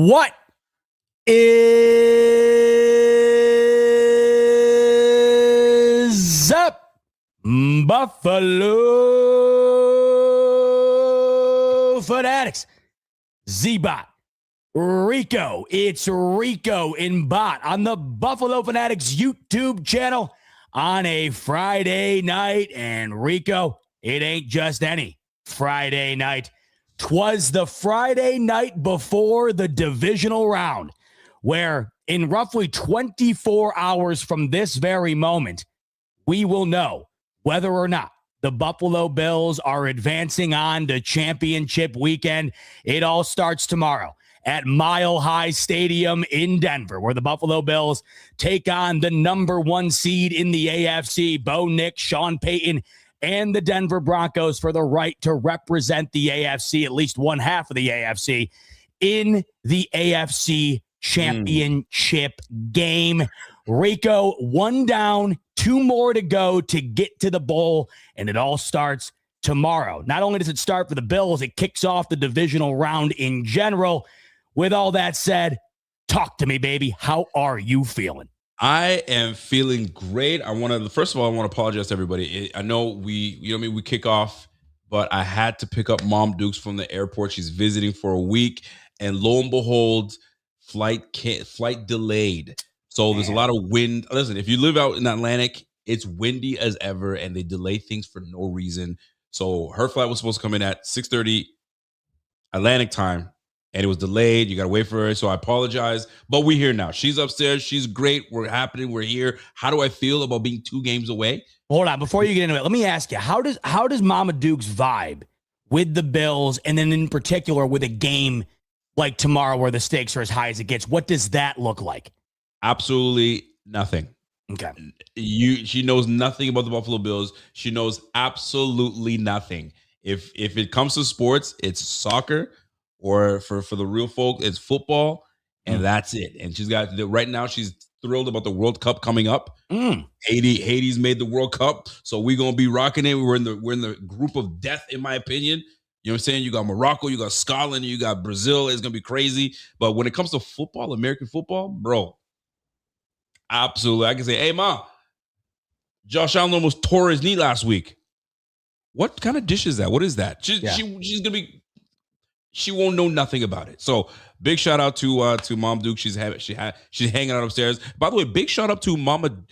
What is up, Buffalo fanatics? Z-Bot Rico. It's Rico in Bot on the Buffalo Fanatics YouTube channel on a Friday night. And Rico, it ain't just any Friday night. 'Twas the Friday night before the divisional round, where in roughly 24 hours from this very moment, we will know whether or not the Buffalo Bills are advancing on to championship weekend. It all starts tomorrow at Mile High Stadium in Denver, where the Buffalo Bills take on the number one seed in the AFC, Bo Nick, Sean Payton, and the Denver Broncos for the right to represent the AFC, at least one half of the AFC, in the AFC championship game. Rico, one down, two more to go to get to the bowl, and it all starts tomorrow. Not only does it start for the Bills, it kicks off the divisional round in general. With all that said, talk to me, baby. How are you feeling? I am feeling great. First of all, I want to apologize to everybody. I know we kick off, but I had to pick up Mom Dukes from the airport. She's visiting for a week, and lo and behold, flight delayed. So there's a lot of wind. Listen, if you live out in Atlantic, it's windy as ever, and they delay things for no reason. So her flight was supposed to come in at 6:30 Atlantic time, and it was delayed. You got to wait for her. So I apologize, but we're here now. She's upstairs. She's great. We're happening. We're here. How do I feel about being 2 games away? Hold on. Before you get into it, let me ask you, how does Mama Duke's vibe with the Bills, and then in particular with a game like tomorrow where the stakes are as high as it gets? What does that look like? Absolutely nothing. Okay. She knows nothing about the Buffalo Bills. She knows absolutely nothing. If it comes to sports, it's soccer. Or for the real folk, it's football, and that's it. And she's got right now. She's thrilled about the World Cup coming up. Haiti's made the World Cup, so we're gonna be rocking it. We're in the group of death, in my opinion. You know what I'm saying? You got Morocco, you got Scotland, you got Brazil. It's gonna be crazy. But when it comes to football, American football, bro, absolutely, I can say, hey, Ma, Josh Allen almost tore his knee last week. What kind of dish is that? What is that? She's gonna be. She won't know nothing about it. So big shout out to Mom Duke. She's hanging out upstairs. By the way, big shout out to Mama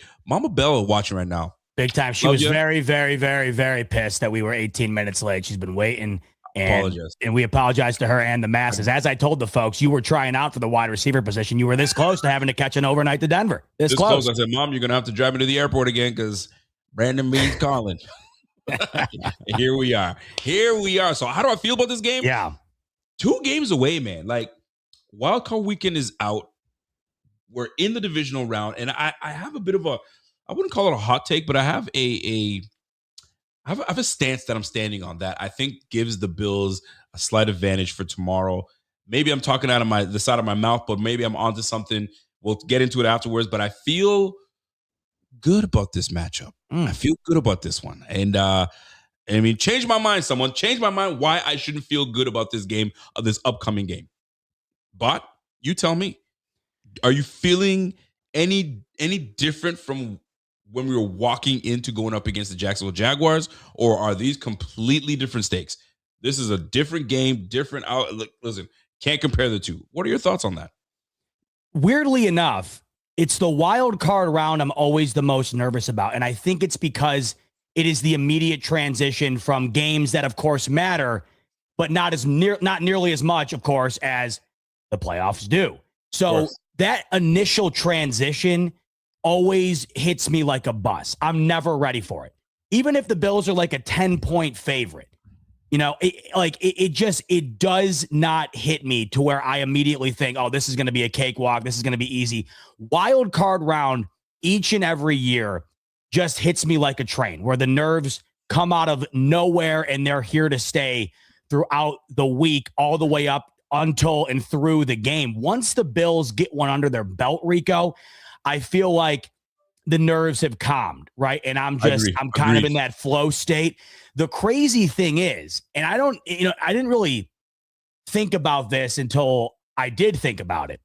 Bella watching right now. Big time. She was very, very, very, very pissed that we were 18 minutes late. She's been waiting. And we apologize to her and the masses. As I told the folks, you were trying out for the wide receiver position. You were this close to having to catch an overnight to Denver. This close. I said, Mom, you're gonna have to drive me to the airport again because Brandon Bean's calling. Here we are. So how do I feel about this game? Yeah. 2 games away, man. Like, wild card weekend is out. We're in the divisional round, and I have a bit of I wouldn't call it a hot take, but I have I have a stance that I'm standing on that I think gives the Bills a slight advantage for tomorrow. Maybe I'm talking out of the side of my mouth, but maybe I'm onto something. We'll get into it afterwards, but I feel good about this matchup. I feel good about this one, and change my mind. Someone change my mind why I shouldn't feel good about this game, of this upcoming game. But you tell me, are you feeling any different from when we were walking into going up against the Jacksonville Jaguars, or are these completely different stakes? This is a different game, different out. Listen, can't compare the two. What are your thoughts on that? Weirdly enough, it's the wild card round I'm always the most nervous about, and I think it's because it is the immediate transition from games that, of course, matter, but not nearly as much, of course, as the playoffs do. So that initial transition always hits me like a bus. I'm never ready for it. Even if the Bills are like a 10-point favorite, it does not hit me to where I immediately think, oh, this is going to be a cakewalk. This is going to be easy. Wild card round each and every year just hits me like a train, where the nerves come out of nowhere and they're here to stay throughout the week, all the way up until and through the game. Once the Bills get one under their belt, Rico, I feel like the nerves have calmed, right? And I'm kind of in that flow state. The crazy thing is, and I didn't really think about this until I did think about it.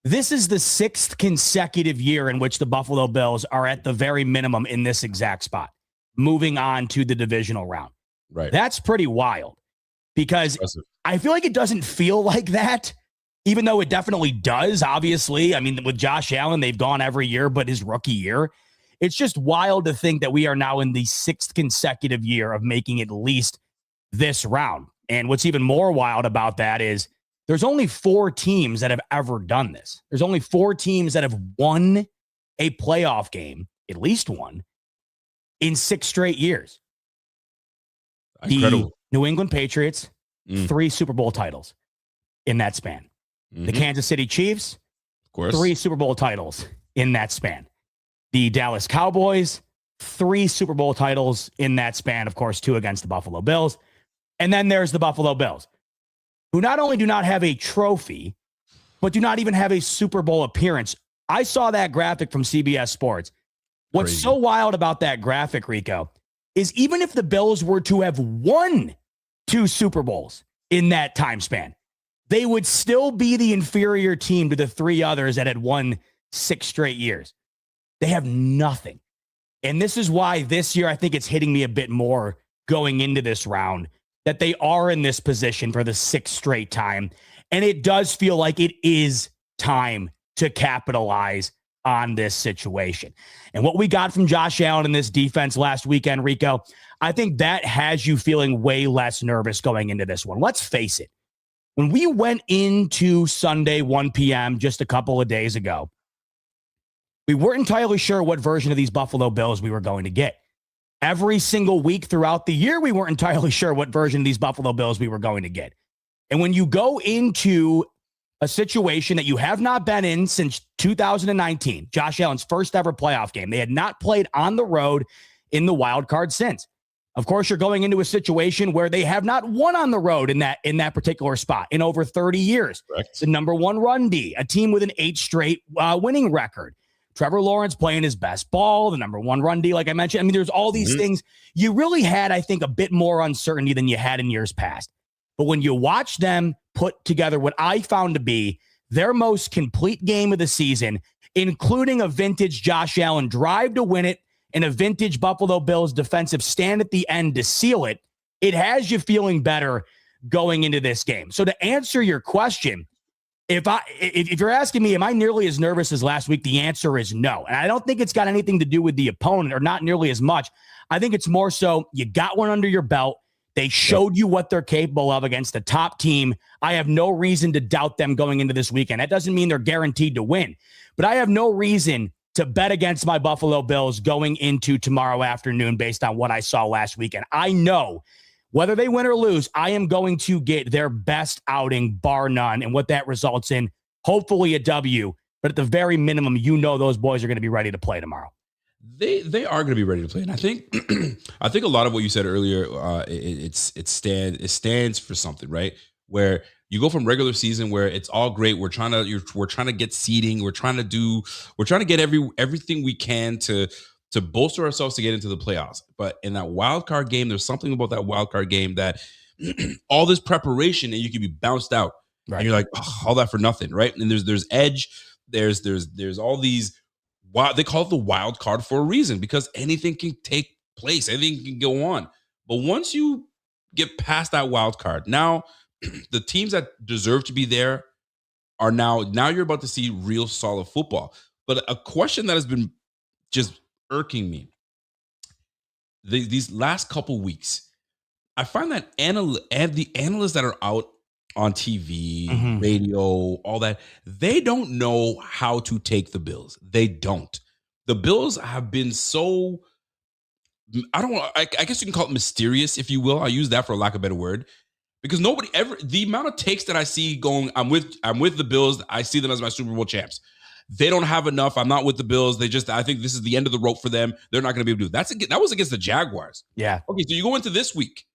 This is the 6th consecutive year in which the Buffalo Bills are at the very minimum in this exact spot, moving on to the divisional round. Right. That's pretty wild because I feel like it doesn't feel like that, even though it definitely does, obviously. I mean, with Josh Allen, they've gone every year, but his rookie year, it's just wild to think that we are now in the 6th consecutive year of making at least this round. And what's even more wild about that is there's only 4 teams that have ever done this. There's only 4 teams that have won a playoff game, at least one, in 6 straight years. Incredible. The New England Patriots, 3 Super Bowl titles in that span. The Kansas City Chiefs, of course, 3 Super Bowl titles in that span. The Dallas Cowboys, 3 Super Bowl titles in that span. Of course, 2 against the Buffalo Bills. And then there's the Buffalo Bills, who not only do not have a trophy, but do not even have a Super Bowl appearance. I saw that graphic from CBS Sports. What's Crazy. so wild about that graphic, Rico, is even if the Bills were to have won 2 Super Bowls in that time span, they would still be the inferior team to the 3 others that had won 6 straight years. They have nothing. And this is why this year I think it's hitting me a bit more going into this round, that they are in this position for the 6th straight time. And it does feel like it is time to capitalize on this situation. And what we got from Josh Allen in this defense last weekend, Rico, I think that has you feeling way less nervous going into this one. Let's face it. When we went into Sunday, 1 p.m., just a couple of days ago, we weren't entirely sure what version of these Buffalo Bills we were going to get. Every single week throughout the year, we weren't entirely sure what version of these Buffalo Bills we were going to get. And when you go into a situation that you have not been in since 2019, Josh Allen's first ever playoff game, they had not played on the road in the wild card since. Of course, you're going into a situation where they have not won on the road in that particular spot in over 30 years. Correct. The number 1 run D, a team with an 8 straight winning record. Trevor Lawrence playing his best ball, the number 1 run D, like I mentioned. I mean, there's all these things. You really had, I think, a bit more uncertainty than you had in years past. But when you watch them put together what I found to be their most complete game of the season, including a vintage Josh Allen drive to win it and a vintage Buffalo Bills defensive stand at the end to seal it, it has you feeling better going into this game. So to answer your question, if you're asking me, am I nearly as nervous as last week? The answer is no. And I don't think it's got anything to do with the opponent, or not nearly as much. I think it's more so you got one under your belt. They showed you what they're capable of against the top team. I have no reason to doubt them going into this weekend. That doesn't mean they're guaranteed to win, but I have no reason to bet against my Buffalo Bills going into tomorrow afternoon based on what I saw last weekend. I know whether they win or lose, I am going to get their best outing, bar none, and what that results in, hopefully a W. But at the very minimum, you know those boys are going to be ready to play tomorrow. They are going to be ready to play, and I think I think a lot of what you said earlier, it stands for something, right? Where you go from regular season where it's all great, we're trying to get seeding, we're trying to get everything we can to bolster ourselves to get into the playoffs. But in that wild card game, there's something about that wild card game that all this preparation and you can be bounced out, right? And you're like, oh, all that for nothing, right? And there's edge, there's all these. They call it the wild card for a reason, because anything can take place, anything can go on. But once you get past that wild card, now the teams that deserve to be there are now you're about to see real solid football. But a question that has been just irking me these last couple weeks, I find that the analysts that are out on TV, radio, all that, they don't know how to take the Bills. They don't. The Bills have been so, I guess you can call it mysterious, if you will. I'll use that for lack of a better word, because nobody ever, the amount of takes that I see going, I'm with the Bills, I see them as my Super Bowl champs. They don't have enough. I'm not with the Bills. I think this is the end of the rope for them. They're not going to be able to do it. That was against the Jaguars. Yeah. Okay, so you go into this week,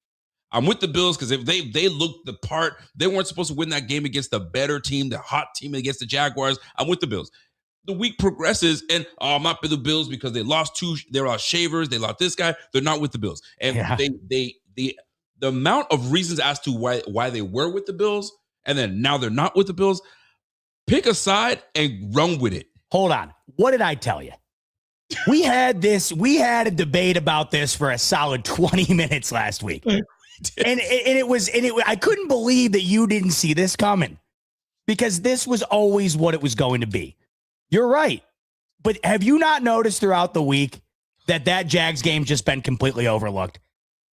I'm with the Bills because if they looked the part, they weren't supposed to win that game against the better team, the hot team against the Jaguars. I'm with the Bills. The week progresses, and I'm not with the Bills because they lost Shavers, they lost this guy. They're not with the Bills, and the amount of reasons as to why they were with the Bills, and then now they're not with the Bills. Pick a side and run with it. Hold on. What did I tell you? We had a debate about this for a solid 20 minutes last week. I couldn't believe that you didn't see this coming, because this was always what it was going to be. You're right. But have you not noticed throughout the week that Jags game just been completely overlooked?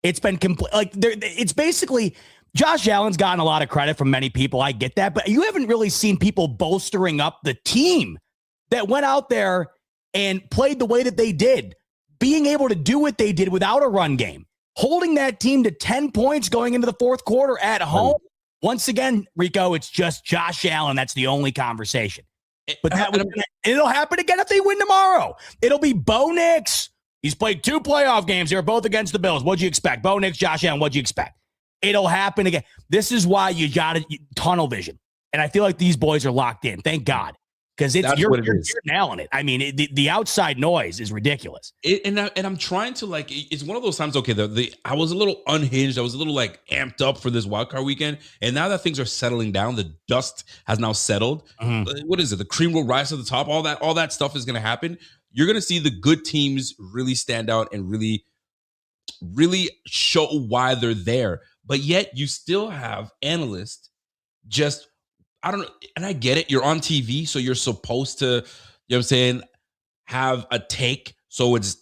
It's been it's basically Josh Allen's gotten a lot of credit from many people. I get that, but you haven't really seen people bolstering up the team that went out there and played the way that they did, being able to do what they did without a run game, holding that team to 10 points going into the fourth quarter at home. Once again, Rico, it's just Josh Allen. That's the only conversation. But it'll happen again if they win tomorrow. It'll be Bo Nix. He's played 2 playoff games. They were both against the Bills. What'd you expect? Bo Nix, Josh Allen, what'd you expect? It'll happen again. This is why you got tunnel vision. And I feel like these boys are locked in. Thank God. Because you're nailing it. I mean, the outside noise is ridiculous. And I'm trying to, like, it's one of those times. Okay, I was a little unhinged. I was a little like amped up for this wildcard weekend, and now that things are settling down, the dust has now settled. Mm-hmm. What is it? The cream will rise to the top. All that stuff is going to happen. You're going to see the good teams really stand out and really, really show why they're there. But yet, you still have analysts just. I don't know. And I get it. You're on TV, so you're supposed to, you know what I'm saying, have a take. So it's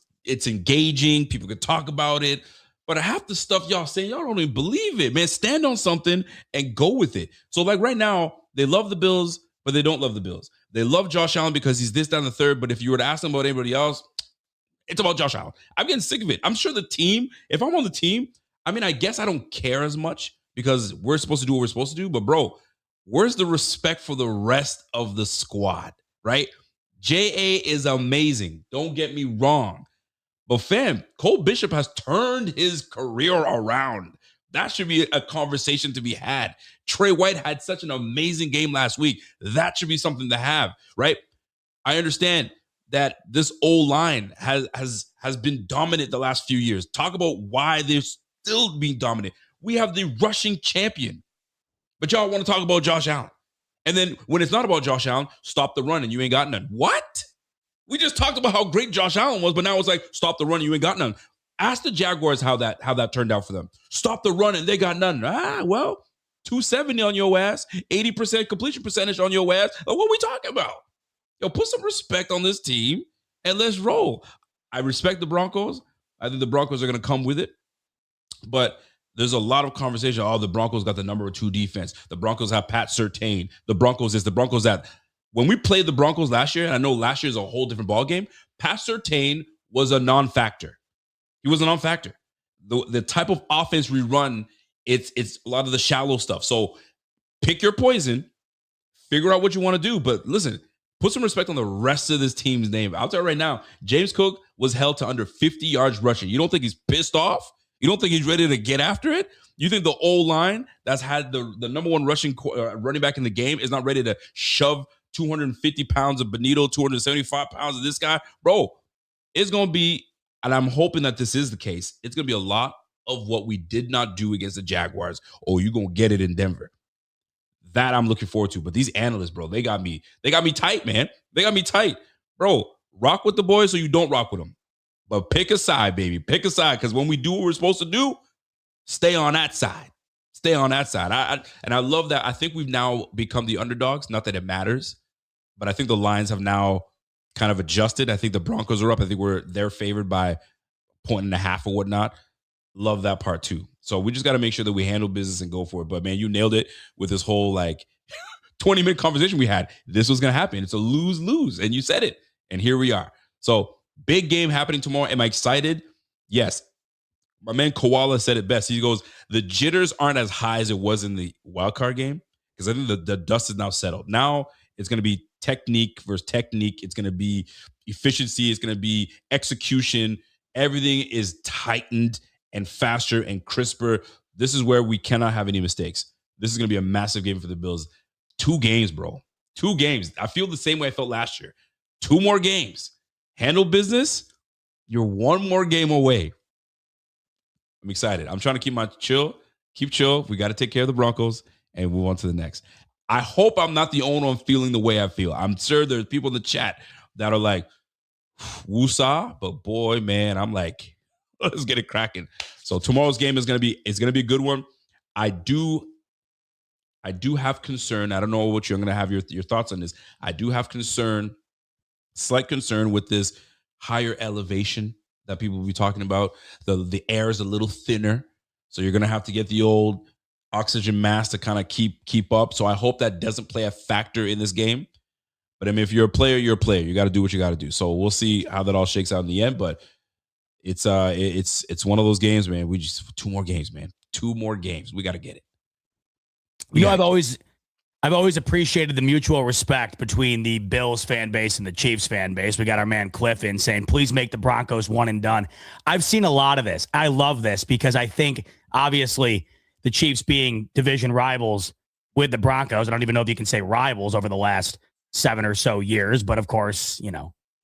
engaging. People can talk about it. But half the stuff y'all saying, y'all don't even believe it, man. Stand on something and go with it. So like right now, they love the Bills, but they don't love the Bills. They love Josh Allen because he's this, down the third. But if you were to ask them about anybody else, it's about Josh Allen. I'm getting sick of it. I'm sure the team, if I'm on the team, I mean, I guess I don't care as much because we're supposed to do what we're supposed to do. But bro, where's the respect for the rest of the squad, right? J.A. is amazing. Don't get me wrong. But fam, Cole Bishop has turned his career around. That should be a conversation to be had. Trey White had such an amazing game last week. That should be something to have, right? I understand that this O-line has been dominant the last few years. Talk about why they're still being dominant. We have the rushing champion. But y'all want to talk about Josh Allen. And then when it's not about Josh Allen, stop the run and you ain't got none. What? We just talked about how great Josh Allen was, but now it's like, stop the run and you ain't got none. Ask the Jaguars how that turned out for them. Stop the run and they got none. Well, 270 on your ass, 80% completion percentage on your ass. What are we talking about? Yo, put some respect on this team and let's roll. I respect the Broncos. I think the Broncos are going to come with it. But there's a lot of conversation. Oh, the Broncos got the number 2 defense. The Broncos have Pat Surtain. The Broncos is the Broncos that. When we played the Broncos last year, and I know last year is a whole different ballgame, Pat Surtain was a non-factor. He was a non-factor. The type of offense we run, it's a lot of the shallow stuff. So pick your poison, figure out what you want to do. But listen, put some respect on the rest of this team's name. I'll tell you right now, James Cook was held to under 50 yards rushing. You don't think he's pissed off? You don't think he's ready to get after it? You think the O-line that's had the number 1 running back in the game is not ready to shove 250 pounds of Benito, 275 pounds of this guy? Bro, it's going to be, and I'm hoping that this is the case, it's going to be a lot of what we did not do against the Jaguars. Oh, you're going to get it in Denver. That I'm looking forward to. But these analysts, bro, they got me tight, man. They got me tight. Bro, rock with the boys or you don't rock with them. But pick a side, baby. Pick a side. Because when we do what we're supposed to do, stay on that side. Stay on that side. I love that. I think we've now become the underdogs. Not that it matters, but I think the lines have now kind of adjusted. I think the Broncos are up. I think they're favored by a 1.5 or whatnot. Love that part too. So we just got to make sure that we handle business and go for it. But man, you nailed it with this whole like 20-minute conversation we had. This was going to happen. It's a lose-lose. And you said it. And here we are. So big game happening tomorrow. Am I excited? Yes. My man Koala said it best. He goes, the jitters aren't as high as it was in the wildcard game because I think the dust is now settled. Now it's going to be technique versus technique. It's going to be efficiency. It's going to be execution. Everything is tightened and faster and crisper. This is where we cannot have any mistakes. This is going to be a massive game for the Bills. 2 games, bro. 2 games. I feel the same way I felt last year. 2 more games. Handle business. You're 1 more game away. I'm excited. I'm trying to keep chill. We got to take care of the Broncos and move on to the next. I hope I'm not the only one feeling the way I feel. I'm sure there's people in the chat that are like, woosah, but boy, man, I'm like, let's get it cracking. So tomorrow's game is gonna be a good one. I do have concern. I don't know what you're gonna have your thoughts on this. I do have slight concern with this higher elevation that people will be talking about. The air is a little thinner, so you're gonna have to get the old oxygen mask to kind of keep up. So I hope that doesn't play a factor in this game. But I mean, if you're a player, you're a player. You got to do what you got to do. So we'll see how that all shakes out in the end. But it's one of those games, man. We just 2 more games, man. 2 more games. We got to get it. I've always appreciated the mutual respect between the Bills fan base and the Chiefs fan base. We got our man Cliff in saying, please make the Broncos one and done. I've seen a lot of this. I love this because I think, obviously, the Chiefs being division rivals with the Broncos. I don't even know if you can say rivals over the last 7 or so years, but of course,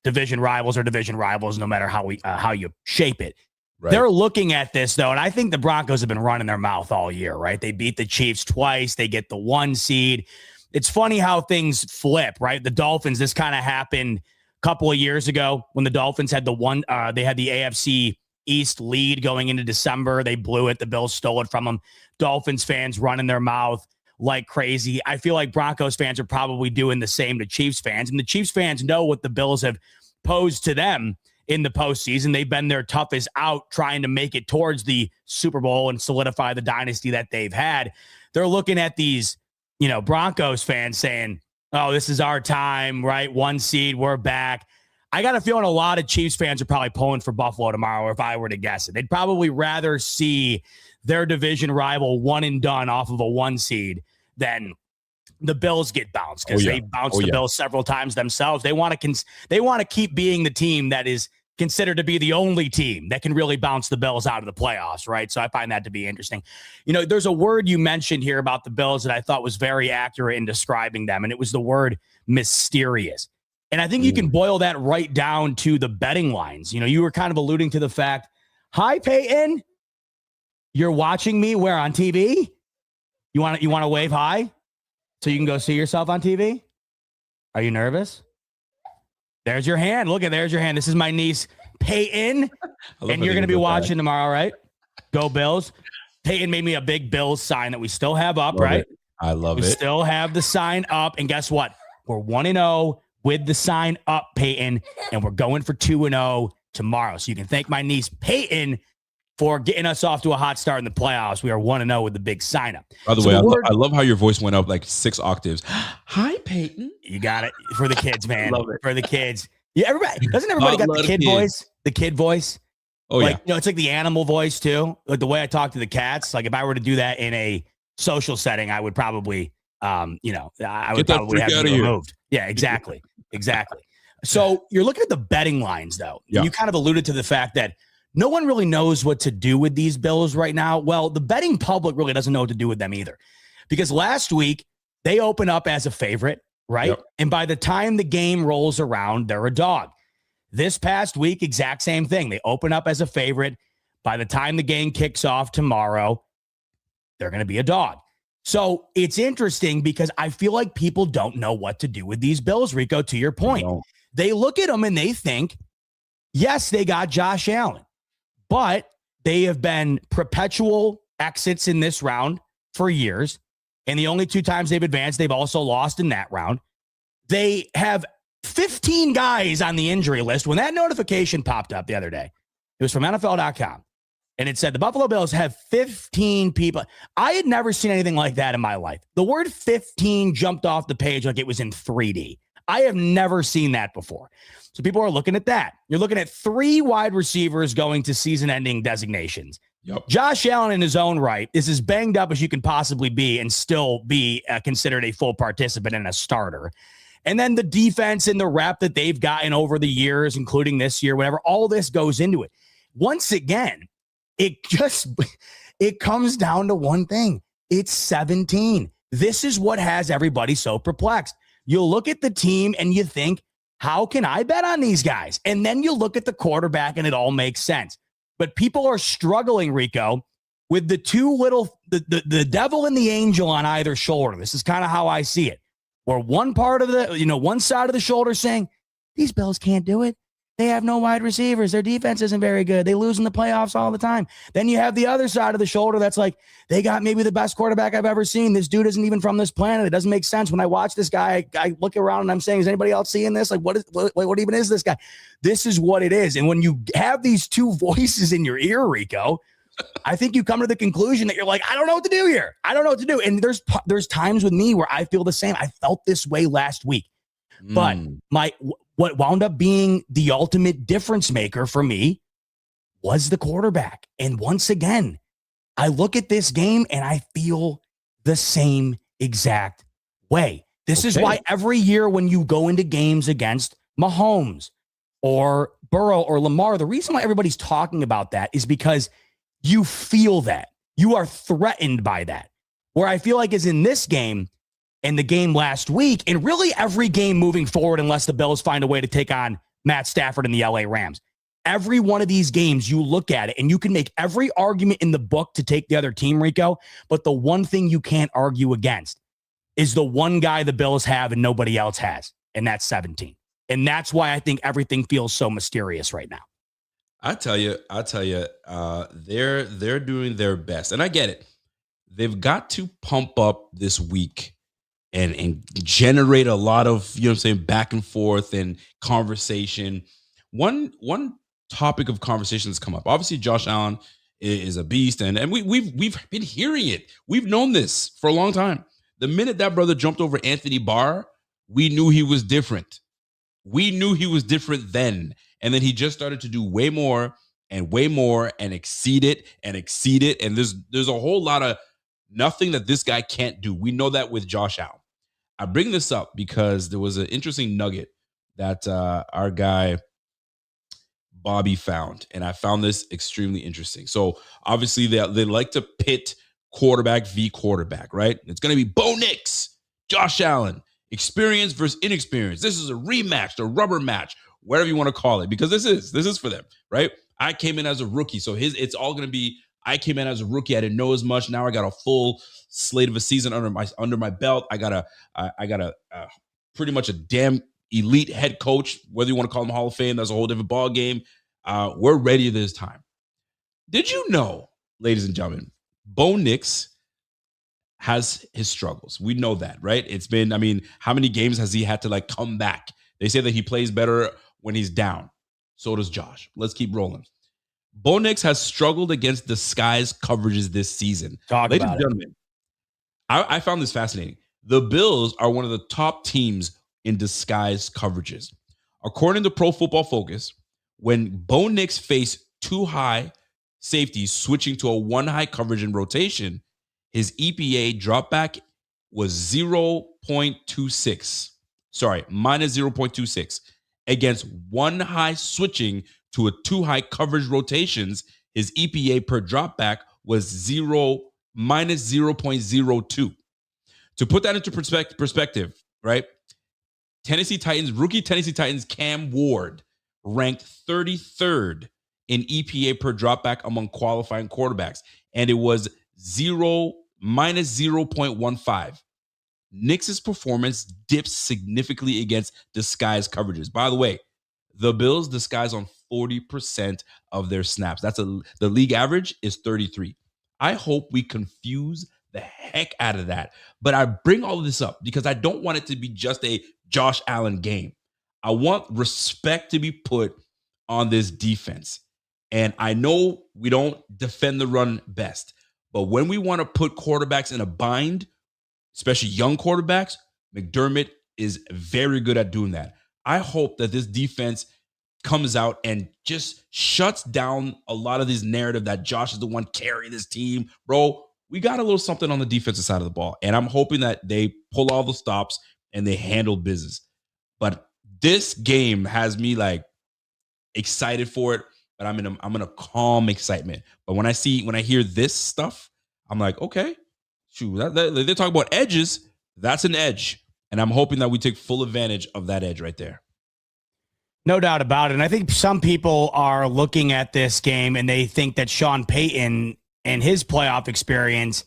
division rivals are division rivals, no matter how you shape it. Right. They're looking at this though, and I think the Broncos have been running their mouth all year, right? They beat the Chiefs twice. They get the 1 seed. It's funny how things flip, right? The Dolphins, this kind of happened a couple of years ago when the Dolphins had they had the AFC East lead going into December. They blew it. The Bills stole it from them. Dolphins fans running their mouth like crazy. I feel like Broncos fans are probably doing the same to Chiefs fans. And the Chiefs fans know what the Bills have posed to them in the postseason. They've been their toughest out trying to make it towards the Super Bowl and solidify the dynasty that they've had. They're looking at these, Broncos fans saying, oh, this is our time, right? 1 seed, we're back. I got a feeling a lot of Chiefs fans are probably pulling for Buffalo tomorrow, if I were to guess it. They'd probably rather see their division rival one and done off of a 1 seed than the Bills get bounced, because they bounced the Bills several times themselves. They want to keep being the team that is considered to be the only team that can really bounce the Bills out of the playoffs, right? So I find that to be interesting. There's a word you mentioned here about the Bills that I thought was very accurate in describing them, and it was the word mysterious. And I think you can boil that right down to the betting lines. You were kind of alluding to the fact, hi, Peyton, you're watching me where on TV? You want to wave hi so you can go see yourself on TV? Are you nervous? There's your hand. There's your hand. This is my niece, Peyton. And you're going to be watching tomorrow, right? Go Bills. Peyton made me a big Bills sign that we still have up, right? I love it. We still have the sign up. And guess what? We're 1-0 with the sign up, Peyton. And we're going for 2-0 tomorrow. So you can thank my niece, Peyton, for getting us off to a hot start in the playoffs. We are 1-0 with the big sign up. By the way, I love how your voice went up like 6 octaves. Hi, Peyton. You got it. For the kids, man. Love it. For the kids. Yeah, doesn't everybody got the kid voice? The kid voice? Oh, yeah. It's like the animal voice too. Like the way I talk to the cats. Like if I were to do that in a social setting, I would probably, I would probably have it removed. Yeah, exactly. Exactly. So you're looking at the betting lines though. Yeah. You kind of alluded to the fact that no one really knows what to do with these Bills right now. Well, the betting public really doesn't know what to do with them either, because last week they open up as a favorite, right? Yep. And by the time the game rolls around, they're a dog. This past week, exact same thing. They open up as a favorite. By the time the game kicks off tomorrow, they're going to be a dog. So it's interesting because I feel like people don't know what to do with these Bills, Rico, to your point. They look at them and they think, yes, they got Josh Allen, but they have been perpetual exits in this round for years. And the only 2 times they've advanced, they've also lost in that round. They have 15 guys on the injury list. When that notification popped up the other day, it was from NFL.com. And it said the Buffalo Bills have 15 people. I had never seen anything like that in my life. The word 15 jumped off the page like it was in 3D. I have never seen that before. So people are looking at that. You're looking at 3 wide receivers going to season-ending designations. Yep. Josh Allen in his own right is as banged up as you can possibly be and still be considered a full participant and a starter. And then the defense and the rep that they've gotten over the years, including this year, whatever, all this goes into it. Once again, it comes down to one thing. It's 17. This is what has everybody so perplexed. You look at the team and you think, how can I bet on these guys? And then you look at the quarterback and it all makes sense. But people are struggling, Rico, with the two little, the devil and the angel on either shoulder. This is kind of how I see it. Where one part of one side of the shoulder saying, these Bills can't do it. They have no wide receivers. Their defense isn't very good. They lose in the playoffs all the time. Then you have the other side of the shoulder that's like, they got maybe the best quarterback I've ever seen. This dude isn't even from this planet. It doesn't make sense. When I watch this guy, I look around and I'm saying, is anybody else seeing this? Like, what even is this guy? This is what it is. And when you have these two voices in your ear, Rico, I think you come to the conclusion that you're like, I don't know what to do here. I don't know what to do. And there's times with me where I feel the same. I felt this way last week. But what wound up being the ultimate difference maker for me was the quarterback. And once again, I look at this game and I feel the same exact way. This is why every year when you go into games against Mahomes or Burrow or Lamar, the reason why everybody's talking about that is because you feel that. You are threatened by that. Where I feel like is in this game and the game last week, and really every game moving forward, unless the Bills find a way to take on Matt Stafford and the LA Rams. Every one of these games, you look at it and you can make every argument in the book to take the other team, Rico, but the one thing you can't argue against is the one guy the Bills have and nobody else has, and that's 17. And that's why I think everything feels so mysterious right now. I tell you, they're doing their best, and I get it. They've got to pump up this week and generate a lot of, back and forth and conversation. One topic of conversation that's come up. Obviously, Josh Allen is a beast, and we've been hearing it. We've known this for a long time. The minute that brother jumped over Anthony Barr, we knew he was different. We knew he was different then. And then he just started to do way more and exceed it. And there's a whole lot of nothing that this guy can't do. We know that with Josh Allen. I bring this up because there was an interesting nugget that our guy Bobby found. And I found this extremely interesting. So obviously they like to pit quarterback v quarterback, right? It's going to be Bo Nix, Josh Allen, experience versus inexperience. This is a rematch, a rubber match, whatever you want to call it, because this is for them, right? I came in as a rookie, so it's all going to be, I came in as a rookie, I didn't know as much. Now I got a full slate of a season under my belt. I got a pretty much a damn elite head coach, whether you want to call him Hall of Fame, that's a whole different ball game. We're ready this time. Did you know, ladies and gentlemen, Bo Nix has his struggles. We know that, right? It's been, how many games has he had to come back? They say that he plays better when he's down. So does Josh. Let's keep rolling. Bo Nix has struggled against disguise coverages this season. Ladies and gentlemen, I found this fascinating. The Bills are one of the top teams in disguise coverages. According to Pro Football Focus, when Bo Nix faced two high safeties switching to a one high coverage in rotation, his EPA dropback was 0.26. Sorry, minus 0.26. Against one high switching to a two high coverage rotations, his EPA per dropback was minus 0.02. To put that into perspective, right? Rookie Tennessee Titans Cam Ward ranked 33rd in EPA per dropback among qualifying quarterbacks, and it was minus 0.15. Nix's performance dips significantly against disguise coverages. By the way, the Bills disguise on 40% of their snaps. The league average is 33. I hope we confuse the heck out of that. But I bring all of this up because I don't want it to be just a Josh Allen game. I want respect to be put on this defense. And I know we don't defend the run best, but when we want to put quarterbacks in a bind, especially young quarterbacks, McDermott is very good at doing that. I hope that this defense comes out and just shuts down a lot of this narrative that Josh is the one carrying this team. Bro, we got a little something on the defensive side of the ball, and I'm hoping that they pull all the stops and they handle business. But this game has me excited for it, but I'm in a calm excitement. But when I hear this stuff, I'm like, okay, shoot, they talk about edges. That's an edge. And I'm hoping that we take full advantage of that edge right there. No doubt about it. And I think some people are looking at this game and they think that Sean Payton and his playoff experience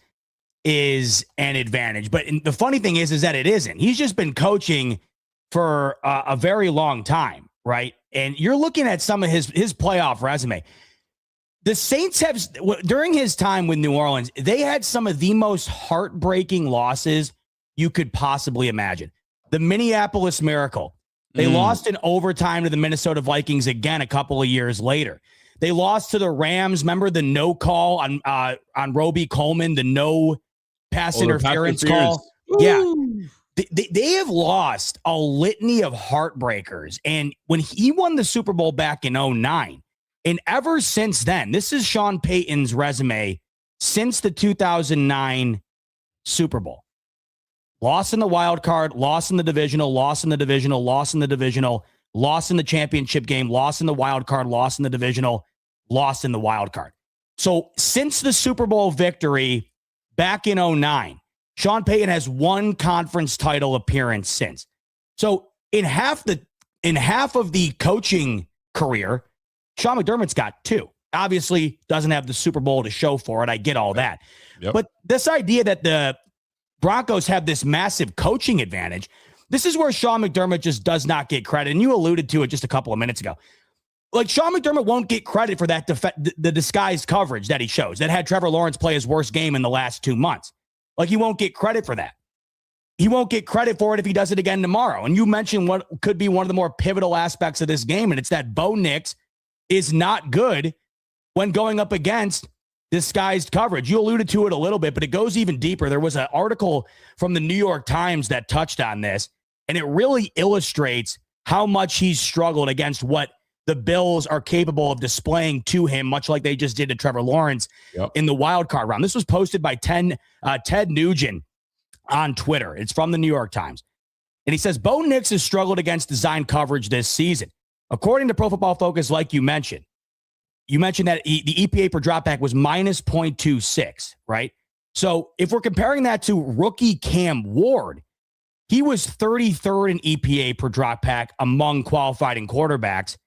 is an advantage. But the funny thing is that it isn't. He's just been coaching for a very long time, right? And you're looking at some of his playoff resume. The Saints have, during his time with New Orleans, they had some of the most heartbreaking losses you could possibly imagine. The Minneapolis Miracle. They lost in overtime to the Minnesota Vikings again a couple of years later. They lost to the Rams. Remember the no call on Roby Coleman, the no pass interference call? Ooh. Yeah. They have lost a litany of heartbreakers. And when he won the Super Bowl back in 2009, and ever since then, this is Sean Payton's resume since the 2009 Super Bowl. Loss in the wild card, loss in the divisional, loss in the divisional, loss in the divisional, loss in the championship game, loss in the wild card, loss in the divisional, loss in the wild card. So since the Super Bowl victory back in 2009, Sean Payton has one conference title appearance since. So in half of the coaching career, Sean McDermott's got two. Obviously doesn't have the Super Bowl to show for it. I get all that. Yep. But this idea that the Broncos have this massive coaching advantage, this is where Sean McDermott just does not get credit. And you alluded to it just a couple of minutes ago. Like, Sean McDermott won't get credit for that the disguised coverage that he shows that had Trevor Lawrence play his worst game in the last 2 months. Like, he won't get credit for that. He won't get credit for it if he does it again tomorrow. And you mentioned what could be one of the more pivotal aspects of this game, and it's that Bo Nix is not good when going up against disguised coverage. You alluded to it a little bit, but it goes even deeper. There was an article from the New York Times that touched on this, and it really illustrates how much he's struggled against what the Bills are capable of displaying to him, much like they just did to Trevor Lawrence in the wild card round. This was posted by Ted Nugent on Twitter. It's from the New York Times. And he says, Bo Nix has struggled against design coverage this season. According to Pro Football Focus, like you mentioned that the EPA per dropback was minus 0.26, right? So if we're comparing that to rookie Cam Ward, he was 33rd in EPA per dropback among qualifying quarterbacks.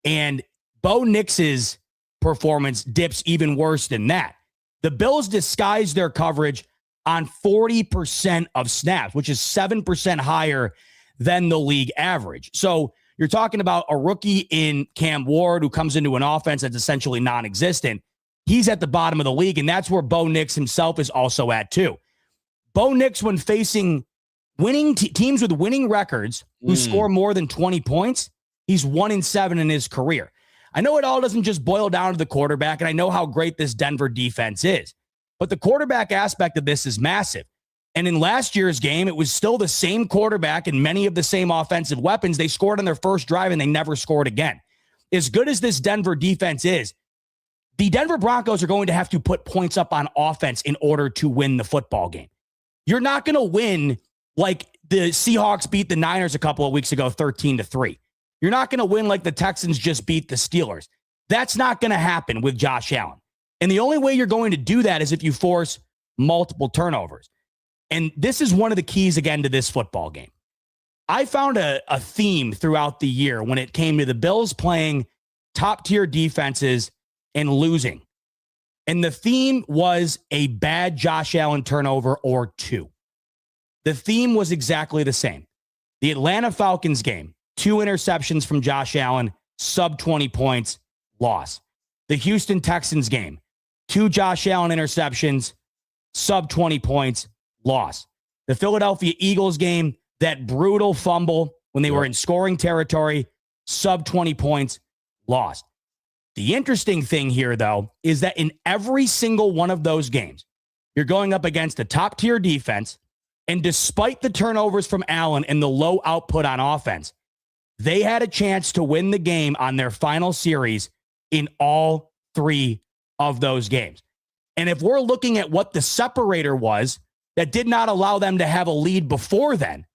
And Bo Nix's performance dips even worse than that. The Bills disguised their coverage on 40% of snaps, which is 7% higher than the league average. So you're talking about a rookie in Cam Ward who comes into an offense that's essentially non-existent. He's at the bottom of the league, and that's where Bo Nix himself is also at too. Bo Nix, when facing winning teams with winning records who score more than 20 points, he's 1-7 in his career. I know it all doesn't just boil down to the quarterback, and I know how great this Denver defense is, but the quarterback aspect of this is massive. And in last year's game, it was still the same quarterback and many of the same offensive weapons. They scored on their first drive and they never scored again. As good as this Denver defense is, the Denver Broncos are going to have to put points up on offense in order to win the football game. You're not going to win like the Seahawks beat the Niners a couple of weeks ago, 13-3. You're not going to win like the Texans just beat the Steelers. That's not going to happen with Josh Allen. And the only way you're going to do that is if you force multiple turnovers. And this is one of the keys, again, to this football game. I found a theme throughout the year when it came to the Bills playing top-tier defenses and losing. And the theme was a bad Josh Allen turnover or two. The theme was exactly the same. The Atlanta Falcons game, 2 interceptions from Josh Allen, sub 20 points, loss. The Houston Texans game, 2 Josh Allen interceptions, sub 20 points, loss. The Philadelphia Eagles game, that brutal fumble when they were in scoring territory, sub 20 points, lost. The interesting thing here, though, is that in every single one of those games, you're going up against a top-tier defense, and despite the turnovers from Allen and the low output on offense, they had a chance to win the game on their final series in all 3 of those games. And if we're looking at what the separator was that did not allow them to have a lead before then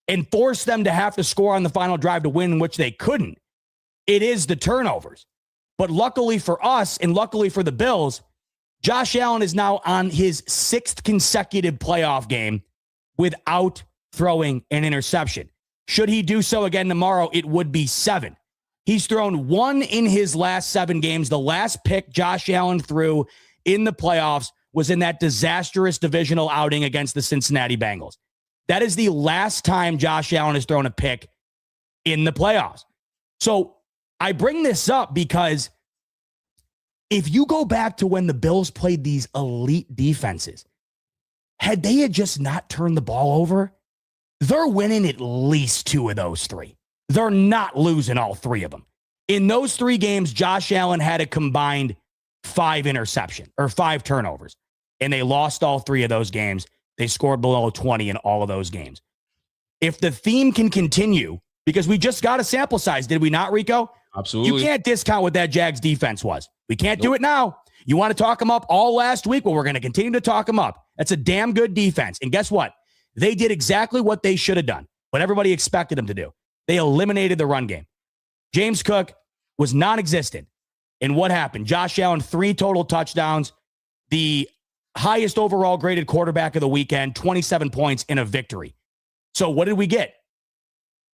and force them to have to score on the final drive to win, which they couldn't, it is the turnovers. But luckily for us and luckily for the Bills, Josh Allen is now on his 6th consecutive playoff game without throwing an interception. Should he do so again tomorrow, it would be 7. He's thrown 1 in his last 7 games. The last pick Josh Allen threw in the playoffs was in that disastrous divisional outing against the Cincinnati Bengals. That is the last time Josh Allen has thrown a pick in the playoffs. So I bring this up because if you go back to when the Bills played these elite defenses, had they just not turned the ball over, they're winning at least 2 of those 3. They're not losing all 3 of them. In those 3 games, Josh Allen had a combined 5 turnovers, and they lost all 3 of those games. They scored below 20 in all of those games. If the theme can continue, because we just got a sample size, did we not, Rico? Absolutely. You can't discount what that Jags defense was. We can't do it now. You want to talk them up all last week? Well, we're going to continue to talk them up. That's a damn good defense. And guess what? They did exactly what they should have done, what everybody expected them to do. They eliminated the run game. James Cook was non-existent. And what happened? Josh Allen, 3 total touchdowns, the highest overall graded quarterback of the weekend, 27 points in a victory. So what did we get?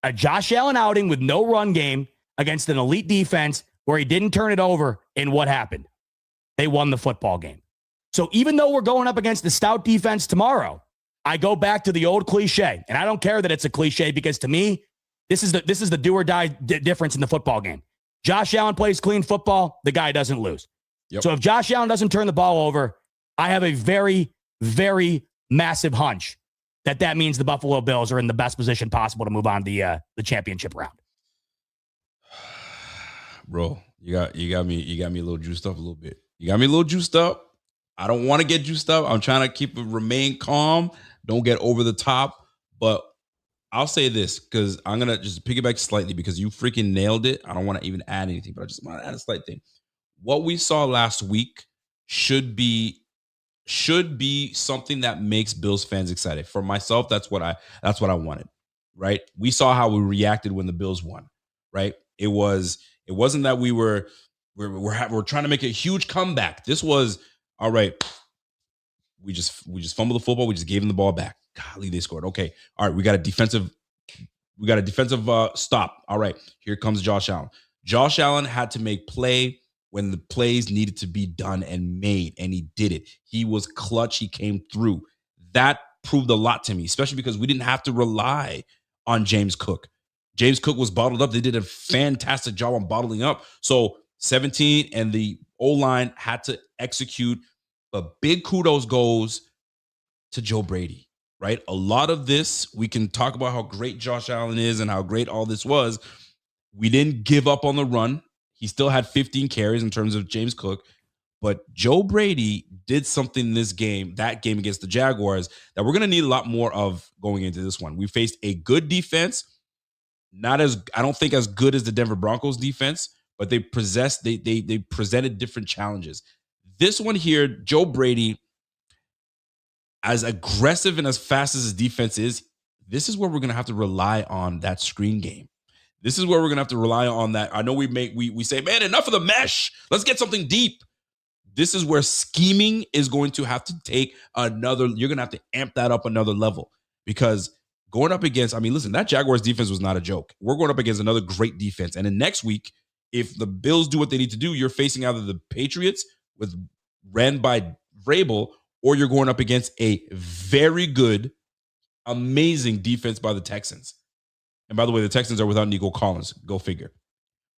A Josh Allen outing with no run game against an elite defense where he didn't turn it over. And what happened? They won the football game. So even though we're going up against the stout defense tomorrow, I go back to the old cliche. And I don't care that it's a cliche, because to me, this is the do or die difference in the football game. Josh Allen plays clean football, the guy doesn't lose. Yep. So if Josh Allen doesn't turn the ball over, I have a very, very massive hunch that means the Buffalo Bills are in the best position possible to move on the championship round. Bro, you got me a little juiced up a little bit. You got me a little juiced up. I don't want to get juiced up. I'm trying to remain calm. Don't get over the top. But I'll say this, because I'm going to just piggyback slightly, because you freaking nailed it. I don't want to even add anything, but I just want to add a slight thing. What we saw last week should be something that makes Bills fans excited. For myself, that's what I wanted, right? We saw how we reacted when the Bills won, right? It wasn't that we're trying to make a huge comeback. This was, all right, we just fumbled the football, we just gave them the ball back. Golly, they scored. Okay. All right, we got a defensive stop. All right, here comes Josh Allen. Josh Allen had to make play when the plays needed to be done and made, and he did it. He was clutch. He came through. That proved a lot to me, especially because we didn't have to rely on James Cook. James Cook was bottled up. They did a fantastic job on bottling up. So 17 and the O-line had to execute. But big kudos goes to Joe Brady, right? A lot of this, we can talk about how great Josh Allen is and how great all this was. We didn't give up on the run. He still had 15 carries in terms of James Cook. But Joe Brady did something in that game against the Jaguars, that we're going to need a lot more of going into this one. We faced a good defense, I don't think as good as the Denver Broncos defense, but they presented different challenges. This one here, Joe Brady, as aggressive and as fast as his defense is, this is where we're going to have to rely on that screen game. This is where we're going to have to rely on that. I know we say, man, enough of the mesh. Let's get something deep. This is where scheming is going to have to take you're going to have to amp that up another level, because going up against, listen, that Jaguars defense was not a joke. We're going up against another great defense. And then next week, if the Bills do what they need to do, you're facing either the Patriots ran by Vrabel, or you're going up against a very good, amazing defense by the Texans. And by the way, the Texans are without Nico Collins. Go figure.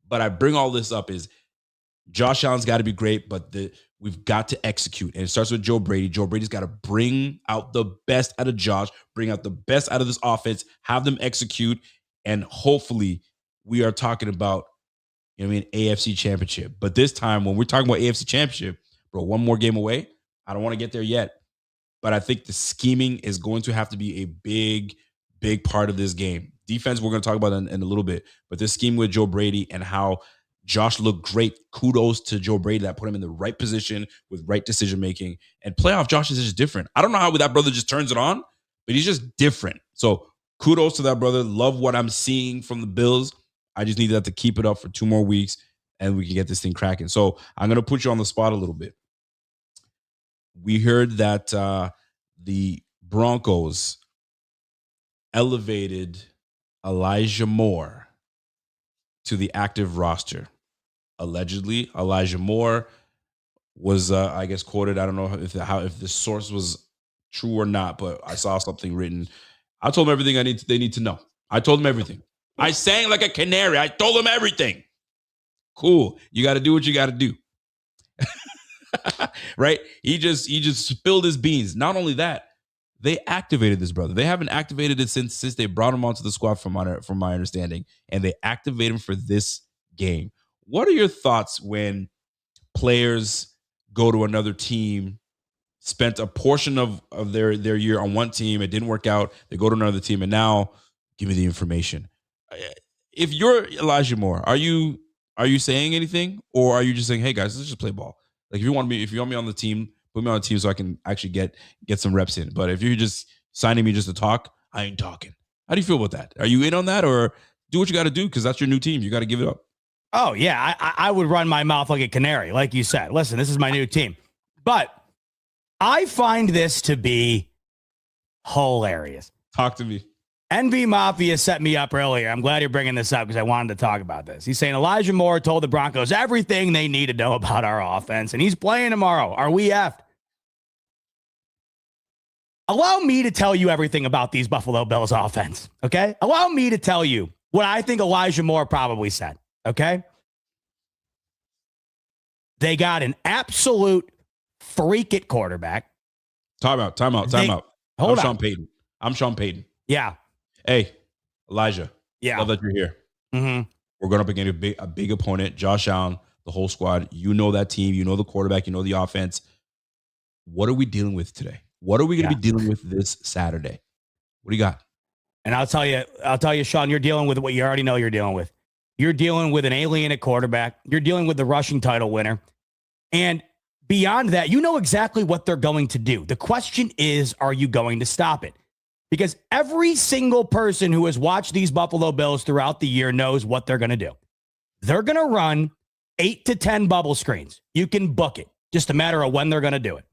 But I bring all this up is Josh Allen's got to be great, but we've got to execute. And it starts with Joe Brady. Joe Brady's got to bring out the best out of Josh, bring out the best out of this offense, have them execute, and hopefully we are talking about, AFC Championship. But this time, when we're talking about AFC Championship, bro, one more game away. I don't want to get there yet. But I think the scheming is going to have to be a big, big part of this game. Defense, we're going to talk about in a little bit. But this scheme with Joe Brady and how Josh looked great. Kudos to Joe Brady that put him in the right position with right decision-making. And playoff Josh is just different. I don't know how that brother just turns it on, but he's just different. So kudos to that brother. Love what I'm seeing from the Bills. I just need that to keep it up for 2 more weeks, and we can get this thing cracking. So I'm going to put you on the spot a little bit. We heard that the Broncos elevated Elijah Moore to the active roster. Allegedly, Elijah Moore was I guess quoted. I don't know if the source was true or not, but I saw something written. I told them everything they need to know. I told them everything. I sang like a canary. I told them everything. Cool. You got to do what you got to do. Right? He just spilled his beans. Not only that, they activated this brother. They haven't activated it since they brought him onto the squad from my understanding, and they activate him for this game. What are your thoughts when players go to another team, spent a portion of their year on one team, it didn't work out, they go to another team, and now give me the information? If you're Elijah Moore, are you saying anything, or are you just saying, hey guys, let's just play ball? Like, if you want me on the team, put me on the team so I can actually get some reps in. But if you're just signing me just to talk, I ain't talking. How do you feel about that? Are you in on that, or do what you got to do because that's your new team? You got to give it up. Oh, yeah. I would run my mouth like a canary, like you said. Listen, this is my new team. But I find this to be hilarious. Talk to me. NV Mafia set me up earlier. I'm glad you're bringing this up because I wanted to talk about this. He's saying Elijah Moore told the Broncos everything they need to know about our offense, and he's playing tomorrow. Are we effed? Allow me to tell you everything about these Buffalo Bills offense, okay? Allow me to tell you what I think Elijah Moore probably said, okay? They got an absolute freak at quarterback. Time out. Hold on. I'm Sean Payton. Yeah. Hey, Elijah. Yeah. Love that you're here. Mm-hmm. We're going up against a big opponent, Josh Allen, the whole squad. You know that team. You know the quarterback. You know the offense. What are we dealing with today? What are we going to be dealing with this Saturday? What do you got? And I'll tell you, Sean, you're dealing with what you already know you're dealing with. You're dealing with an alien at quarterback. You're dealing with the rushing title winner. And beyond that, you know exactly what they're going to do. The question is, are you going to stop it? Because every single person who has watched these Buffalo Bills throughout the year knows what they're going to do. They're going to run 8 to 10 bubble screens. You can book it. Just a matter of when they're going to do it.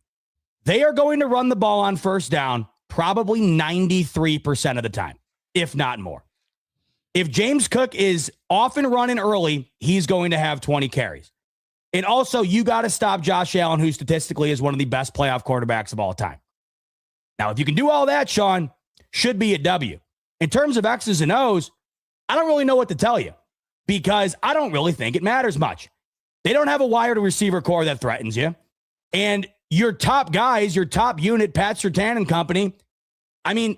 They are going to run the ball on first down probably 93% of the time, if not more. If James Cook is off and running early, he's going to have 20 carries. And also, you got to stop Josh Allen, who statistically is one of the best playoff quarterbacks of all time. Now, if you can do all that, Sean, should be a W. In terms of X's and O's, I don't really know what to tell you because I don't really think it matters much. They don't have a wide receiver core that threatens you. And your top guys, your top unit, Pat Surtain and company, I mean,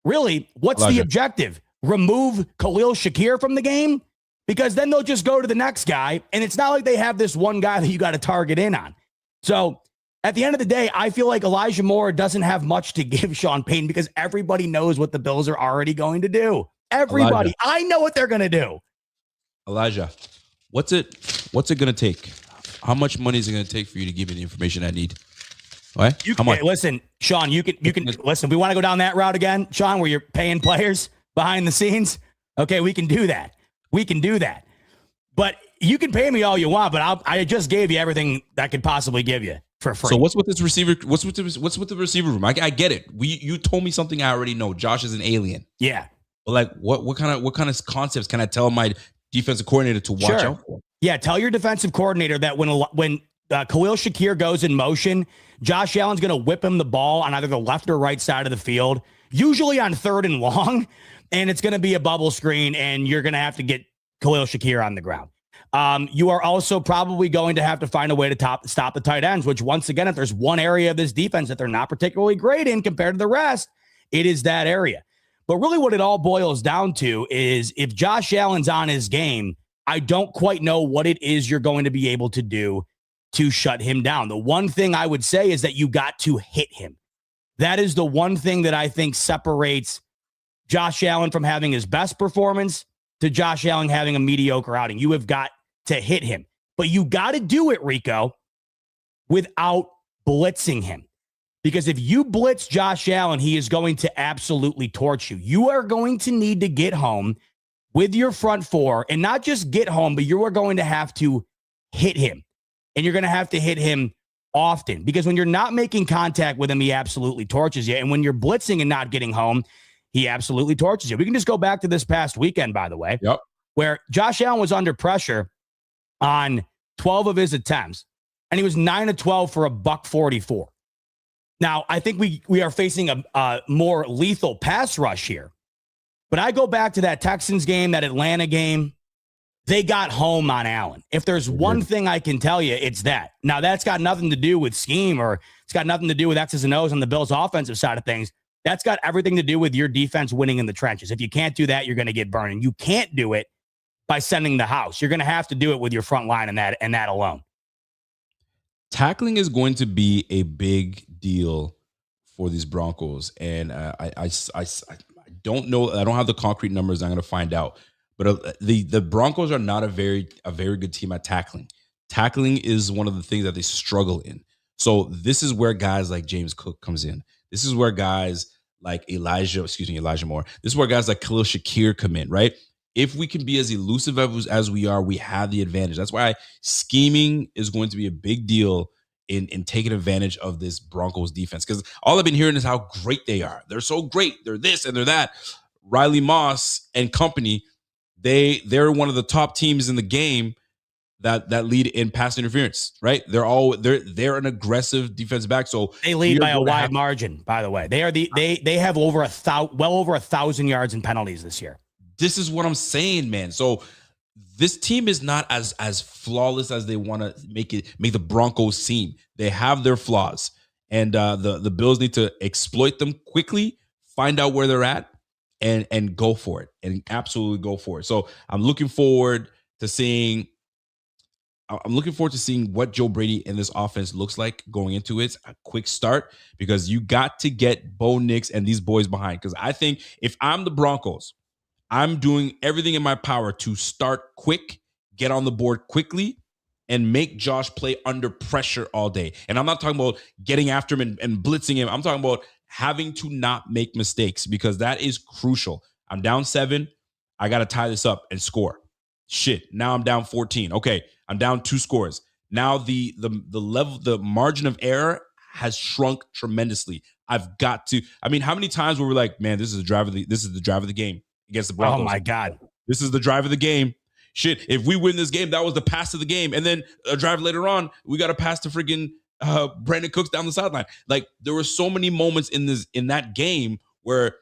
really, what's the objective? Remove Khalil Shakir from the game? Because then they'll just go to the next guy, and it's not like they have this one guy that you got to target in on. So at the end of the day, I feel like Elijah Moore doesn't have much to give Sean Payton because everybody knows what the Bills are already going to do. Everybody. Elijah. I know what they're going to do. Elijah, what's it going to take? How much money is it going to take for you to give me the information I need? What? How much? Listen, Sean, you can listen. We want to go down that route again, Sean, where you're paying players behind the scenes. Okay, we can do that. We can do that. But you can pay me all you want, but I just gave you everything that I could possibly give you for free. So what's with this receiver? What's with the receiver room? I get it. You told me something I already know. Josh is an alien. Yeah. But like what kind of concepts can I tell my defensive coordinator to watch out for? Yeah, tell your defensive coordinator that when Khalil Shakir goes in motion, Josh Allen's going to whip him the ball on either the left or right side of the field, usually on 3rd and long, and it's going to be a bubble screen, and you're going to have to get Khalil Shakir on the ground. You are also probably going to have to find a way to stop the tight ends, which once again, if there's one area of this defense that they're not particularly great in compared to the rest, it is that area. But really what it all boils down to is if Josh Allen's on his game, I don't quite know what it is you're going to be able to do to shut him down. The one thing I would say is that you got to hit him. That is the one thing that I think separates Josh Allen from having his best performance to Josh Allen having a mediocre outing. You have got to hit him. But you got to do it, Rico, without blitzing him. Because if you blitz Josh Allen, he is going to absolutely torch you. You are going to need to get home with your front four, and not just get home, but you are going to have to hit him. And you're going to have to hit him often, because when you're not making contact with him, he absolutely torches you. And when you're blitzing and not getting home, he absolutely torches you. We can just go back to this past weekend, by the way, where Josh Allen was under pressure on 12 of his attempts. and he was 9 of 12 for $144. Now, I think we are facing a more lethal pass rush here. But I go back to that Texans game, that Atlanta game. They got home on Allen. If there's one thing I can tell you, it's that. Now, that's got nothing to do with scheme, or it's got nothing to do with X's and O's on the Bills' offensive side of things. That's got everything to do with your defense winning in the trenches. If you can't do that, you're going to get burned. And you can't do it by sending the house. You're going to have to do it with your front line and that alone. Tackling is going to be a big deal for these Broncos. And I don't know. I don't have the concrete numbers. I'm going to find out. But the Broncos are not a very good team at tackling. Tackling is one of the things that they struggle in. So this is where guys like James Cook comes in. This is where guys like Elijah Moore. This is where guys like Khalil Shakir come in, right? If we can be as elusive as we are, we have the advantage. That's why scheming is going to be a big deal in taking advantage of this Broncos defense. Because all I've been hearing is how great they are. They're so great. They're this and they're that. Riley Moss and company, they're one of the top teams in the game that lead in pass interference, right? They're an aggressive defensive back. So they lead by a wide margin, by the way. They are they have well over 1,000 yards in penalties this year. This is what I'm saying, man. So this team is not as flawless as they want to make the Broncos seem. They have their flaws, and the Bills need to exploit them quickly, find out where they're at, and go for it, and absolutely go for it. So I'm looking forward to seeing what Joe Brady in this offense looks like going into it. A quick start, because you got to get Bo Nix and these boys behind. Because I think if I'm the Broncos, I'm doing everything in my power to start quick, get on the board quickly, and make Josh play under pressure all day. And I'm not talking about getting after him and blitzing him. I'm talking about having to not make mistakes, because that is crucial. I'm down 7. I got to tie this up and score. Shit. Now I'm down 14. Okay. I'm down 2 scores. Now the level, the margin of error has shrunk tremendously. I've got to, how many times were we like, man, this is the drive of the game against the Broncos. Oh my God. This is the drive of the game. Shit. If we win this game, that was the pass of the game. And then a drive later on, we got to pass to freaking Brandon Cooks down the sideline. Like, there were so many moments in that game where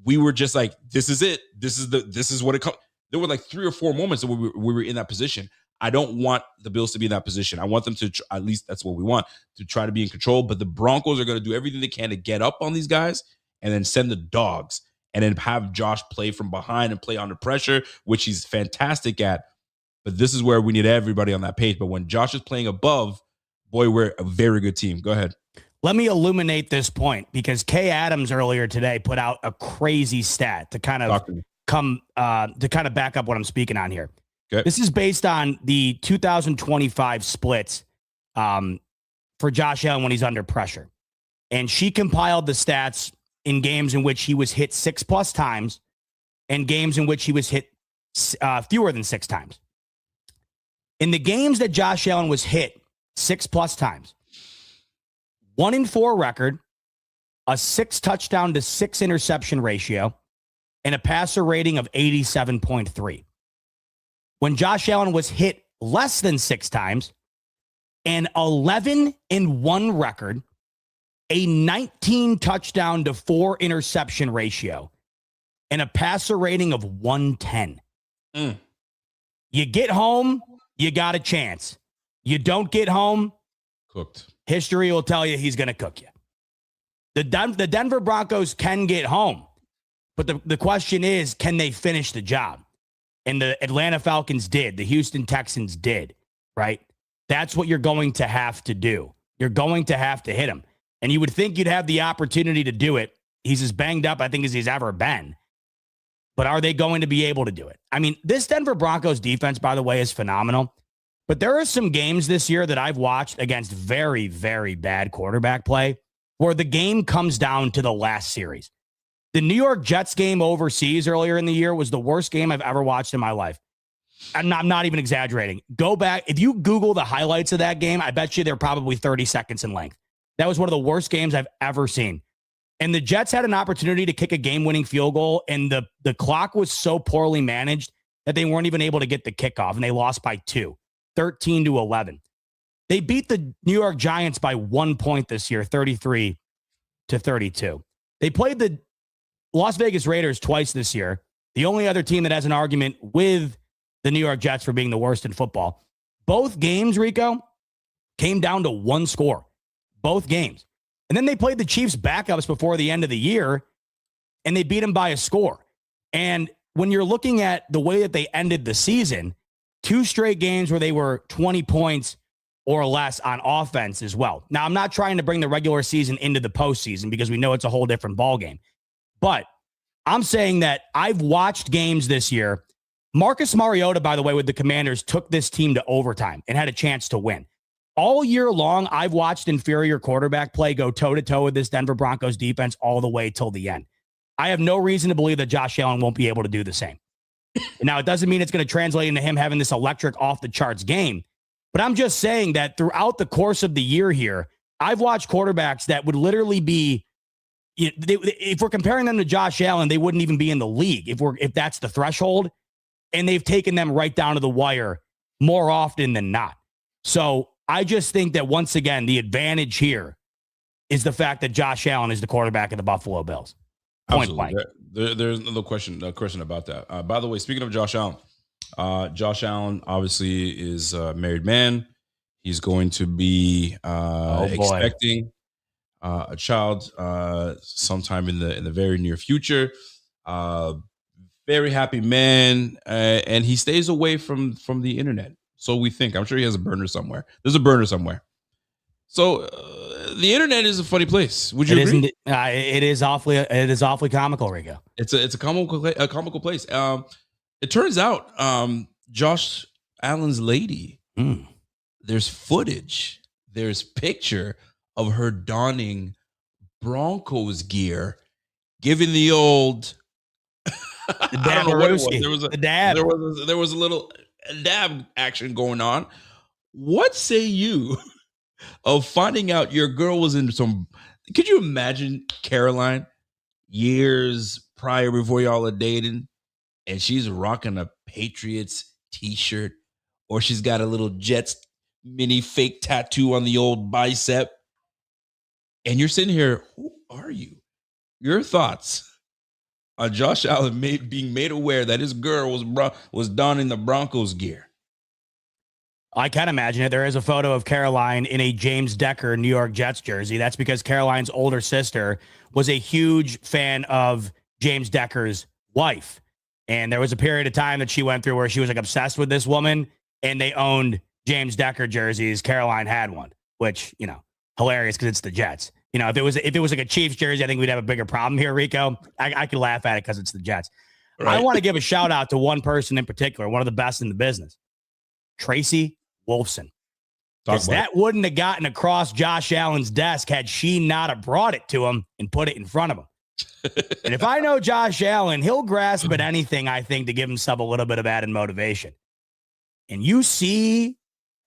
we were just like, this is it. This is what it comes. There were like 3 or 4 moments that we were in that position. I don't want the Bills to be in that position. I want them to, at least that's what we want, to try to be in control. But the Broncos are going to do everything they can to get up on these guys and then send the dogs, and then have Josh play from behind and play under pressure, which he's fantastic at. But this is where we need everybody on that page. But when Josh is playing above, boy, we're a very good team. Go ahead. Let me illuminate this point, because Kay Adams earlier today put out a crazy stat to kind of back up what I'm speaking on here. Okay. This is based on the 2025 splits for Josh Allen when he's under pressure. And she compiled the stats in games in which he was hit 6+ times and games in which he was hit fewer than 6 times. In the games that Josh Allen was hit 6+ times, 1 in 4 record, a 6 touchdown to 6 interception ratio, and a passer rating of 87.3. When Josh Allen was hit less than 6 times, an 11 in 1 record, a 19 touchdown to 4 interception ratio, and a passer rating of 110. You get home, you got a chance. You don't get home, cooked. History will tell you he's going to cook you. The Denver Broncos can get home, but the question is, can they finish the job? And the Atlanta Falcons did. The Houston Texans did, right? That's what you're going to have to do. You're going to have to hit him. And you would think you'd have the opportunity to do it. He's as banged up, I think, as he's ever been. But are they going to be able to do it? I mean, this Denver Broncos defense, by the way, is phenomenal. But there are some games this year that I've watched against very, very bad quarterback play where the game comes down to the last series. The New York Jets game overseas earlier in the year was the worst game I've ever watched in my life. I'm not even exaggerating. Go back. If you Google the highlights of that game, I bet you they're probably 30 seconds in length. That was one of the worst games I've ever seen. And the Jets had an opportunity to kick a game-winning field goal, and the clock was so poorly managed that they weren't even able to get the kickoff, and they lost by 2, 13-11. They beat the New York Giants by 1 point this year, 33-32. They played the Las Vegas Raiders twice this year. The only other team that has an argument with the New York Jets for being the worst in football. Both games, Rico, came down to one score. Both games. And then they played the Chiefs backups before the end of the year, and they beat them by a score. And when you're looking at the way that they ended the season, 2 straight games where they were 20 points or less on offense as well. Now, I'm not trying to bring the regular season into the postseason because we know it's a whole different ballgame. But I'm saying that I've watched games this year. Marcus Mariota, by the way, with the Commanders, took this team to overtime and had a chance to win. All year long, I've watched inferior quarterback play go toe-to-toe with this Denver Broncos defense all the way till the end. I have no reason to believe that Josh Allen won't be able to do the same. Now, it doesn't mean it's going to translate into him having this electric off-the-charts game. But I'm just saying that throughout the course of the year here, I've watched quarterbacks that would literally be, if we're comparing them to Josh Allen, they wouldn't even be in the league if that's the threshold. And they've taken them right down to the wire more often than not. So I just think that once again, the advantage here is the fact that Josh Allen is the quarterback of the Buffalo Bills. Point blank. There's no question about that. By the way, speaking of Josh Allen obviously is a married man. He's going to be expecting a child sometime in the very near future. Very happy man, and he stays away from the internet. So we think. I'm sure he has a burner somewhere. There's a burner somewhere. So the internet is a funny place. Would you agree? It is awfully comical, Rico. It's a comical place. It turns out Josh Allen's lady, there's footage, there's picture of her donning Broncos gear, giving the old the dab. There was a little dab action going on. What say you of finding out your girl was into some? Could you imagine Caroline years prior before y'all are dating, and she's rocking a Patriots t-shirt, or she's got a little Jets mini fake tattoo on the old bicep, and you're sitting here, who are you? Your thoughts on Josh Allen being made aware that his girl was donning the Broncos gear? I can imagine it. There is a photo of Caroline in a James Decker New York Jets jersey. That's because Caroline's older sister was a huge fan of James Decker's wife. And there was a period of time that she went through where she was like obsessed with this woman, and they owned James Decker jerseys. Caroline had one, which, hilarious because it's the Jets. If it was like a Chiefs jersey, I think we'd have a bigger problem here, Rico. I could laugh at it because it's the Jets. Right. I want to give a shout out to one person in particular, one of the best in the business, Tracy Wolfson. Because that wouldn't have gotten across Josh Allen's desk had she not have brought it to him and put it in front of him. And if I know Josh Allen, he'll grasp at anything, I think, to give himself a little bit of added motivation. And you see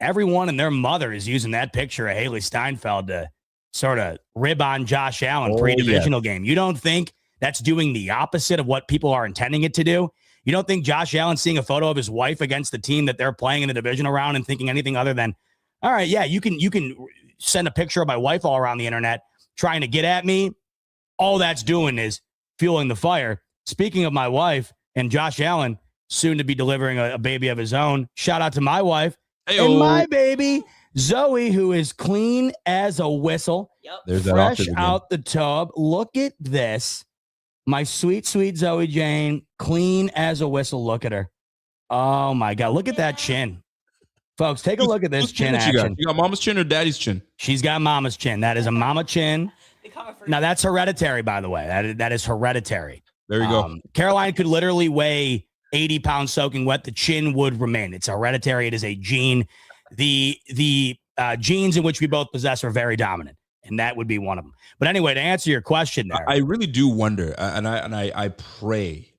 everyone and their mother is using that picture of Haley Steinfeld to sort of rib on Josh Allen pre-divisional game. You don't think that's doing the opposite of what people are intending it to do? You don't think Josh Allen seeing a photo of his wife against the team that they're playing in the divisional round and thinking anything other than, all right, yeah, you can send a picture of my wife all around the internet trying to get at me. All that's doing is fueling the fire. Speaking of my wife and Josh Allen, soon to be delivering a baby of his own. Shout out to my wife and my baby, Zoe, who is clean as a whistle. Yep. There's fresh out the tub. Look at this. My sweet, sweet Zoe Jane, clean as a whistle. Look at her. Oh, my God. Look at that chin. Folks, take a look at this chin action. You got mama's chin or daddy's chin? She's got mama's chin. That is a mama chin. Now, that's hereditary, by the way. That is hereditary. There you go. Caroline could literally weigh 80 pounds soaking wet. The chin would remain. It's hereditary. It is a gene. The genes in which we both possess are very dominant, and that would be one of them. But anyway, to answer your question there. I really do wonder, and I pray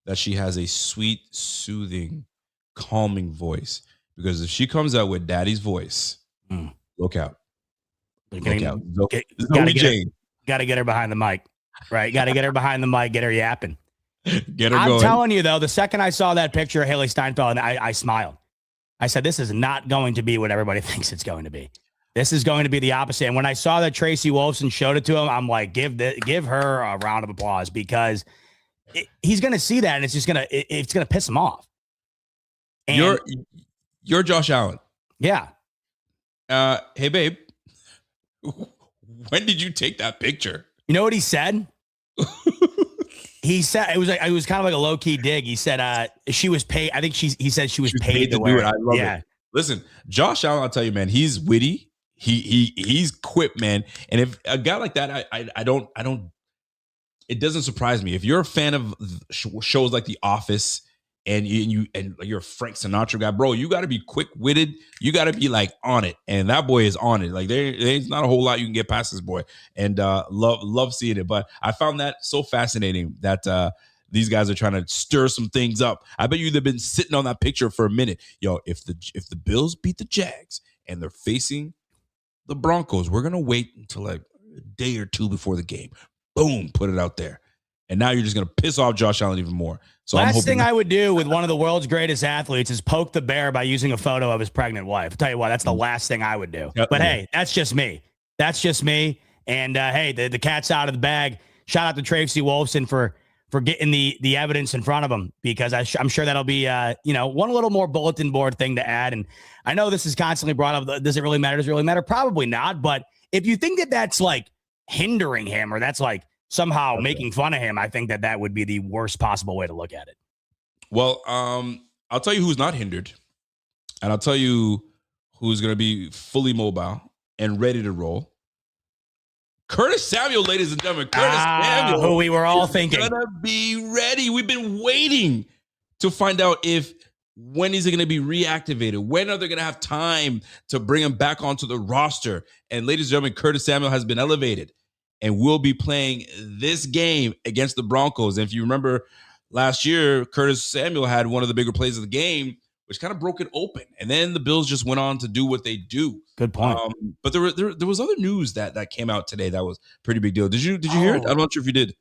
that she has a sweet, soothing, calming voice, because if she comes out with daddy's voice, look out. Gotta get her behind the mic, right? Got to get her behind the mic, get her yapping. Get her I'm going. telling you, though, the second I saw that picture of Haley Steinfeld, I smiled. I said, this is not going to be what everybody thinks it's going to be. This is going to be the opposite. And when I saw that Tracy Wolfson showed it to him, I'm like, give her a round of applause, because he's going to see that, and it's going to piss him off. And you're Josh Allen. Yeah. Hey, babe, when did you take that picture? You know what he said? He said it was kind of like a low key dig. He said she was paid. I think he said she was paid to do it. I love it. Listen, Josh Allen, I'll tell you, man, he's witty. He's quick, man. And if a guy like that, I don't. It doesn't surprise me if you're a fan of shows like The Office and you're a Frank Sinatra guy, bro. You got to be quick witted. You got to be like on it, and that boy is on it. Like there's not a whole lot you can get past this boy, and love seeing it. But I found that so fascinating that these guys are trying to stir some things up. I bet you they've been sitting on that picture for a minute. Yo, if the Bills beat the Jags and they're facing the Broncos, we're gonna wait until like a day or two before the game. Boom, put it out there. And now you're just going to piss off Josh Allen even more. So last thing I would do with one of the world's greatest athletes is poke the bear by using a photo of his pregnant wife. I'll tell you what, that's the last thing I would do. Yep. But hey, that's just me. And hey, the cat's out of the bag. Shout out to Tracy Wolfson for getting the evidence in front of him, because I'm sure that'll be one little more bulletin board thing to add. And I know this is constantly brought up. Does it really matter? Does it really matter? Probably not. But if you think that that's like hindering him, or that's like somehow making fun of him, I think that would be the worst possible way to look at it. Well, I'll tell you who's not hindered, and I'll tell you who's going to be fully mobile and ready to roll. Curtis Samuel, ladies and gentlemen. Curtis Samuel, who we were all thinking going to be ready. We've been waiting to find out when is it going to be reactivated? When are they going to have time to bring him back onto the roster? And ladies and gentlemen, Curtis Samuel has been elevated and will be playing this game against the Broncos. And if you remember last year, Curtis Samuel had one of the bigger plays of the game, which kind of broke it open. And then the Bills just went on to do what they do. Good point. But there was other news that came out today that was pretty big deal. Did you hear it? I'm not sure if you did.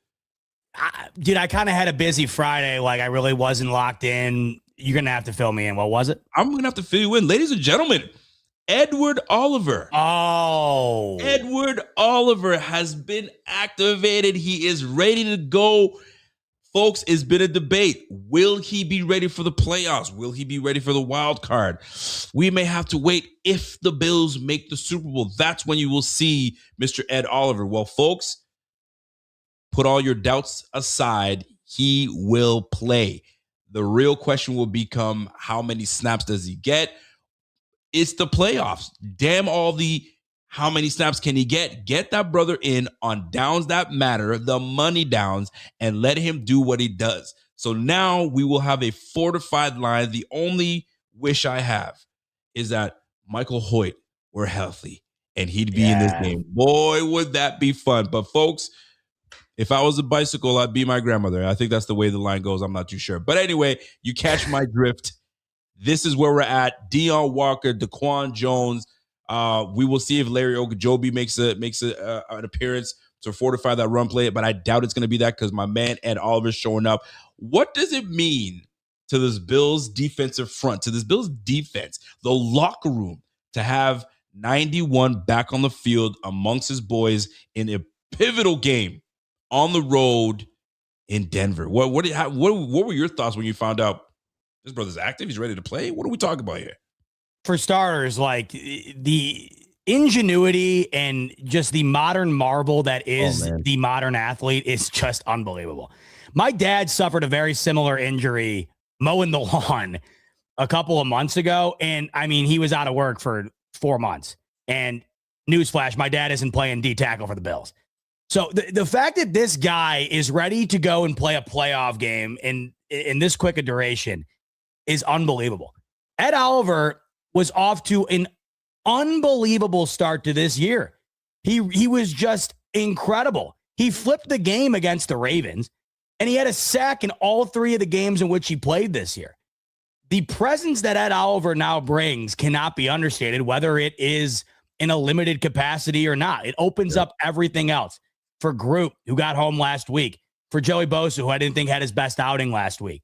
I kind of had a busy Friday. Like I really wasn't locked in. You're going to have to fill me in. What was it? I'm going to have to fill you in. Ladies and gentlemen, Edward Oliver. Oh. Edward Oliver has been activated. He is ready to go. Folks, it's been a debate. Will he be ready for the playoffs? Will he be ready for the wild card? We may have to wait if the Bills make the Super Bowl. That's when you will see Mr. Ed Oliver. Well, folks, put all your doubts aside. He will play. The real question will become, how many snaps does he get? It's the playoffs. Damn all the how many snaps can he get? Get that brother in on downs that matter, the money downs, and let him do what he does. So now we will have a fortified line. The only wish I have is that Michael Hoyt were healthy and he'd be in this game. Boy, would that be fun. But folks, if I was a bicycle, I'd be my grandmother. I think that's the way the line goes. I'm not too sure. But anyway, you catch my drift. This is where we're at. Deion Walker, Daquan Jones. We will see if Larry Ogunjobi makes an appearance to fortify that run play, but I doubt it's going to be that because my man Ed Oliver's showing up. What does it mean to this Bills defensive front, to this Bills defense, the locker room, to have 91 back on the field amongst his boys in a pivotal game on the road in Denver? What were your thoughts when you found out this brother's active? He's ready to play. What are we talking about here? For starters, like the ingenuity and just the modern marvel that is the modern athlete is just unbelievable. My dad suffered a very similar injury mowing the lawn a couple of months ago. And I mean, he was out of work for 4 months. And newsflash, my dad isn't playing D tackle for the Bills. So the fact that this guy is ready to go and play a playoff game in this quick a duration is unbelievable. Ed Oliver was off to an unbelievable start to this year. He was just incredible. He flipped the game against the Ravens, and he had a sack in all 3 of the games in which he played this year. The presence that Ed Oliver now brings cannot be understated, whether it is in a limited capacity or not. It opens up everything else for Group, who got home last week, for Joey Bosa, who I didn't think had his best outing last week.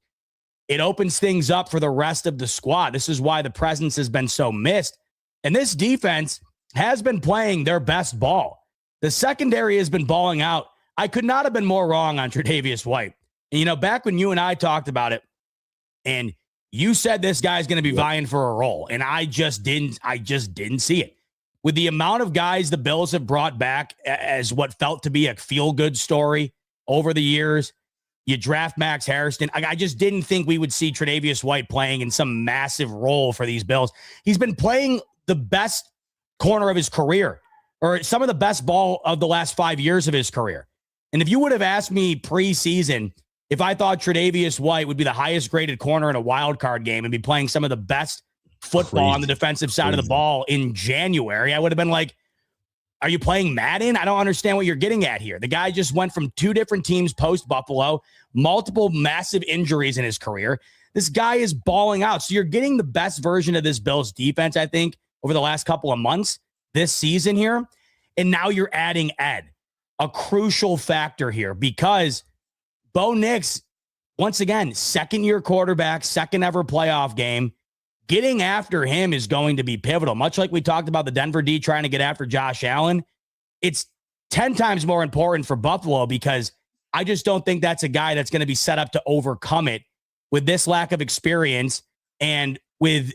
it opens things up for the rest of the squad. This is why the presence has been so missed. And this defense has been playing their best ball. The secondary has been balling out. I could not have been more wrong on Tre'Davious White. And, back when you and I talked about it, and you said this guy's going to be vying for a role, and I just didn't see it. With the amount of guys the Bills have brought back as what felt to be a feel-good story over the years, you draft Max Harrison. I just didn't think we would see Tre'Davious White playing in some massive role for these Bills. He's been playing the best corner of his career, or some of the best ball of the last 5 years of his career. And if you would have asked me preseason if I thought Tre'Davious White would be the highest graded corner in a wild card game and be playing some of the best football on the defensive side of the ball in January, I would have been like, are you playing Madden? I don't understand what you're getting at here. The guy just went from 2 different teams post-Buffalo, multiple massive injuries in his career. This guy is balling out. So you're getting the best version of this Bills defense, I think, over the last couple of months this season here. And now you're adding Ed, a crucial factor here, because Bo Nix, once again, second-year quarterback, second ever playoff game. Getting after him is going to be pivotal. Much like we talked about the Denver D trying to get after Josh Allen, it's 10 times more important for Buffalo, because I just don't think that's a guy that's going to be set up to overcome it with this lack of experience and with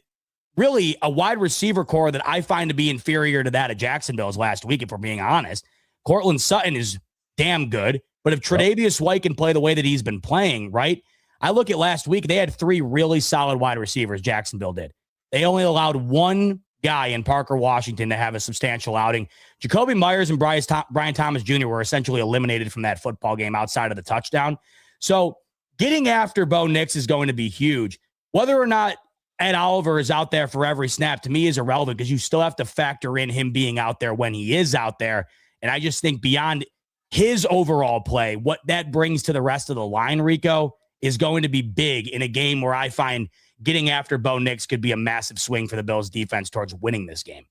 really a wide receiver core that I find to be inferior to that of Jacksonville's last week, if we're being honest. Cortland Sutton is damn good, but if Tre'Davious White can play the way that he's been playing, right? I look at last week, they had 3 really solid wide receivers, Jacksonville did. They only allowed one guy in Parker Washington to have a substantial outing. Jacoby Myers and Brian Thomas Jr. were essentially eliminated from that football game outside of the touchdown. So getting after Bo Nix is going to be huge. Whether or not Ed Oliver is out there for every snap, to me, is irrelevant, because you still have to factor in him being out there when he is out there. And I just think beyond his overall play, what that brings to the rest of the line, Rico, is going to be big in a game where I find getting after Bo Nix could be a massive swing for the Bills defense towards winning this game.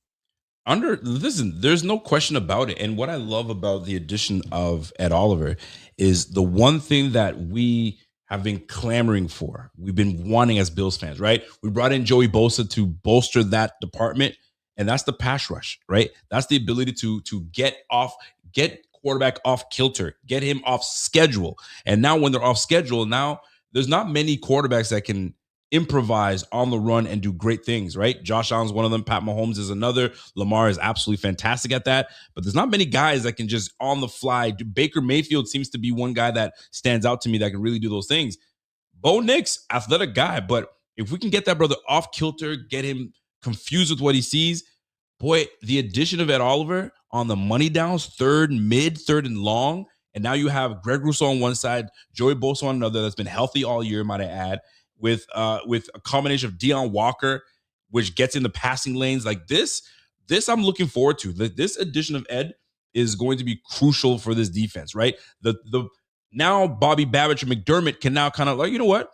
Listen, there's no question about it. And what I love about the addition of Ed Oliver is the one thing that we have been clamoring for, we've been wanting as Bills fans, right? We brought in Joey Bosa to bolster that department, and that's the pass rush, right? That's the ability to get quarterback off kilter, get him off schedule. And now when they're off schedule, now there's not many quarterbacks that can improvise on the run and do great things, right? Josh Allen's one of them. Pat Mahomes is another. Lamar is absolutely fantastic at that. But there's not many guys that can just on the fly. Baker Mayfield seems to be one guy that stands out to me that can really do those things. Bo Nix, athletic guy. But if we can get that brother off kilter, get him confused with what he sees, boy, the addition of Ed Oliver on the money downs, third, mid, third, and long. And now you have Greg Rousseau on one side, Joey Bosa on another, that's been healthy all year, might I add, with a combination of Deion Walker, which gets in the passing lanes. Like this I'm looking forward to. This addition of Ed is going to be crucial for this defense, right? The now Bobby Babbitt and McDermott can now kind of like, you know what?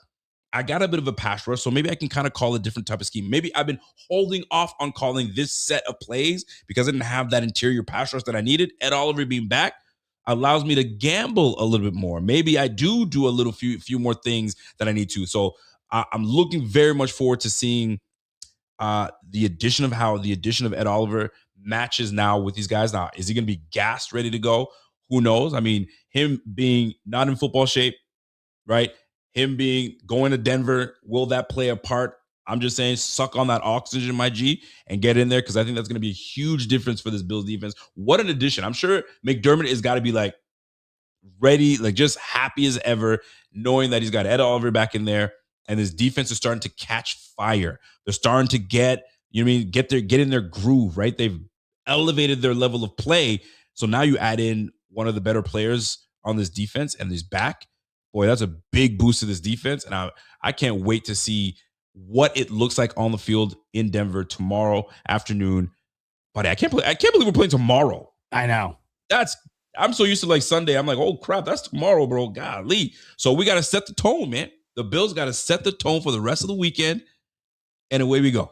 I got a bit of a pass rush, so maybe I can kind of call a different type of scheme. Maybe I've been holding off on calling this set of plays because I didn't have that interior pass rush that I needed. Ed Oliver being back allows me to gamble a little bit more. Maybe I do a few more things that I need to. So I'm looking very much forward to seeing the addition of Ed Oliver matches now with these guys. Now, is he going to be gassed, ready to go? Who knows? I mean, him being not in football shape, right? Him going to Denver, will that play a part? I'm just saying, suck on that oxygen, my G, and get in there, because I think that's going to be a huge difference for this Bills defense. What an addition. I'm sure McDermott has got to be like ready, like just happy as ever, knowing that he's got Ed Oliver back in there, and his defense is starting to catch fire. They're starting to get in their groove, right? They've elevated their level of play. So now you add in one of the better players on this defense and he's back. Boy, that's a big boost to this defense. And I can't wait to see what it looks like on the field in Denver tomorrow afternoon. But I can't believe we're playing tomorrow. I know. I'm so used to like Sunday. I'm like, oh crap, that's tomorrow, bro. Golly. So we got to set the tone, man. The Bills got to set the tone for the rest of the weekend. And away we go.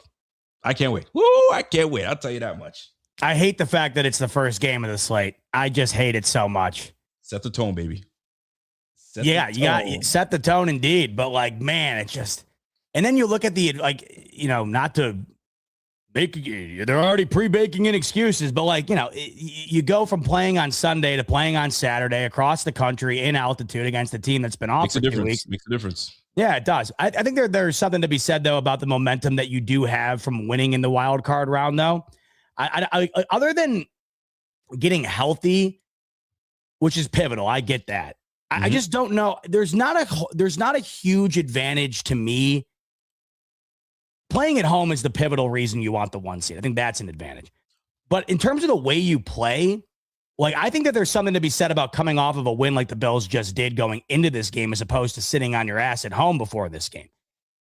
I can't wait. Woo, I can't wait. I'll tell you that much. I hate the fact that it's the first game of the slate. I just hate it so much. Set the tone, baby. Yeah, you got set the tone indeed. But like, man, it just, and then you look at the, like, not to they're already pre-baking in excuses, but like, you go from playing on Sunday to playing on Saturday across the country in altitude against a team that's been off for 2 weeks. Makes a difference. Yeah, it does. I think there's something to be said though about the momentum that you do have from winning in the wild card round though. I other than getting healthy, which is pivotal, I get that. I just don't know. There's not a huge advantage to me. Playing at home is the pivotal reason you want the 1 seed. I think that's an advantage. But in terms of the way you play, like, I think that there's something to be said about coming off of a win like the Bills just did going into this game, as opposed to sitting on your ass at home before this game.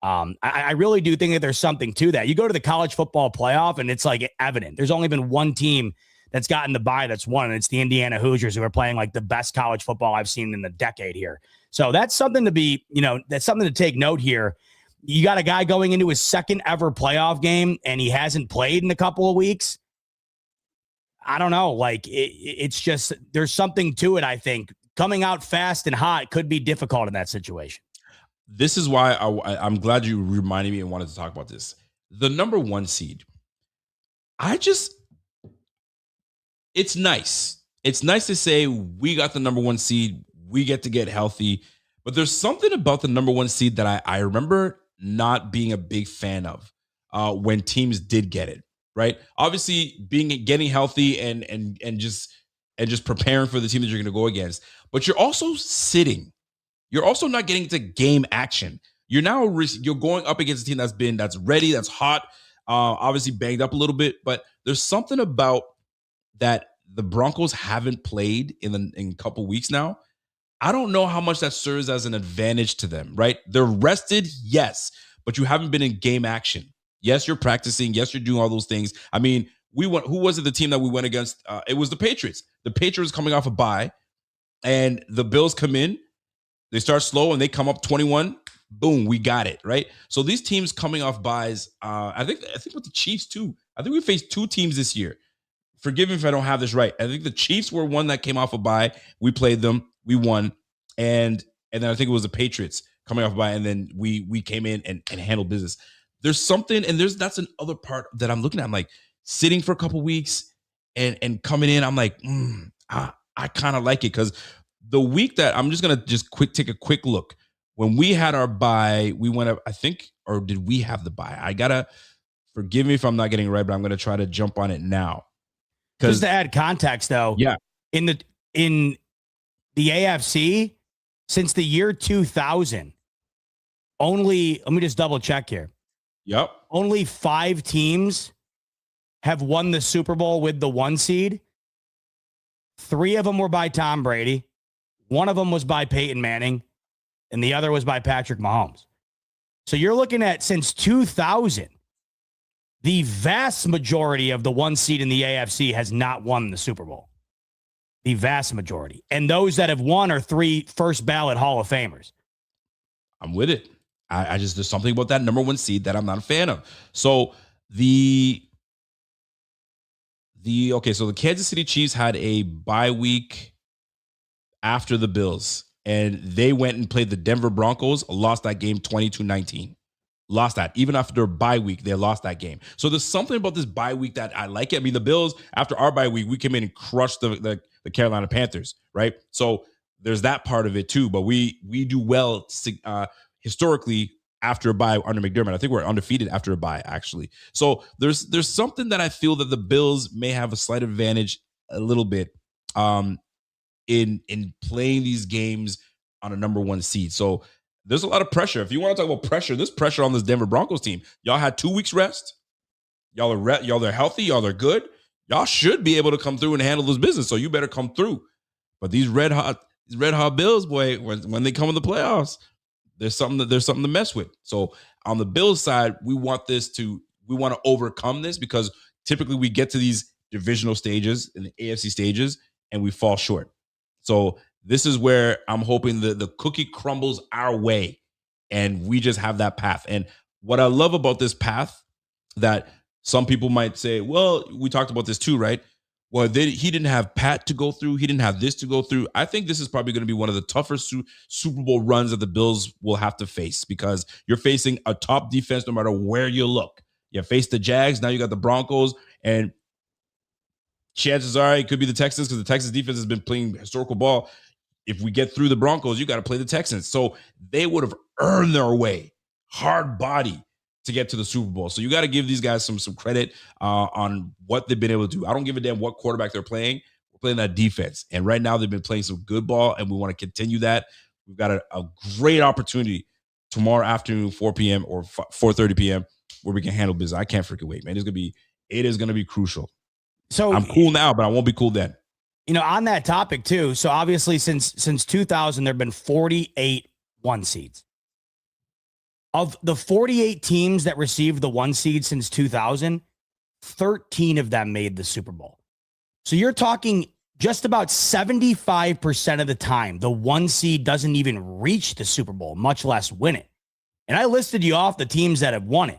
I really do think that there's something to that. You go to the college football playoff and it's like evident. There's only been one team that's gotten the bye that's won, and it's the Indiana Hoosiers, who are playing like the best college football I've seen in a decade here. So that's something to be, that's something to take note here. You got a guy going into his second ever playoff game, and he hasn't played in a couple of weeks. I don't know. Like, it's just, there's something to it, I think. Coming out fast and hot could be difficult in that situation. This is why I'm glad you reminded me and wanted to talk about this. The number 1 seed. It's nice. It's nice to say we got the number 1 seed. We get to get healthy. But there's something about the number 1 seed that I remember not being a big fan of when teams did get it, right? Obviously, getting healthy and just preparing for the team that you're going to go against. But you're also sitting. You're also not getting to game action. You're going up against a team that's ready, that's hot, obviously banged up a little bit. But there's something about that the Broncos haven't played in a couple weeks now. I don't know how much that serves as an advantage to them, right? They're rested, yes, but you haven't been in game action. Yes, you're practicing. Yes, you're doing all those things. I mean, who was it, the team that we went against? It was the Patriots. The Patriots coming off a bye, and the Bills come in. They start slow, and they come up 21. Boom, we got it, right? So these teams coming off buys, I think with the Chiefs too. I think we faced 2 teams this year. Forgive me if I don't have this right. I think the Chiefs were one that came off a bye. We played them. We won. And then I think it was the Patriots coming off a bye. And then we came in and handled business. There's something, and that's another part that I'm looking at. I'm like, sitting for a couple weeks and coming in, I'm like, I kind of like it, because the week that I'm just going to take a quick look. When we had our bye, we went up, I think, or did we have the bye? I got to, forgive me if I'm not getting it right, but I'm going to try to jump on it now. Just to add context, though, yeah, in the AFC, since the year 2000, let me just double check here. Yep. Only 5 teams have won the Super Bowl with the 1 seed. 3 of them were by Tom Brady. 1 of them was by Peyton Manning, and the other was by Patrick Mahomes. So you're looking at, since 2000, the vast majority of the 1 seed in the AFC has not won the Super Bowl. The vast majority. And those that have won are 3 first ballot Hall of Famers. I'm with it. I just, there's something about that number 1 seed that I'm not a fan of. So so the Kansas City Chiefs had a bye week after the Bills, and they went and played the Denver Broncos, lost that game 22-19. Lost that. Even after their bye week, they lost that game. So there's something about this bye week that I like it. I mean, the Bills, after our bye week, we came in and crushed the Carolina Panthers, right? So there's that part of it too. But we do well historically after a bye under McDermott. I think we're undefeated after a bye, actually. So there's something that I feel that the Bills may have a slight advantage a little bit in playing these games on a number 1 seed. So there's a lot of pressure. If you want to talk about pressure, there's pressure on this Denver Broncos team. Y'all had 2 weeks rest. Y'all are healthy. Y'all are good. Y'all should be able to come through and handle this business. So you better come through. But these red hot Bills, boy, when they come in the playoffs, there's something to mess with. So on the Bills side, we want to overcome this, because typically we get to these divisional stages and the AFC stages and we fall short. So this is where I'm hoping the cookie crumbles our way and we just have that path. And what I love about this path, that some people might say, well, we talked about this too, right? Well, he didn't have Pat to go through. He didn't have this to go through. I think this is probably going to be one of the tougher Super Bowl runs that the Bills will have to face because you're facing a top defense no matter where you look. You faced the Jags. Now you got the Broncos. And chances are it could be the Texans because the Texans defense has been playing historical ball. If we get through the Broncos, you got to play the Texans. So they would have earned their way, hard body, to get to the Super Bowl. So you got to give these guys some credit on what they've been able to do. I don't give a damn what quarterback they're playing. We're playing that defense. And right now they've been playing some good ball, and we want to continue that. We've got a great opportunity tomorrow afternoon, 4 p.m. or 4:30 p.m., where we can handle business. I can't freaking wait, man. It is gonna be crucial. So I'm cool now, but I won't be cool then. On that topic too. So obviously since 2000, there've been 48 1 seeds. Of the 48 teams that received the 1 seed since 2000, 13 of them made the Super Bowl. So you're talking just about 75% of the time, the 1 seed doesn't even reach the Super Bowl, much less win it. And I listed you off the teams that have won it.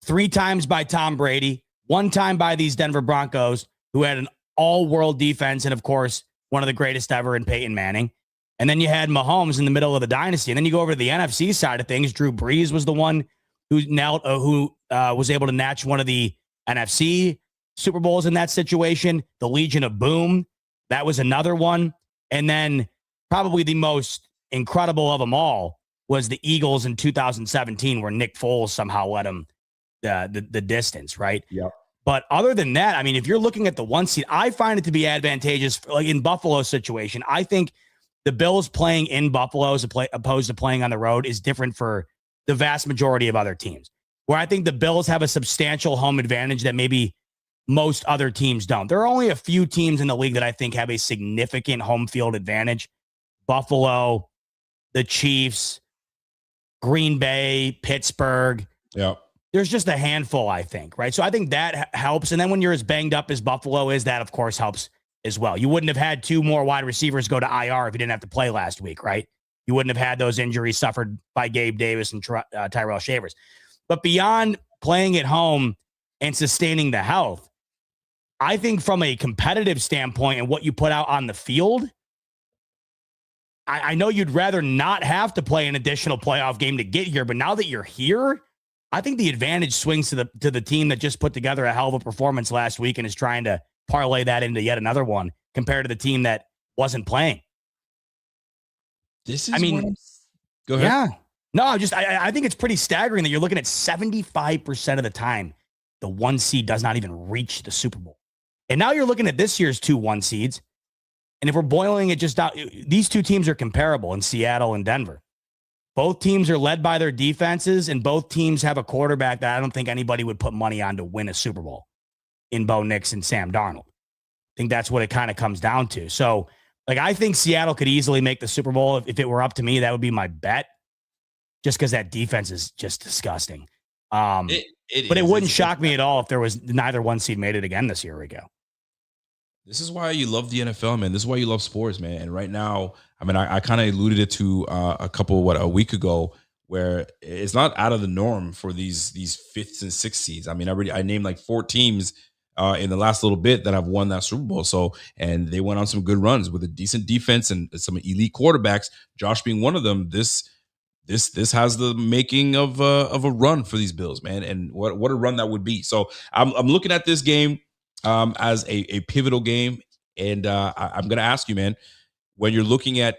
3 times by Tom Brady, 1 time by these Denver Broncos, who had an all-world defense, and of course, one of the greatest ever in Peyton Manning. And then you had Mahomes in the middle of the dynasty. And then you go over to the NFC side of things. Drew Brees was the one who was able to snatch one of the NFC Super Bowls in that situation. The Legion of Boom, that was another one. And then probably the most incredible of them all was the Eagles in 2017, where Nick Foles somehow led them the distance, right? Yeah. But other than that, I mean, if you're looking at the 1 seed, I find it to be advantageous. Like in Buffalo's situation, I think the Bills playing in Buffalo as opposed to playing on the road is different for the vast majority of other teams, where I think the Bills have a substantial home advantage that maybe most other teams don't. There are only a few teams in the league that I think have a significant home field advantage. Buffalo, the Chiefs, Green Bay, Pittsburgh. Yeah. There's just a handful, I think, right? So I think that helps. And then when you're as banged up as Buffalo is, that, of course, helps as well. You wouldn't have had 2 more wide receivers go to IR if you didn't have to play last week, right? You wouldn't have had those injuries suffered by Gabe Davis and Tyrell Shavers. But beyond playing at home and sustaining the health, I think from a competitive standpoint and what you put out on the field, I know you'd rather not have to play an additional playoff game to get here, but now that you're here, I think the advantage swings to the team that just put together a hell of a performance last week and is trying to parlay that into yet another one compared to the team that wasn't playing. Go ahead. Yeah. No, I think it's pretty staggering that you're looking at 75% of the time the 1 seed does not even reach the Super Bowl. And now you're looking at this year's 2 1 seeds. And if we're boiling it just out, these 2 teams are comparable in Seattle and Denver. Both teams are led by their defenses, and both teams have a quarterback that I don't think anybody would put money on to win a Super Bowl in Bo Nix and Sam Darnold. I think that's what it kind of comes down to. So, I think Seattle could easily make the Super Bowl. If it were up to me, that would be my bet, just because that defense is just disgusting. But it wouldn't shock me at all if there was neither 1 seed made it again this year, Rico. This is why you love the NFL, man. This is why you love sports, man. And right now, I mean, I kind of alluded it to a week ago, where it's not out of the norm for these 5th and 6th seeds. I mean, I named like 4 teams in the last little bit that have won that Super Bowl. So, and they went on some good runs with a decent defense and some elite quarterbacks. Josh being one of them. This has the making of a run for these Bills, man. And what a run that would be. So I'm looking at this game as a pivotal game. And I'm going to ask you, man, when you're looking at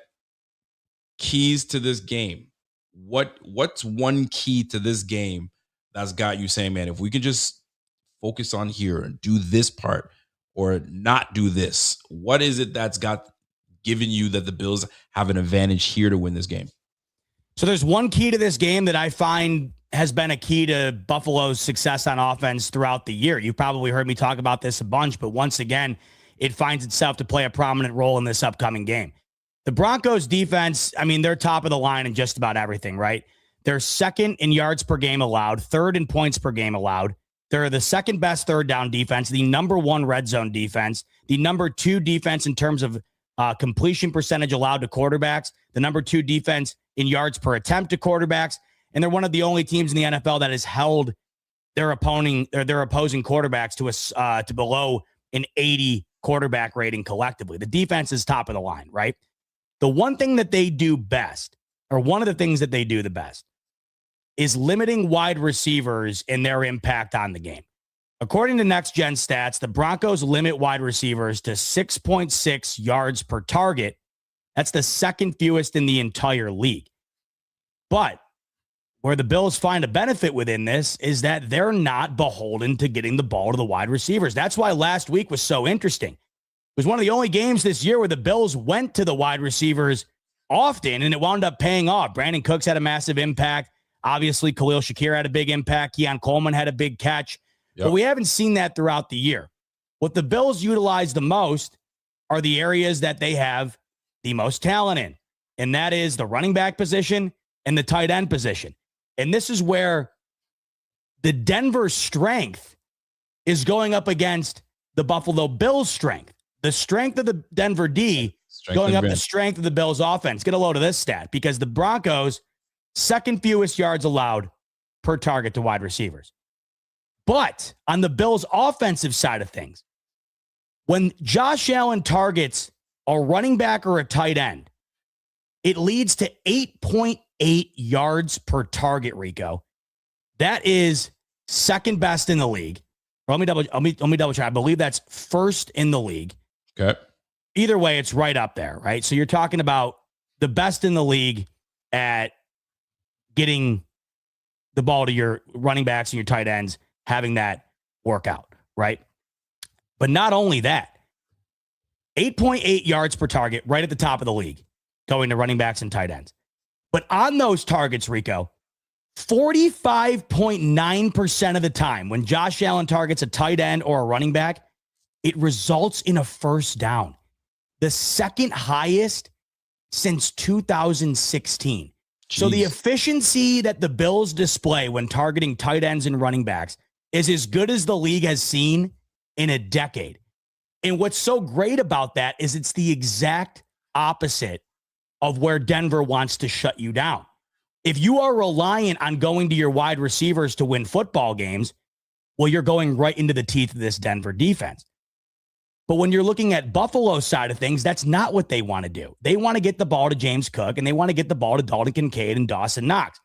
keys to this game, what's one key to this game that's got you saying, man, if we can just focus on here and do this part or not do this, what is it that's given you that the Bills have an advantage here to win this game? So there's one key to this game that I find has been a key to Buffalo's success on offense throughout the year. You've probably heard me talk about this a bunch, but once again, it finds itself to play a prominent role in this upcoming game. The Broncos defense, I mean, they're top of the line in just about everything, right? They're 2nd in yards per game allowed, 3rd in points per game allowed. They're the 2nd best 3rd down defense, the number 1 red zone defense, the number 2 defense in terms of completion percentage allowed to quarterbacks, the number 2 defense in yards per attempt to quarterbacks. And they're one of the only teams in the NFL that has held their opposing quarterbacks to below an 80 quarterback rating collectively. The defense is top of the line, right? The one thing that they do best, or one of the things that they do the best, is limiting wide receivers and their impact on the game. According to Next Gen Stats, the Broncos limit wide receivers to 6.6 yards per target. That's the second fewest in the entire league. But where the Bills find a benefit within this is that they're not beholden to getting the ball to the wide receivers. That's why last week was so interesting. It was one of the only games this year where the Bills went to the wide receivers often, and it wound up paying off. Brandon Cooks had a massive impact. Obviously, Khalil Shakir had a big impact. Keon Coleman had a big catch. Yep. But we haven't seen that throughout the year. What the Bills utilize the most are the areas that they have the most talent in, and that is the running back position and the tight end position. And this is where the Denver strength is going up against the Buffalo Bills strength. The strength of the Denver D going up the strength of the Bills offense. Get a load of this stat, because the Broncos, second fewest yards allowed per target to wide receivers. But on the Bills offensive side of things, when Josh Allen targets a running back or a tight end, it leads to 8.8 yards per target, Rico. That is second best in the league. Let me double check. I believe that's first in the league. Okay. Either way, it's right up there, right? So you're talking about the best in the league at getting the ball to your running backs and your tight ends, having that work out, right? But not only that, 8.8 yards per target, right at the top of the league, going to running backs and tight ends. But on those targets, Rico, 45.9% of the time when Josh Allen targets a tight end or a running back, it results in a first down. The second highest since 2016. Jeez. So the efficiency that the Bills display when targeting tight ends and running backs is as good as the league has seen in a decade. And what's so great about that is it's the exact opposite of where Denver wants to shut you down. If you are reliant on going to your wide receivers to win football games, well, you're going right into the teeth of this Denver defense. But when you're looking at Buffalo's side of things, that's not what they want to do. They want to get the ball to James Cook, and they want to get the ball to Dalton Kincaid and Dawson Knox.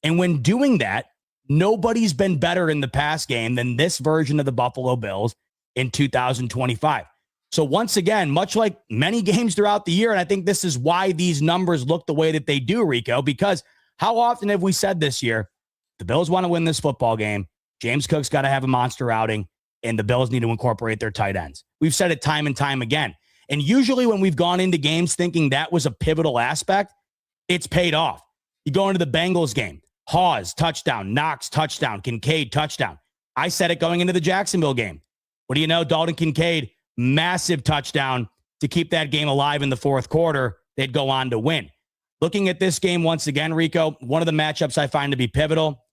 And when doing that, nobody's been better in the pass game than this version of the Buffalo Bills in 2025. So once again, much like many games throughout the year, and I think this is why these numbers look the way that they do, Rico, because how often have we said this year, the Bills want to win this football game, James Cook's got to have a monster outing, and the Bills need to incorporate their tight ends. We've said it time and time again. And usually when we've gone into games thinking that was a pivotal aspect, it's paid off. You go into the Bengals game, Hawes, touchdown, Knox, touchdown, Kincaid, touchdown. I said it going into the Jacksonville game. What do you know? Dalton Kincaid, massive touchdown to keep that game alive in the fourth quarter. They'd go on to win. Looking at this game once again, Rico, one of the matchups I find to be pivotal,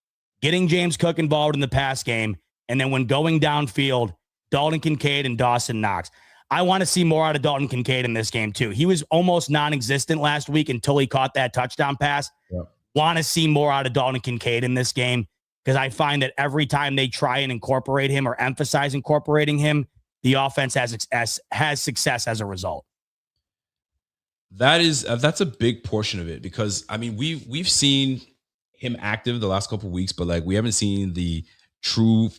getting James Cook involved in the pass game, and then when going downfield, Dalton Kincaid and Dawson Knox. I want to see more out of Dalton Kincaid in this game too. He was almost non-existent last week until he caught that touchdown pass. Yep. Want to see more out of Dalton Kincaid in this game, because I find that every time they try and incorporate him or emphasize incorporating him, the offense has success as a result. That's a big portion of it, because I mean we've seen him active the last couple of weeks, but like we haven't seen the true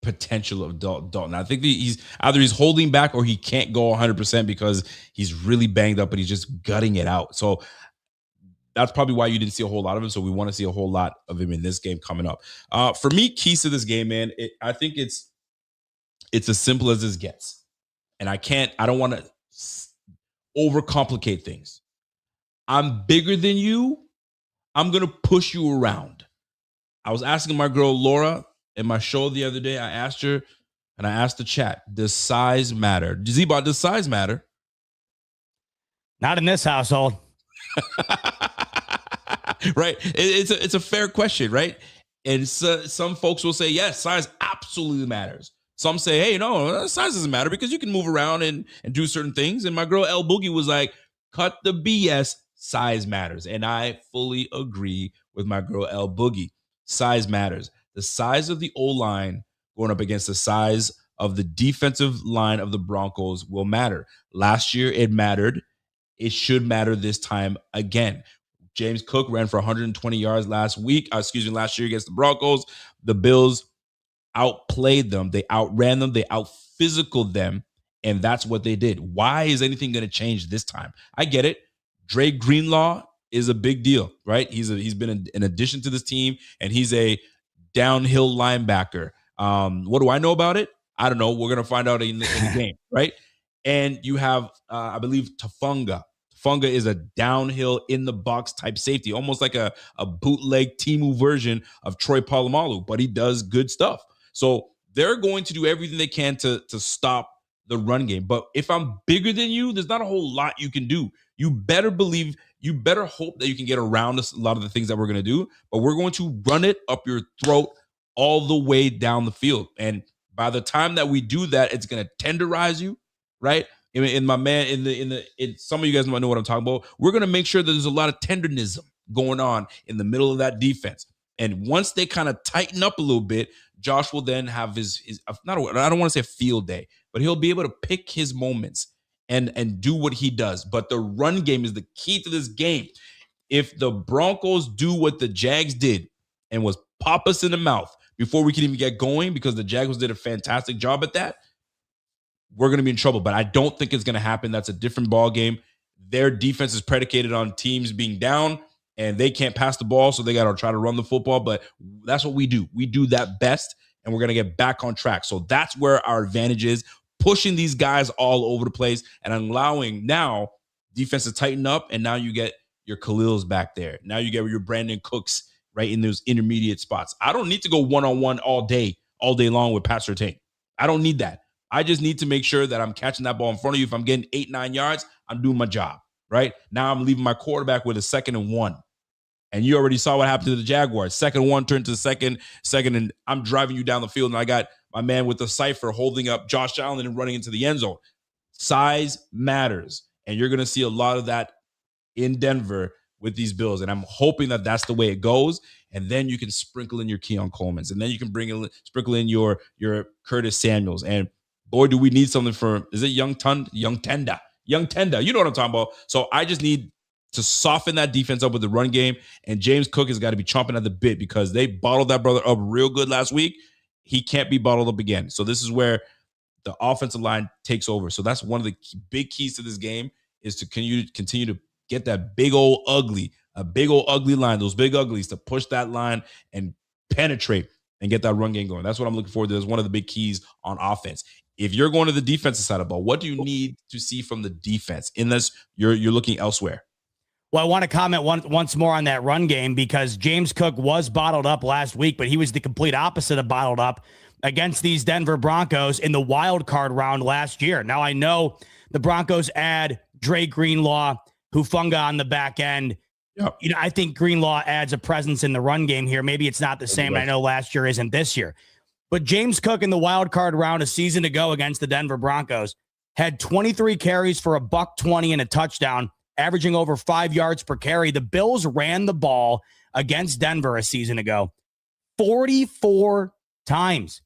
potential of Dalton. I think he's holding back or he can't go 100% because he's really banged up, but he's just gutting it out. So that's probably why you didn't see a whole lot of him. So we want to see a whole lot of him in this game coming up. For me, keys to this game, man, I think it's as simple as this gets. And I don't want to overcomplicate things. I'm bigger than you. I'm going to push you around. I was asking my girl Laura in my show the other day. I asked her, and I asked the chat, does size matter? Z-Bot, does size matter? Not in this household. Right. It's a fair question, right? And so, some folks will say, yes, size absolutely matters. Some say, hey, no, size doesn't matter because you can move around and do certain things. And my girl L Boogie was like, cut the BS, size matters. And I fully agree with my girl L Boogie. Size matters. The size of the O-line going up against the size of the defensive line of the Broncos will matter. Last year, it mattered. It should matter this time again. James Cook ran for 120 yards last year against the Broncos. The Bills outplayed them. They outran them. They out-physicaled them, and that's what they did. Why is anything going to change this time? I get it. Dre Greenlaw is a big deal, right? He's been an addition to this team, and he's a downhill linebacker. What do I know about it? I don't know. We're going to find out in the game, right? And you have, I believe, Tafunga. Tafunga is a downhill in the box type safety, almost like a bootleg Timu version of Troy Polamalu, but he does good stuff. So they're going to do everything they can to stop the run game. But if I'm bigger than you, there's not a whole lot you can do. You better hope that you can get around a lot of the things that we're going to do, but we're going to run it up your throat all the way down the field. And by the time that we do that, it's going to tenderize you, right? Some of you guys might know what I'm talking about. We're going to make sure that there's a lot of tendernism going on in the middle of that defense. And once they kind of tighten up a little bit, Josh will then have I don't want to say a field day, but he'll be able to pick his moments and do what he does. But the run game is the key to this game. If the Broncos do what the Jags did and was pop us in the mouth before we can even get going, because the Jaguars did a fantastic job at that, we're going to be in trouble. But I don't think it's going to happen. That's a different ball game. Their defense is predicated on teams being down, and they can't pass the ball, so they got to try to run the football. But that's what we do. We do that best, and we're going to get back on track. So that's where our advantage is, pushing these guys all over the place and allowing now defense to tighten up, and now you get your Khalils back there. Now you get your Brandon Cooks right in those intermediate spots. I don't need to go one-on-one all day long with Pat Surtain. I don't need that. I just need to make sure that I'm catching that ball in front of you. If I'm getting 8-9 yards, I'm doing my job, right? Now I'm leaving my quarterback with a 2nd and 1. And you already saw what happened to the Jaguars. 2nd and 1 turned to second, and I'm driving you down the field, and I got my man with the cipher holding up Josh Allen and running into the end zone. Size matters, and you're going to see a lot of that in Denver with these Bills, and I'm hoping that that's the way it goes. And then you can sprinkle in your Keon Coleman's, and then you can sprinkle in your Curtis Samuels. And boy, do we need something for, is it Young Tenda? You know what I'm talking about. So I just need to soften that defense up with the run game, and James Cook has got to be chomping at the bit because they bottled that brother up real good last week. He can't be bottled up again. So this is where the offensive line takes over. So that's one of the big keys to this game, is to continue to get that big old ugly line, those big uglies, to push that line and penetrate and get that run game going. That's what I'm looking forward to. That's one of the big keys on offense. If you're going to the defensive side of the ball, what do you need to see from the defense unless you're looking elsewhere? Well, I want to comment once more on that run game, because James Cook was bottled up last week, but he was the complete opposite of bottled up against these Denver Broncos in the wild card round last year. Now, I know the Broncos add Dre Greenlaw, Hufanga on the back end. Yep. I think Greenlaw adds a presence in the run game here. Maybe it's not the same. I know last year isn't this year. But James Cook in the wild card round a season ago against the Denver Broncos had 23 carries for $120 and a touchdown, averaging over 5 yards per carry. The Bills ran the ball against Denver a season ago 44 times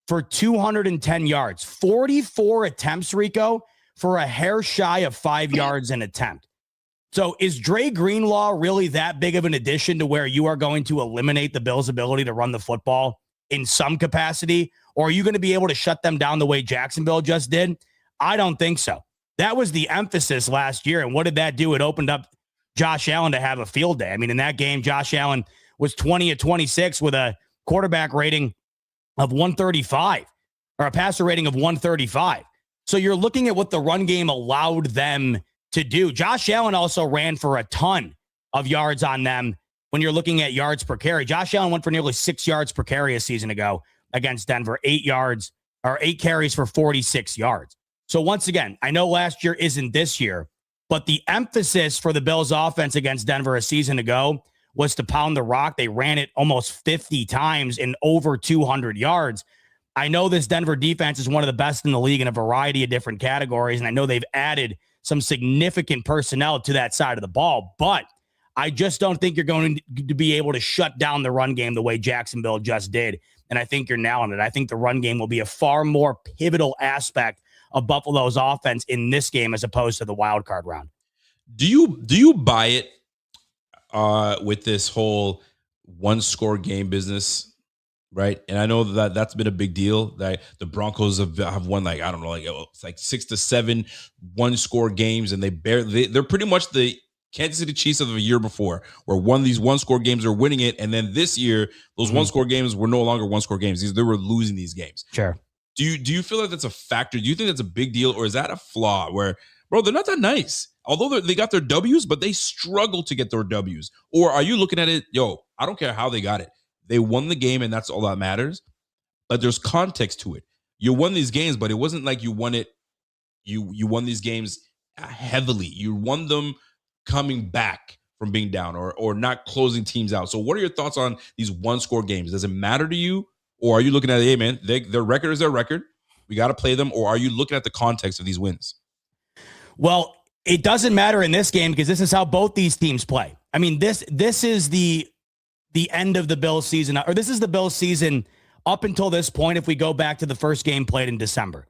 for 210 yards. 44 attempts, Rico, for a hair shy of 5 yards an attempt. So is Dre Greenlaw really that big of an addition to where you are going to eliminate the Bills' ability to run the football in some capacity? Or are you going to be able to shut them down the way Jacksonville just did? I don't think so. That was the emphasis last year. And what did that do? It opened up Josh Allen to have a field day. I mean, in that game, Josh Allen was 20-26 with a quarterback rating of 135, or a passer rating of 135. So you're looking at what the run game allowed them to do. Josh Allen also ran for a ton of yards on them when you're looking at yards per carry. Josh Allen went for nearly 6 yards per carry a season ago against Denver, 8 carries for 46 yards. So once again, I know last year isn't this year, but the emphasis for the Bills offense against Denver a season ago was to pound the rock. They ran it almost 50 times in over 200 yards. I know this Denver defense is one of the best in the league in a variety of different categories, and I know they've added some significant personnel to that side of the ball, but I just don't think you're going to be able to shut down the run game the way Jacksonville just did. And I think you're nailing it. I think the run game will be a far more pivotal aspect of Buffalo's offense in this game as opposed to the wild card round. Do you buy it with this whole one score game business? Right. And I know that that's been a big deal, that the Broncos have won, like, I don't know, like it's like 6 to 7 one score games. And they're pretty much the Kansas City Chiefs of the year before, where one of these one score games are winning it. And then this year, those one score games were no longer one score games. They were losing these games. Sure. Do you feel like that's a factor? Do you think that's a big deal, or is that a flaw where, bro, they're not that nice? Although they got their W's, but they struggle to get their W's. Or are you looking at it, yo, I don't care how they got it. They won the game, and that's all that matters. But there's context to it. You won these games, but it wasn't like you won it. You won these games heavily. You won them coming back from being down or not closing teams out. So what are your thoughts on these one-score games? Does it matter to you? Or are you looking at, hey, man, their record is their record. We got to play them. Or are you looking at the context of these wins? Well, it doesn't matter in this game because this is how both these teams play. I mean, this is the end of the Bills season, or this is the Bills season up until this point. If we go back to the first game played in December,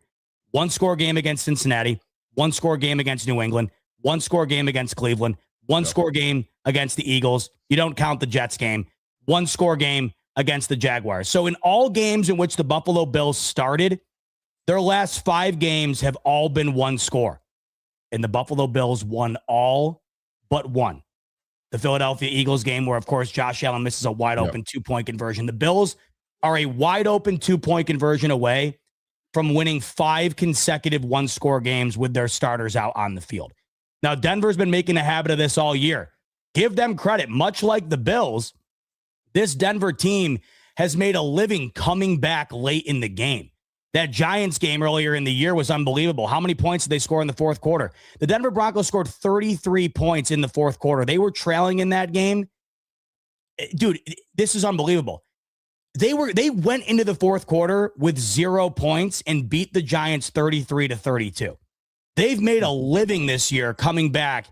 one score game against Cincinnati, one score game against New England, one score game against Cleveland, one score game against the Eagles. You don't count the Jets game, one score game against the Jaguars. So in all games in which the Buffalo Bills started, their last 5 games have all been one score. And the Buffalo Bills won all but one. The Philadelphia Eagles game, where, of course, Josh Allen misses a wide-open 2-point conversion. The Bills are a wide-open 2-point conversion away from winning 5 consecutive one-score games with their starters out on the field. Now, Denver's been making a habit of this all year. Give them credit. Much like the Bills, this Denver team has made a living coming back late in the game. That Giants game earlier in the year was unbelievable. How many points did they score in the fourth quarter? The Denver Broncos scored 33 points in the fourth quarter. They were trailing in that game. Dude, this is unbelievable. They went into the fourth quarter with 0 points and beat the Giants 33-32. They've made a living this year coming back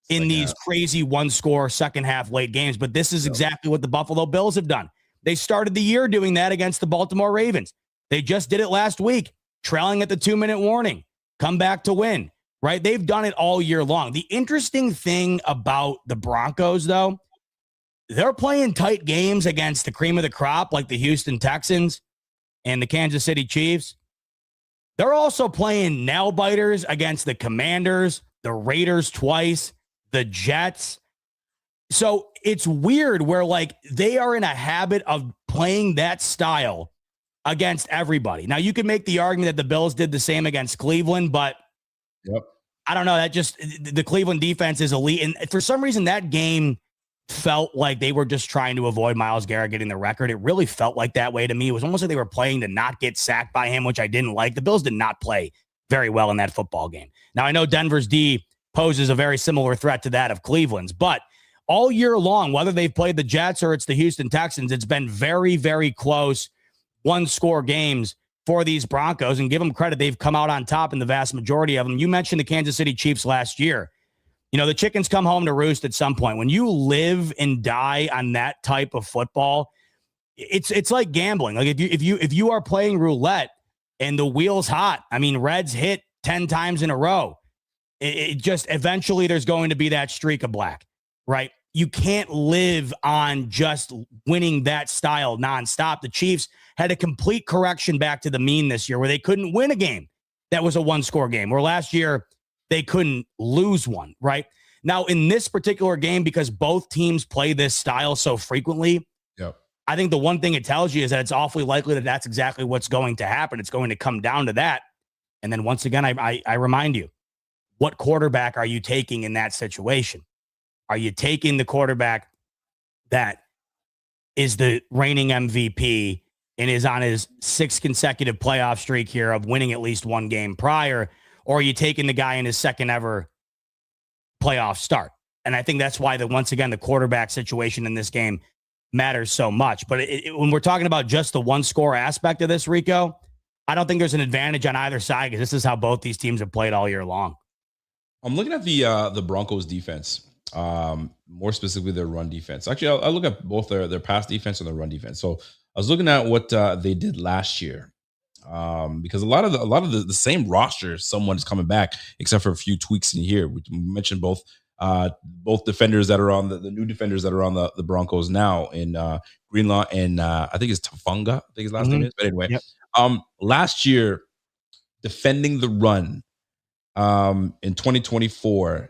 in these crazy one-score second half late games. But this is exactly what the Buffalo Bills have done. They started the year doing that against the Baltimore Ravens. They just did it last week, trailing at the 2-minute warning, come back to win, right? They've done it all year long. The interesting thing about the Broncos, though, they're playing tight games against the cream of the crop, like the Houston Texans and the Kansas City Chiefs. They're also playing nail biters against the Commanders, the Raiders twice, the Jets. So it's weird where, like, they are in a habit of playing that style against everybody. Now, you can make the argument that the Bills did the same against Cleveland, but I don't know. That just, the Cleveland defense is elite. And for some reason, that game felt like they were just trying to avoid Myles Garrett getting the record. It really felt like that way to me. It was almost like they were playing to not get sacked by him, which I didn't like. The Bills did not play very well in that football game. Now, I know Denver's D poses a very similar threat to that of Cleveland's, but all year long, whether they've played the Jets or it's the Houston Texans, it's been very, very close one-score games for these Broncos, and give them credit. They've come out on top in the vast majority of them. You mentioned the Kansas City Chiefs last year. You know, the chickens come home to roost at some point. When you live and die on that type of football, it's like gambling. Like if you are playing roulette and the wheel's hot, I mean, Reds hit 10 times in a row, it just eventually there's going to be that streak of black, right? You can't live on just winning that style nonstop. The Chiefs had a complete correction back to the mean this year where they couldn't win a game that was a one-score game, where last year they couldn't lose one, right? Now, in this particular game, because both teams play this style so frequently, I think the one thing it tells you is that it's awfully likely that that's exactly what's going to happen. It's going to come down to that. And then once again, I remind you, what quarterback are you taking in that situation? Are you taking the quarterback that is the reigning MVP and is on his 6th consecutive playoff streak here of winning at least one game prior? Or are you taking the guy in his second ever playoff start? And I think that's why once again, the quarterback situation in this game matters so much. But when we're talking about just the one-score aspect of this, Rico, I don't think there's an advantage on either side because this is how both these teams have played all year long. I'm looking at the Broncos defense. More specifically their run defense. Actually, I'll look at both their pass defense and their run defense. So was looking at what they did last year, because a lot of the same roster, someone's coming back, except for a few tweaks in here. We mentioned both defenders that are on the new defenders that are on the Broncos now in Greenlaw and I think it's Tafunga. I think his last name is. But anyway, Yep. Last year defending the run, in 2024,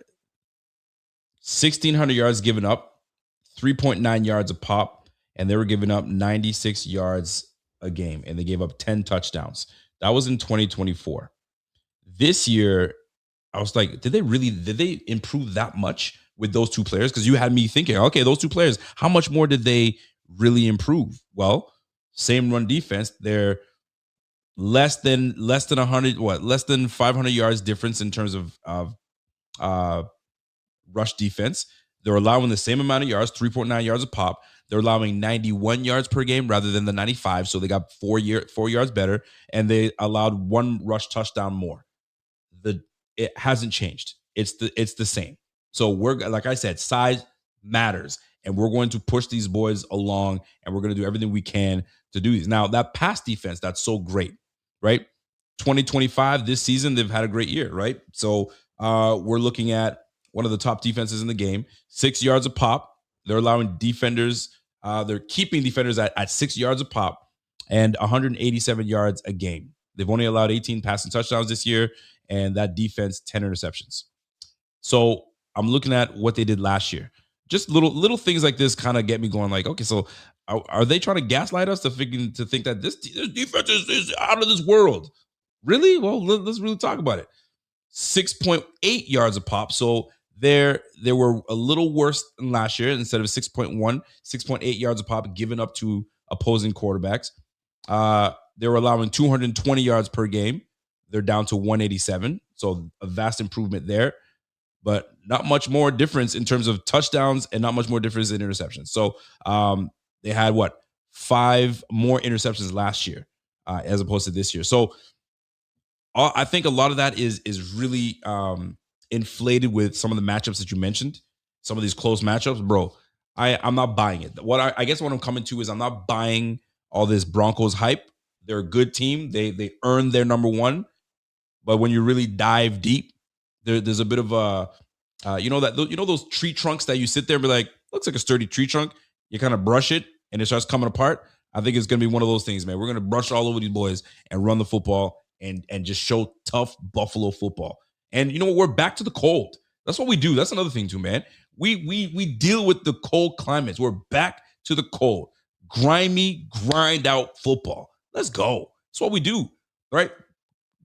1,600 yards given up, 3.9 yards a pop, and they were giving up 96 yards a game, and they gave up 10 touchdowns. That was in 2024. This year, I was like, did they improve that much with those two players? Because you had me thinking, okay, those two players, how much more did they really improve? Well, same run defense. They're less than 100, less than 500 yards difference in terms of rush defense. They're allowing the same amount of yards, 3.9 yards a pop. They're allowing 91 yards per game rather than the 95. So they got 4 yards better, and they allowed one rush touchdown more. It hasn't changed. It's the same. So we're, like I said, size matters, and we're going to push these boys along, and we're going to do everything we can to do these. Now, that pass defense, that's so great, right? 2025, this season, they've had a great year, right? So we're looking at one of the top defenses in the game, 6 yards a pop. They're allowing defenders, they're keeping defenders at 6 yards a pop and 187 yards a game. They've only allowed 18 passing touchdowns this year, and that defense, 10 interceptions. So I'm looking at what they did last year. Just little things like this kind of get me going like, okay, so are they trying to gaslight us to think that this defense is out of this world? Really? Well, let's really talk about it. 6.8 yards a pop. So they were a little worse than last year. Instead of 6.8 yards a pop given up to opposing quarterbacks. They were allowing 220 yards per game. They're down to 187. So a vast improvement there, but not much more difference in terms of touchdowns and not much more difference in interceptions. So they had 5 more interceptions last year as opposed to this year. So I think a lot of that is really inflated with some of the matchups that you mentioned, some of these close matchups, bro. I'm not buying it. I guess what I'm coming to is I'm not buying all this Broncos hype. They're a good team. They earned their number one, but when you really dive deep, there's a bit of a those tree trunks that you sit there and be like, looks like a sturdy tree trunk. You kind of brush it and it starts coming apart. I think it's gonna be one of those things, man. We're gonna brush all over these boys and run the football and just show tough Buffalo football. And you know what? We're back to the cold. That's what we do. That's another thing too, man. We deal with the cold climates. We're back to the cold, grimy, grind out football. Let's go. That's what we do, right?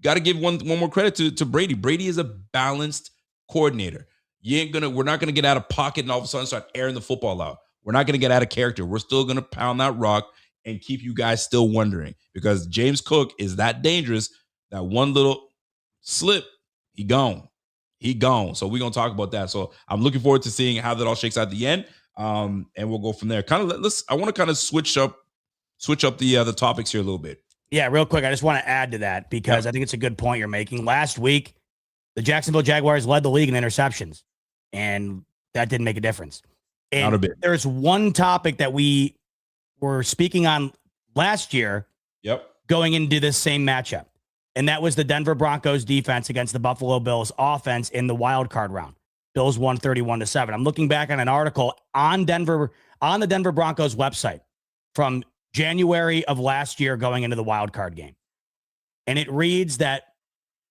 Got to give one more credit to Brady. Brady is a balanced coordinator. We're not gonna get out of pocket and all of a sudden start airing the football out. We're not gonna get out of character. We're still gonna pound that rock and keep you guys still wondering, because James Cook is that dangerous. That one little slip, he gone. So we're gonna talk about that. So I'm looking forward to seeing how that all shakes out at the end. And we'll go from there. I want to kind of switch up the topics here a little bit. Yeah, real quick. I just want to add to that because I think it's a good point you're making. Last week, the Jacksonville Jaguars led the league in interceptions, and that didn't make a difference. And Not a bit. There's one topic that we were speaking on last year. Yep. Going into this same matchup, and that was the Denver Broncos defense against the Buffalo Bills offense in the wild card round. Bills won 31-7. I'm looking back on an article on the Denver Broncos website from January of last year going into the wild card game. And it reads that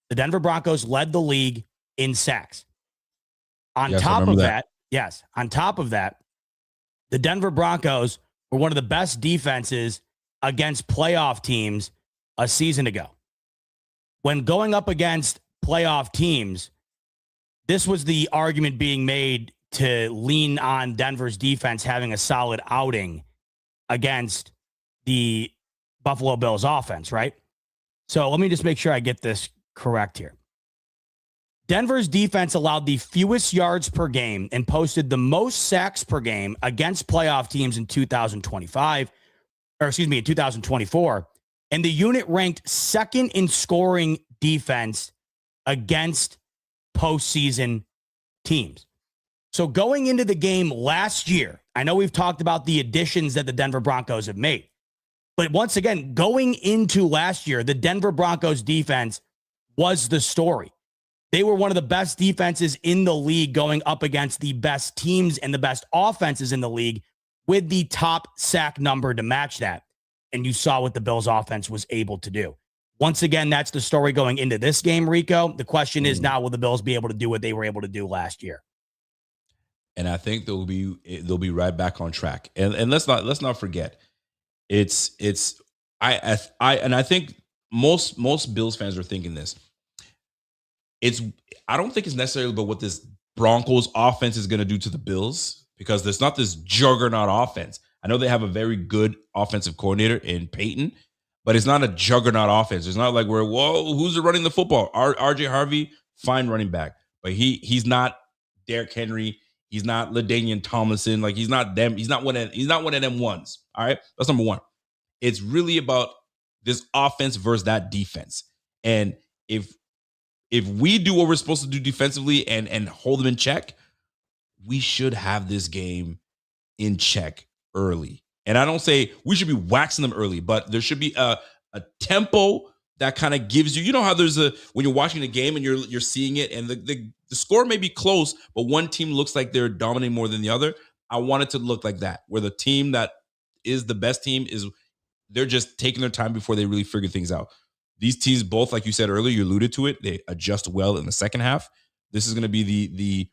the Denver Broncos led the league in sacks. On top of that, the Denver Broncos were one of the best defenses against playoff teams a season ago. When going up against playoff teams, this was the argument being made to lean on Denver's defense having a solid outing against the Buffalo Bills offense, right? So let me just make sure I get this correct here. Denver's defense allowed the fewest yards per game and posted the most sacks per game against playoff teams in 2024. And the unit ranked second in scoring defense against postseason teams. So going into the game last year, I know we've talked about the additions that the Denver Broncos have made. But once again, going into last year, the Denver Broncos defense was the story. They were one of the best defenses in the league going up against the best teams and the best offenses in the league with the top sack number to match that. And you saw what the Bills offense was able to do. Once again, that's the story going into this game, Rico. The question is now, will the Bills be able to do what they were able to do last year? And I think they'll be right back on track. And let's not forget, I think most Bills fans are thinking this. I don't think it's necessarily about what this Broncos offense is going to do to the Bills, because there's not this juggernaut offense. I know they have a very good offensive coordinator in PAYTON, but it's not a juggernaut offense. It's not like who's running the football? RJ Harvey, fine running back, but he's not Derrick Henry. He's not LaDainian Tomlinson. Like, he's not them. He's not one of them ones. All right, that's number one. It's really about this offense versus that defense. And if we do what we're supposed to do defensively and hold them in check, we should have this game in check early. And I don't say we should be waxing them early, but there should be a tempo that kind of gives you know how there's when you're watching the game and you're seeing it and the score may be close, but one team looks like they're dominating more than the other. I want it to look like that, where the team that is the best team they're just taking their time before they really figure things out. These teams both, like you said earlier, you alluded to it, they adjust well in the second half. This is going to be the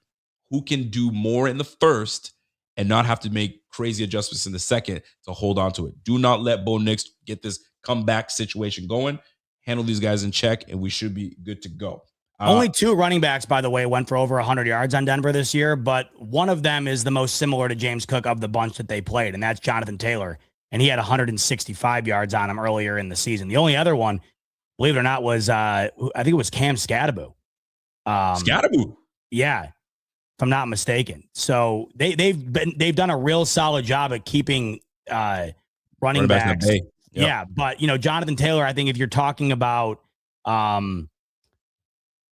who can do more in the first and not have to make crazy adjustments in the second to hold on to it. Do not let Bo Nix get this comeback situation going. Handle these guys in check, and we should be good to go. Only 2 running backs, by the way, went for over 100 yards on Denver this year, but one of them is the most similar to James Cook of the bunch that they played, and that's Jonathan Taylor. And he had 165 yards on him earlier in the season. The only other one, believe it or not, was I think it was Cam Scadaboo. Scadaboo? Yeah, if I'm not mistaken. So they've done a real solid job at keeping running backs. Yep. Yeah, but Jonathan Taylor, I think if you're talking about or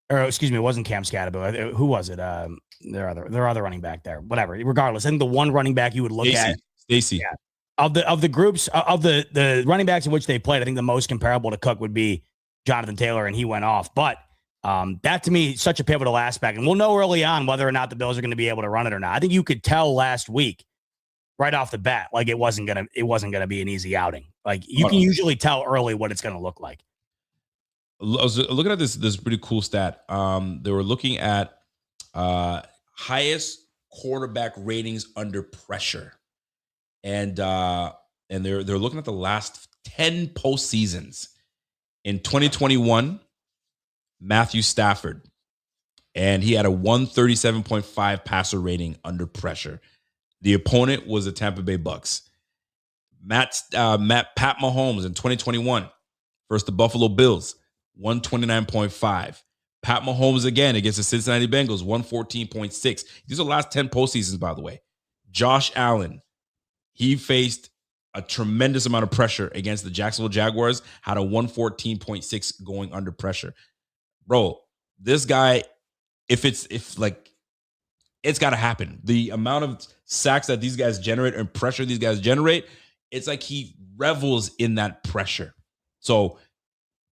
excuse me, it wasn't Cam Scadaboo. Who was it? Their other running back there. Whatever. Regardless, I think the one running back you would look at. Stacy. Yeah. Of the groups of the running backs in which they played, I think the most comparable to Cook would be Jonathan Taylor, and he went off. But that to me is such a pivotal aspect, and we'll know early on whether or not the Bills are going to be able to run it or not. I think you could tell last week, right off the bat, like it wasn't gonna be an easy outing. Like you can usually tell early what it's going to look like. I was looking at this pretty cool stat. They were looking at highest quarterback ratings under pressure. And they're looking at the last 10 postseasons. In 2021, Matthew Stafford, and he had a 137.5 passer rating under pressure. The opponent was the Tampa Bay Bucks. Pat Mahomes in 2021 versus the Buffalo Bills, 129.5. Pat Mahomes again against the Cincinnati Bengals, 114.6. These are the last 10 postseasons, by the way. Josh Allen, he faced a tremendous amount of pressure against the Jacksonville Jaguars, had a 114.6 going under pressure. Bro, this guy, it's got to happen. The amount of sacks that these guys generate and pressure these guys generate, it's like he revels in that pressure. So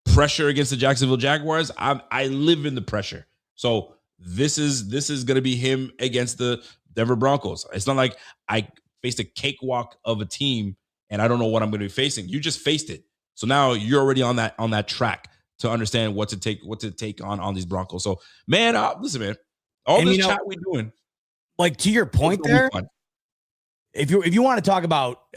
pressure against the Jacksonville Jaguars, I live in the pressure. So this is going to be him against the Denver Broncos. It's not like I faced a cakewalk of a team and I don't know what I'm going to be facing. You just faced it. So now you're already on that track to understand what to take on these Broncos. So man, listen, man, all this chat we're doing. Like to your point there, if you want to talk about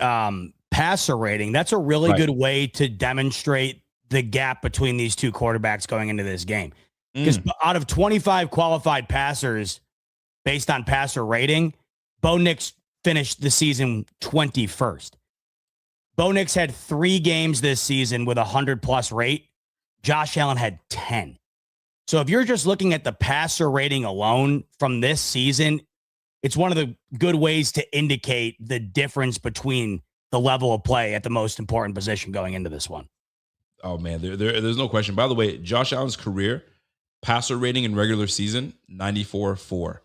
passer rating, that's a really good way to demonstrate the gap between these two quarterbacks going into this game. Because out of 25 qualified passers based on passer rating, Bo Nix finished the season 21st. Bo Nix had 3 games this season with 100+ rate. Josh Allen had 10. So if you're just looking at the passer rating alone from this season, it's one of the good ways to indicate the difference between the level of play at the most important position going into this one. Oh man, there's no question. By the way, Josh Allen's career passer rating in regular season 94.4.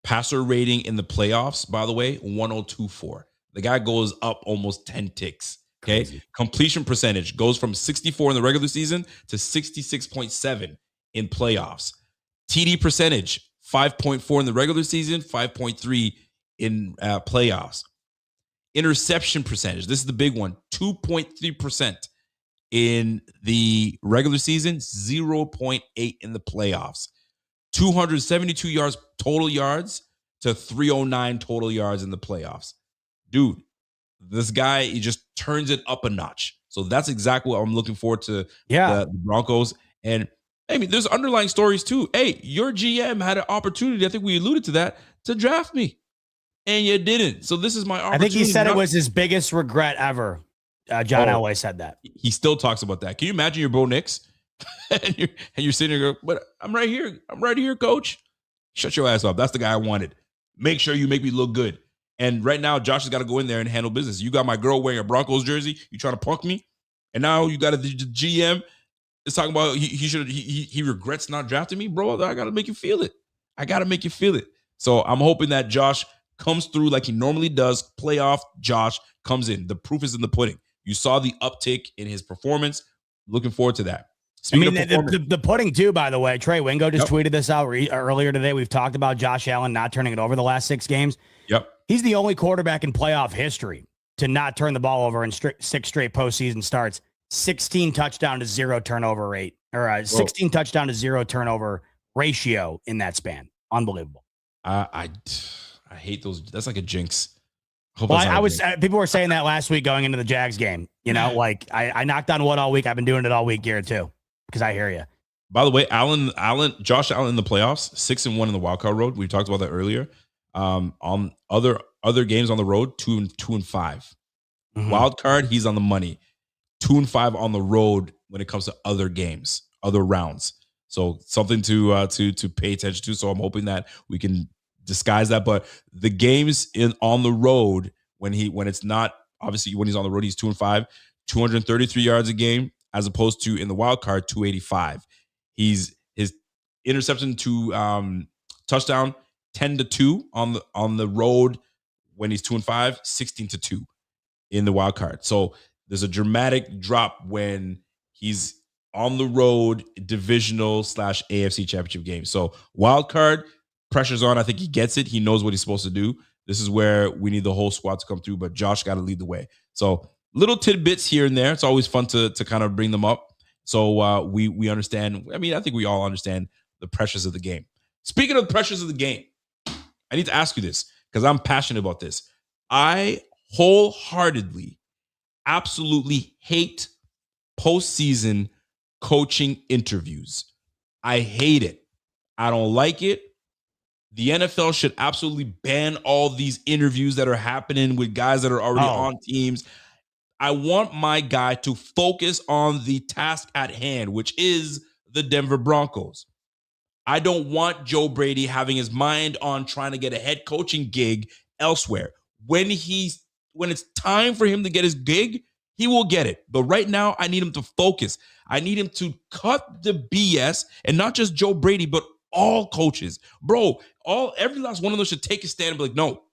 Passer rating in the playoffs, by the way, 102.4. The guy goes up almost 10 ticks. Okay. Crazy. Completion percentage goes from 64 in the regular season to 66.7 in playoffs. TD percentage, 5.4 in the regular season, 5.3 in playoffs. Interception percentage, this is the big one, 2.3% in the regular season, 0.8 in the playoffs. 272 yards total yards to 309 total yards in the playoffs. Dude, this guy, he just turns it up a notch. So that's exactly what I'm looking forward to the Broncos. And I mean, there's underlying stories too. Hey, your GM had an opportunity, I think we alluded to that, to draft me. And you didn't. So this is my opportunity. I think he said it was his biggest regret ever. John Elway said that. He still talks about that. Can you imagine your Bo Nix? and you're sitting there going, but I'm right here. I'm right here, coach. Shut your ass up. That's the guy I wanted. Make sure you make me look good. And right now, Josh has got to go in there and handle business. You got my girl wearing a Broncos jersey. You trying to punk me? And now you got the GM is talking about he regrets not drafting me. Bro, I got to make you feel it. I got to make you feel it. So I'm hoping that Josh comes through like he normally does. Playoff Josh comes in. The proof is in the pudding. You saw the uptick in his performance. Looking forward to that. Speaking the pudding too, by the way. Trey Wingo just tweeted this out earlier today. We've talked about Josh Allen not turning it over the last 6 games. Yep. He's the only quarterback in playoff history to not turn the ball over in 6 straight postseason starts. 16 touchdown to 0 turnover rate, or 16 touchdown to 0 turnover ratio in that span. Unbelievable. I hate those. That's like a jinx. People were saying that last week going into the Jags game. You know, like I knocked on wood all week. I've been doing it all week here too, because I hear you. By the way, Josh Allen in the playoffs, 6-1 in the wildcard road. We talked about that earlier. On other games on the road, 2-5. Mm-hmm. Wild card, he's on the money. 2-5 on the road when it comes to other games, other rounds. So something to pay attention to. So I'm hoping that we can disguise that. But the games on the road, when it's not, obviously when he's on the road, he's 2-5, 233 yards a game, as opposed to in the wild card, 285. His interception to touchdown, 10-2 on the road when he's 2-5, 16-2 in the wild card. So there's a dramatic drop when he's on the road, divisional / AFC championship game. So wild card, pressure's on. I think he gets it. He knows what he's supposed to do. This is where we need the whole squad to come through, but Josh got to lead the way. So little tidbits here and there. It's always fun to kind of bring them up. So we understand. I mean, I think we all understand the pressures of the game. Speaking of the pressures of the game, I need to ask you this because I'm passionate about this. I wholeheartedly, absolutely hate postseason coaching interviews. I hate it. I don't like it. The NFL should absolutely ban all these interviews that are happening with guys that are already on teams. I want my guy to focus on the task at hand, which is the Denver Broncos. I don't want Joe Brady having his mind on trying to get a head coaching gig elsewhere. When it's time for him to get his gig, he will get it. But right now, I need him to focus. I need him to cut the BS, and not just Joe Brady, but all coaches. Bro, every last one of them should take a stand and be like, no,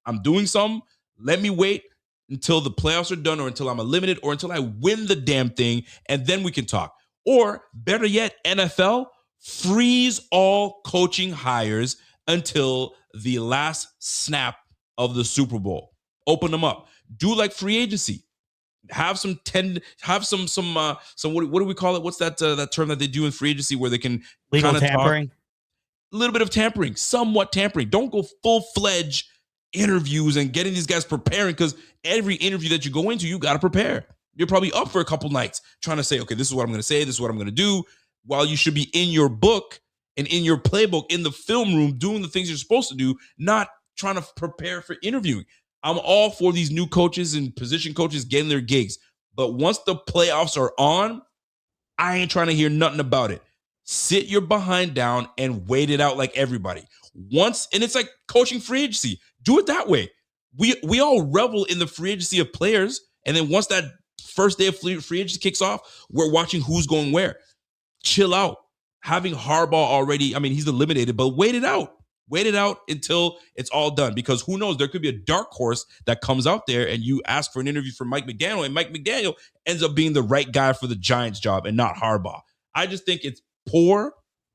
I'm doing something. Let me wait until the playoffs are done, or until I'm eliminated, or until I win the damn thing, and then we can talk. Or better yet, NFL, freeze all coaching hires until the last snap of the Super Bowl. Open them up. Do like free agency. Have some what do we call it? What's that term that they do in free agency where they can legal tampering? A little bit of tampering, somewhat tampering. Don't go full-fledged interviews and getting these guys preparing, because every interview that you go into, you got to prepare. You're probably up for a couple nights trying to say, okay, this is what I'm going to say, this is what I'm going to do, while you should be in your book and in your playbook in the film room doing the things you're supposed to do, not trying to prepare for interviewing. I'm all for these new coaches and position coaches getting their gigs. But once the playoffs are on, I ain't trying to hear nothing about it. Sit your behind down and wait it out like everybody. And it's like coaching free agency. Do it that way. We all revel in the free agency of players. And then once that first day of free agency kicks off, we're watching who's going where. Chill out. Having Harbaugh already, I mean, he's eliminated, but wait it out. Wait it out until it's all done, because who knows? There could be a dark horse that comes out there and you ask for an interview for Mike McDaniel, and Mike McDaniel ends up being the right guy for the Giants job and not Harbaugh. I just think it's poor.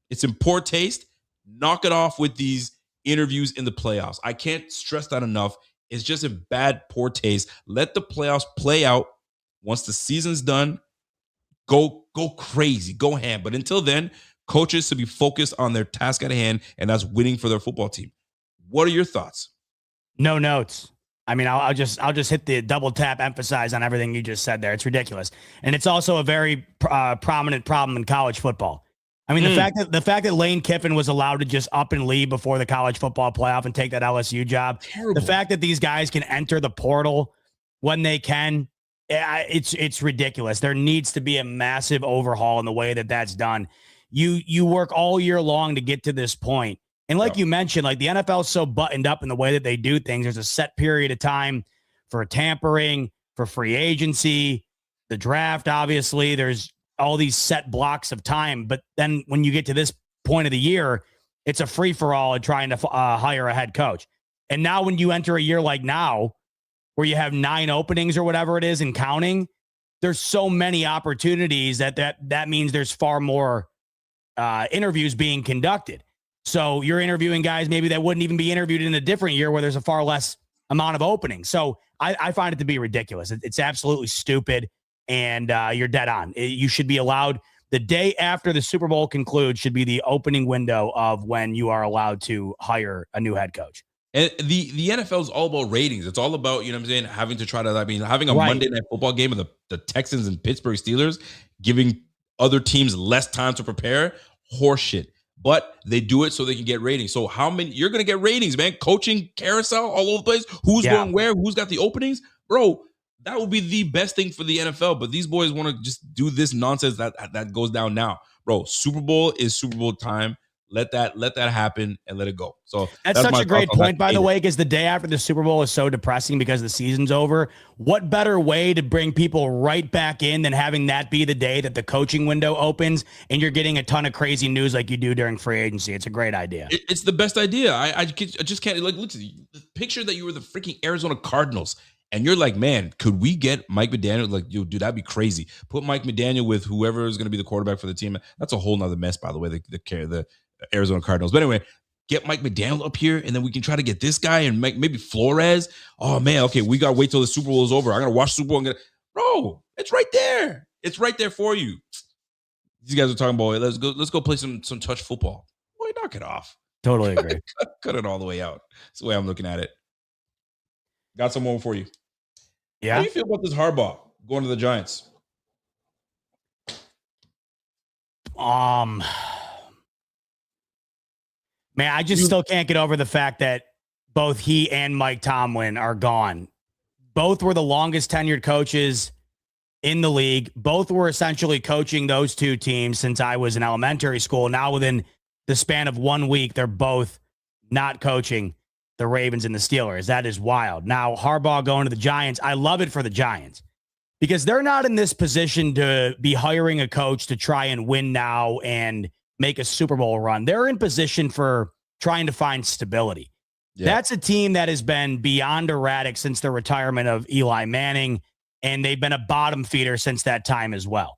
It's in poor taste. Knock it off with these interviews in the playoffs. I can't stress that enough. It's just a bad, poor taste. Let the playoffs play out. Once the season's done, go crazy, go ham. But until then, coaches should be focused on their task at hand, and that's winning for their football team. What are your thoughts? No notes. I mean, I'll just hit the double tap, emphasize on everything you just said there. It's ridiculous, and it's also a very prominent problem in college football. I mean, the fact that Lane Kiffin was allowed to just up and leave before the college football playoff and take that LSU job. Terrible. The fact that these guys can enter the portal when they can, it's ridiculous. There needs to be a massive overhaul in the way that that's done. You work all year long to get to this point. And like you mentioned, like the NFL is so buttoned up in the way that they do things. There's a set period of time for tampering, for free agency, the draft, obviously. There's all these set blocks of time. But then when you get to this point of the year, it's a free-for-all in trying to hire a head coach. And now when you enter a year like now, where you have 9 openings or whatever it is and counting, there's so many opportunities that means there's far more interviews being conducted. So you're interviewing guys maybe that wouldn't even be interviewed in a different year where there's a far less amount of openings. So I find it to be ridiculous. It's absolutely stupid, and you're dead on. You should be allowed, the day after the Super Bowl concludes should be the opening window of when you are allowed to hire a new head coach. And the NFL is all about ratings. It's all about, you know what I'm saying, having a Monday Night Football game of the Texans and Pittsburgh Steelers, giving other teams less time to prepare. Horseshit. But they do it so they can get ratings. So how many, you're going to get ratings, man. Coaching carousel all over the place. Who's going where? Who's got the openings? Bro, that would be the best thing for the NFL. But these boys want to just do this nonsense that goes down now. Bro, Super Bowl is Super Bowl time. Let that happen and let it go. So that's such a great point, by the way, because the day after the Super Bowl is so depressing because the season's over. What better way to bring people right back in than having that be the day that the coaching window opens and you're getting a ton of crazy news like you do during free agency? It's a great idea. It's the best idea. I just can't, like, look, picture that you were the freaking Arizona Cardinals. And you're like, man, could we get Mike McDaniel? Like, dude, that'd be crazy. Put Mike McDaniel with whoever is going to be the quarterback for the team. That's a whole nother mess, by the way, the Arizona Cardinals. But anyway, get Mike McDaniel up here, and then we can try to get this guy and maybe Flores. Oh, man, okay, we got to wait till the Super Bowl is over. I'm going to watch Super Bowl. Bro, it's right there. It's right there for you. These guys are talking about, let's go play some touch football. Boy, knock it off. Totally agree. Cut it all the way out. That's the way I'm looking at it. Got some more for you. Yeah. How do you feel about this Harbaugh going to the Giants? Man, I just still can't get over the fact that both he and Mike Tomlin are gone. Both were the longest tenured coaches in the league. Both were essentially coaching those two teams since I was in elementary school. Now within the span of 1 week, they're both not coaching the Ravens and the Steelers. That is wild. Now, Harbaugh going to the Giants, I love it for the Giants because they're not in this position to be hiring a coach to try and win now and make a Super Bowl run. They're in position for trying to find stability. Yeah. That's a team that has been beyond erratic since the retirement of Eli Manning, and they've been a bottom feeder since that time as well.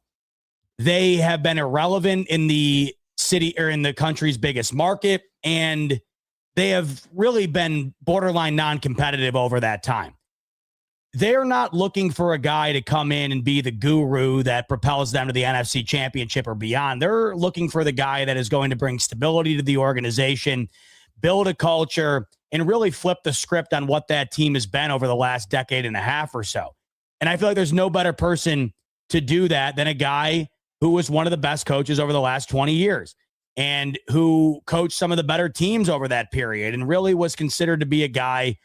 They have been irrelevant in the city or in the country's biggest market, and they have really been borderline non-competitive over that time. They're not looking for a guy to come in and be the guru that propels them to the NFC Championship or beyond. They're looking for the guy that is going to bring stability to the organization, build a culture, and really flip the script on what that team has been over the last decade and a half or so. And I feel like there's no better person to do that than a guy who was one of the best coaches over the last 20 years and who coached some of the better teams over that period and really was considered to be a guy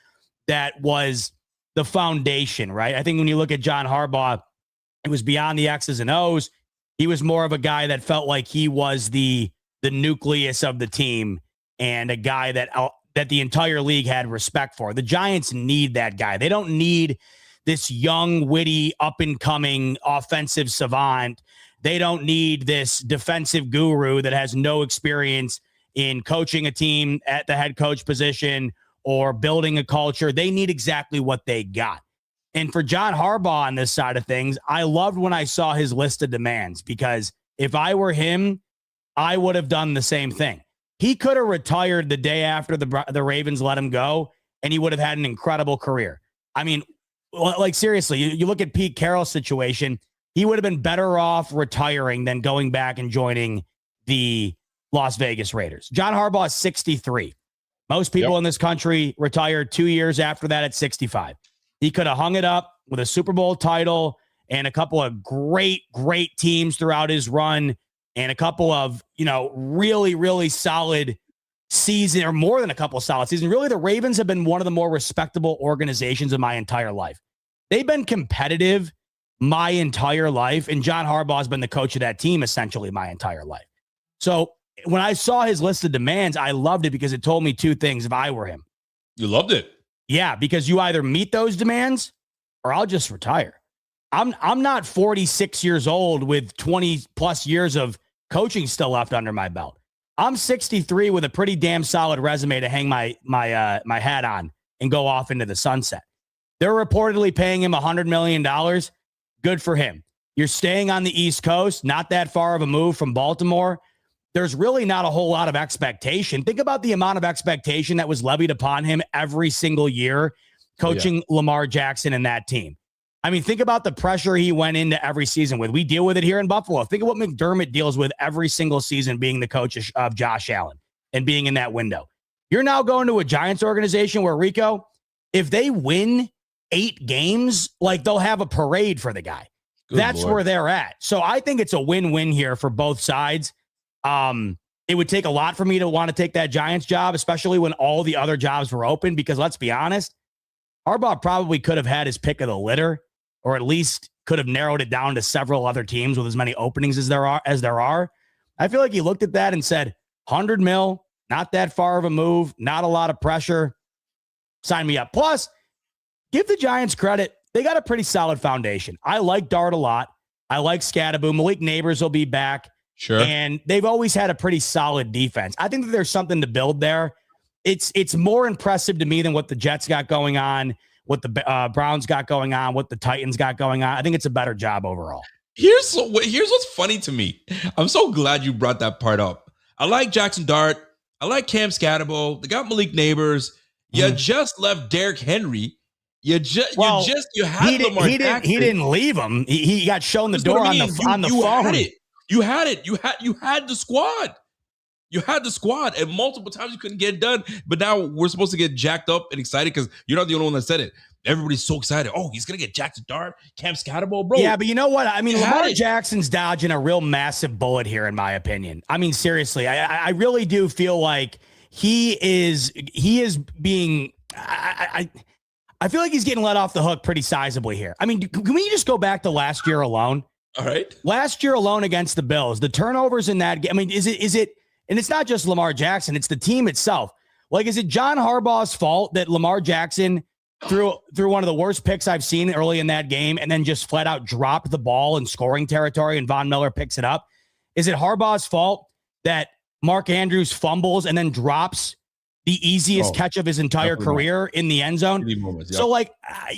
that was the foundation, right? I think when you look at John Harbaugh, it was beyond the X's and O's. He was more of a guy that felt like he was the nucleus of the team and a guy that the entire league had respect for. The Giants need that guy. They don't need this young, witty, up-and-coming offensive savant. They don't need this defensive guru that has no experience in coaching a team at the head coach position or building a culture. They need exactly what they got. And for John Harbaugh on this side of things, I loved when I saw his list of demands, because if I were him, I would have done the same thing. He could have retired the day after the Ravens let him go, and he would have had an incredible career. I mean, like seriously, you look at Pete Carroll's situation, he would have been better off retiring than going back and joining the Las Vegas Raiders. John Harbaugh is 63. Most people in this country retired 2 years after that at 65. He could have hung it up with a Super Bowl title and a couple of great teams throughout his run and a couple of, really, really solid season, or more than a couple of solid seasons. Really, the Ravens have been one of the more respectable organizations in my entire life. They've been competitive my entire life, and John Harbaugh has been the coach of that team essentially my entire life. So when I saw his list of demands, I loved it because it told me two things if I were him. You loved it? Yeah, because you either meet those demands or I'll just retire. I'm not 46 years old with 20 plus years of coaching still left under my belt. I'm 63 with a pretty damn solid resume to hang my hat on and go off into the sunset. They're reportedly paying him $100 million. Good for him. You're staying on the East Coast, not that far of a move from Baltimore. There's really not a whole lot of expectation. Think about the amount of expectation that was levied upon him every single year coaching Lamar Jackson and that team. I mean, think about the pressure he went into every season with. We deal with it here in Buffalo. Think of what McDermott deals with every single season being the coach of Josh Allen and being in that window. You're now going to a Giants organization where, Rico, if they win 8 games, like they'll have a parade for the guy. That's where they're at. So I think it's a win-win here for both sides. It would take a lot for me to want to take that Giants job, especially when all the other jobs were open, because let's be honest, Harbaugh probably could have had his pick of the litter, or at least could have narrowed it down to several other teams with as many openings as there are. I feel like he looked at that and said, 100 mil, not that far of a move, not a lot of pressure. Sign me up. Plus, give the Giants credit. They got a pretty solid foundation. I like Dart a lot. I like Scatterbo. Malik Neighbors will be back. Sure. And they've always had a pretty solid defense. I think that there's something to build there. It's more impressive to me than what the Jets got going on, what the Browns got going on, what the Titans got going on. I think it's a better job overall. Here's what's funny to me. I'm so glad you brought that part up. I like Jackson Dart. I like Cam Scatterbo. They got Malik Neighbors. You just left Derrick Henry. You had Lamar Jackson. He didn't leave him. He got shown the door on the phone. You had the squad. You had the squad, and multiple times you couldn't get it done. But now we're supposed to get jacked up and excited because you're not the only one that said it. Everybody's so excited. Oh, he's gonna get Jackson Dart, Cam Scatterbo, bro. Yeah, but you know what? I mean, Lamar Jackson's dodging a real massive bullet here, in my opinion. I mean, seriously, I really do feel like he is being. I feel like he's getting let off the hook pretty sizably here. I mean, can we just go back to last year alone? All right. Last year alone against the Bills, the turnovers in that game. I mean, is it, and it's not just Lamar Jackson, it's the team itself. Like, is it John Harbaugh's fault that Lamar Jackson threw one of the worst picks I've seen early in that game and then just flat out dropped the ball in scoring territory and Von Miller picks it up? Is it Harbaugh's fault that Mark Andrews fumbles and then drops the easiest catch of his entire career in the end zone? So like,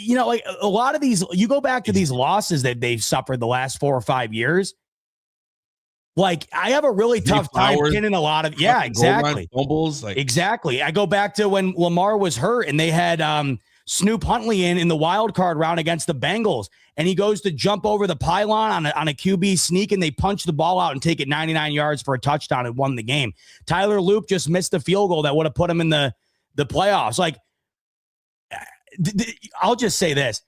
like a lot of these, you go back to these losses that they've suffered the last 4 or 5 years. Like, I have a really tough time pinning a lot of, exactly. Fumbles, exactly. I go back to when Lamar was hurt and they had Snoop Huntley in the wild card round against the Bengals, and he goes to jump over the pylon on a QB sneak, and they punch the ball out and take it 99 yards for a touchdown and won the game. Tyler Loop just missed the field goal that would have put him in the playoffs. Like, I'll just say this.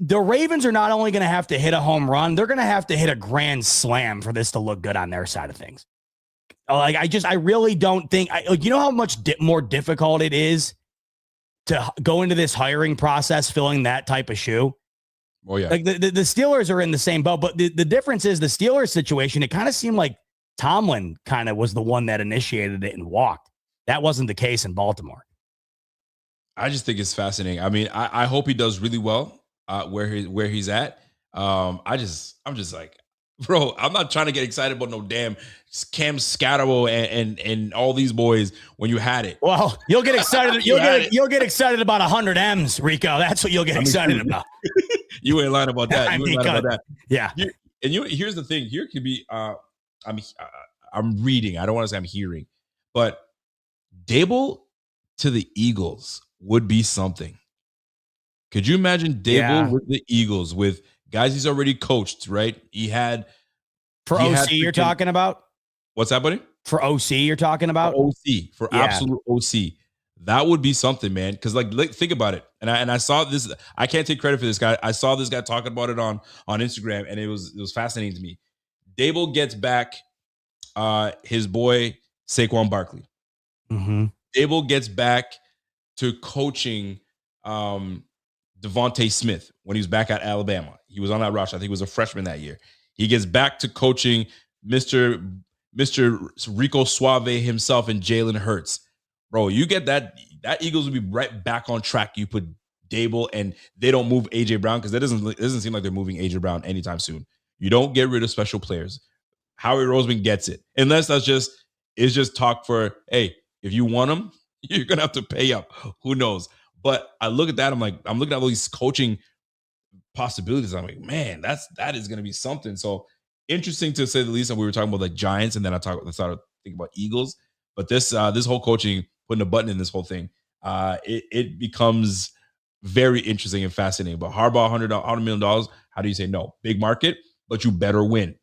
The Ravens are not only going to have to hit a home run, they're going to have to hit a grand slam for this to look good on their side of things. Like, I really don't think, you know how much more difficult it is to go into this hiring process filling that type of shoe? Oh, yeah. Like, the Steelers are in the same boat, but the difference is the Steelers situation, it kind of seemed like Tomlin kind of was the one that initiated it and walked. That wasn't the case in Baltimore. I just think it's fascinating. I mean, I hope he does really well where he's at. I'm just like, Bro, I'm not trying to get excited about no damn Cam Scatterbo and all these boys when you had it. Well, you'll get excited. You You'll get excited about 100 M's, Rico. That's what you'll get excited about. You ain't lying about that. You ain't lying about that. Yeah. Here's the thing. Here could be. I'm reading. I don't want to say I'm hearing, but Dable to the Eagles would be something. Could you imagine Dable with the Eagles with guys he's already coached? Right? He had OC. You're talking about? What's that, buddy? For OC, you're talking about? For absolute OC. That would be something, man. Because like think about it. And I saw this. I can't take credit for this guy. I saw this guy talking about it on Instagram, and it was fascinating to me. Dable gets back his boy Saquon Barkley. Mm-hmm. Dable gets back to coaching Devontae Smith when he was back at Alabama. He was on that roster. I think he was a freshman that year. He gets back to coaching Mr. Rico Suave himself and Jalen Hurts. Bro, you get that Eagles will be right back on track. You put Dable and they don't move AJ Brown because it doesn't seem like they're moving AJ Brown anytime soon. You don't get rid of special players. Howie Roseman gets it. Unless it's just talk for, hey, if you want them, you're gonna have to pay up. Who knows? But I look at that, I'm looking at all these coaching possibilities. I'm like, man, that is gonna be something. So interesting to say the least. And we were talking about like Giants, and then I started thinking about Eagles. But this whole coaching, putting a button in this whole thing, it becomes very interesting and fascinating. But Harbaugh, $100 million, how do you say no? Big market, but you better win.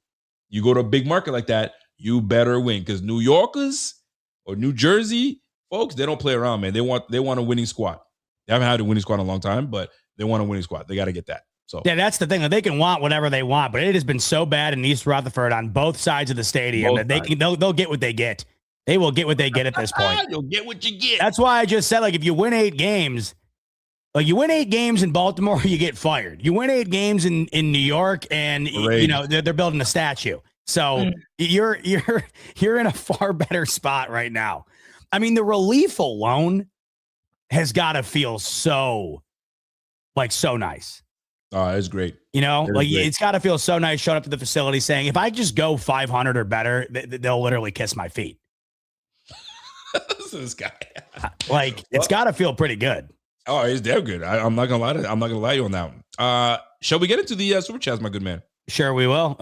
You go to a big market like that, you better win. Because New Yorkers or New Jersey folks, they don't play around, man. They want a winning squad. They haven't had a winning squad in a long time, but they want a winning squad. They got to get that. So yeah, that's the thing. They can want whatever they want, but it has been so bad in East Rutherford on both sides of the stadium that they'll get what they get. They will get what they get at this point. You'll get what you get. That's why I just said, like, if you win 8 games, like you win 8 games in Baltimore, you get fired. You win 8 games in New York, and you know they're building a statue. So you're in a far better spot right now. I mean, the relief alone has got to feel so nice. Oh, it's great. You know, it's got to feel so nice showing up to the facility saying, if I just go 500 or better, they'll literally kiss my feet. This guy. It's got to feel pretty good. Oh, it's damn good. I'm not gonna lie to you on that one. Shall we get into the super chats, my good man? Sure, we will.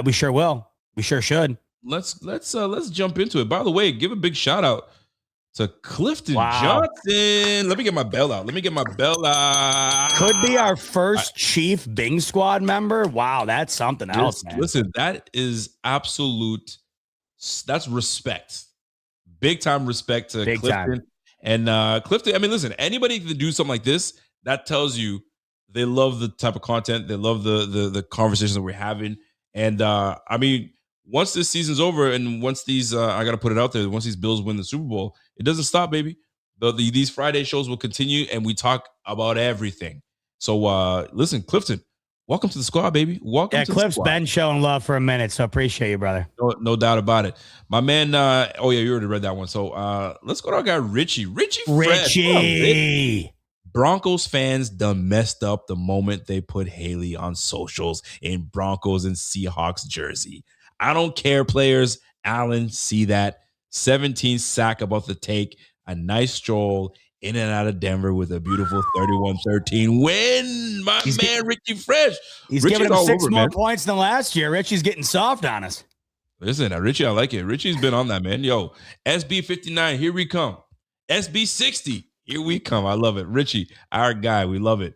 We sure will. We sure should. Let's jump into it. By the way, give a big shout out to Clifton Johnson. Let me get my bell out. Could be our first Chief Bing Squad member. Wow, that's something else, man. Listen, that is absolute. That's respect. Big time respect to Clifton. Time. And Clifton, I mean, listen, anybody can do something like this, that tells you they love the type of content. They love the conversations that we're having. And I mean, once this season's over and once these, I got to put it out there, once these Bills win the Super Bowl, it doesn't stop, baby. These Friday shows will continue and we talk about everything. So listen, Clifton, welcome to the squad, baby. Welcome to Cliff's the squad. been showing love for a minute, so appreciate you, brother. No doubt about it. My man, oh yeah, you already read that one. So let's go to our guy, Richie. Richie. Broncos fans done messed up the moment they put Haley on socials in Broncos and Seahawks jersey. I don't care, players. Allen, see that. 17 sack about the take. A nice stroll in and out of Denver with a beautiful 31-13 win. Richie Fresh. He's giving him 6 more points than last year. Richie's getting soft on us. Listen, Richie, I like it. Richie's been on that, man. Yo, SB59, here we come. SB60, here we come. I love it. Richie, our guy. We love it.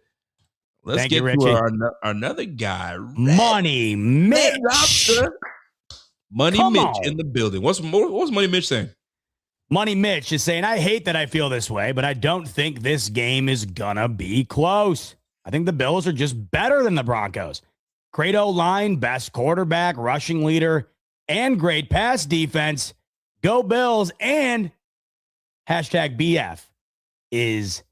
Let's get to another guy. Money Mitch. Money Mitch in the building. What's Money Mitch saying? Money Mitch is saying, I hate that I feel this way, but I don't think this game is gonna be close. I think the Bills are just better than the Broncos. Great O-line, best quarterback, rushing leader, and great pass defense. Go Bills, and hashtag BF is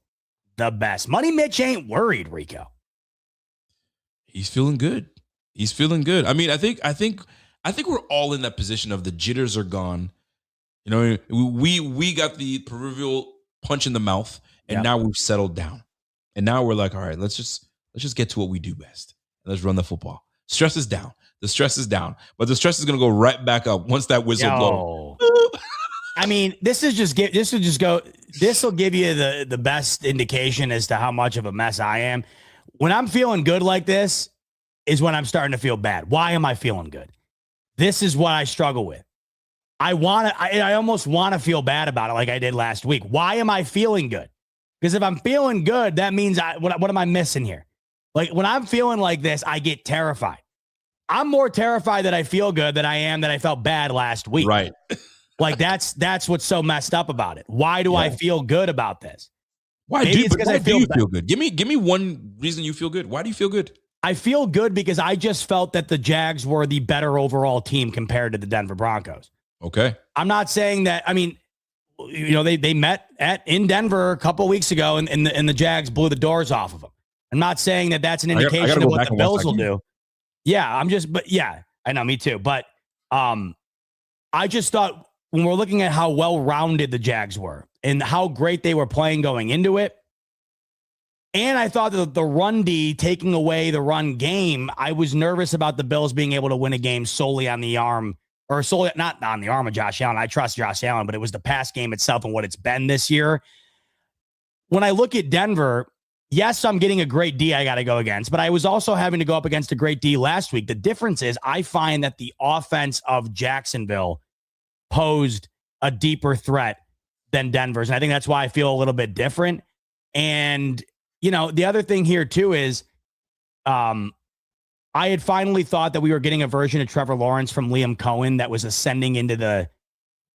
the best. Money Mitch ain't worried, Rico. He's feeling good. I mean, I think we're all in that position of the jitters are gone. You know, we got the proverbial punch in the mouth, and now we've settled down. And now we're like, all right, let's just get to what we do best. Let's run the football. Stress is down. The stress is down, but the stress is going to go right back up once that whistle blows. I mean, this will give you the best indication as to how much of a mess I am. When I'm feeling good like this is when I'm starting to feel bad. Why am I feeling good? This is what I struggle with. I almost want to feel bad about it like I did last week. Why am I feeling good? Because if I'm feeling good, that means what am I missing here? Like when I'm feeling like this, I get terrified. I'm more terrified that I feel good than I am that I felt bad last week. Right. Like that's what's so messed up about it. Why do I feel good about this? Why do you feel good? Give me one reason you feel good. Why do you feel good? I feel good because I just felt that the Jags were the better overall team compared to the Denver Broncos. Okay. I'm not saying that. I mean, they met in Denver a couple of weeks ago, and the Jags blew the doors off of them. I'm not saying that that's an indication of what the Bills will do. Yeah, I know, me too. But I just thought when we're looking at how well-rounded the Jags were and how great they were playing going into it, and I thought that the run D taking away the run game, I was nervous about the Bills being able to win a game solely on the arm, or solely not on the arm of Josh Allen. I trust Josh Allen, but it was the pass game itself and what it's been this year. When I look at Denver, yes, I'm getting a great D I got to go against, but I was also having to go up against a great D last week. The difference is I find that the offense of Jacksonville posed a deeper threat than Denver's. And I think that's why I feel a little bit different. And, the other thing here too is I had finally thought that we were getting a version of Trevor Lawrence from Liam Cohen that was ascending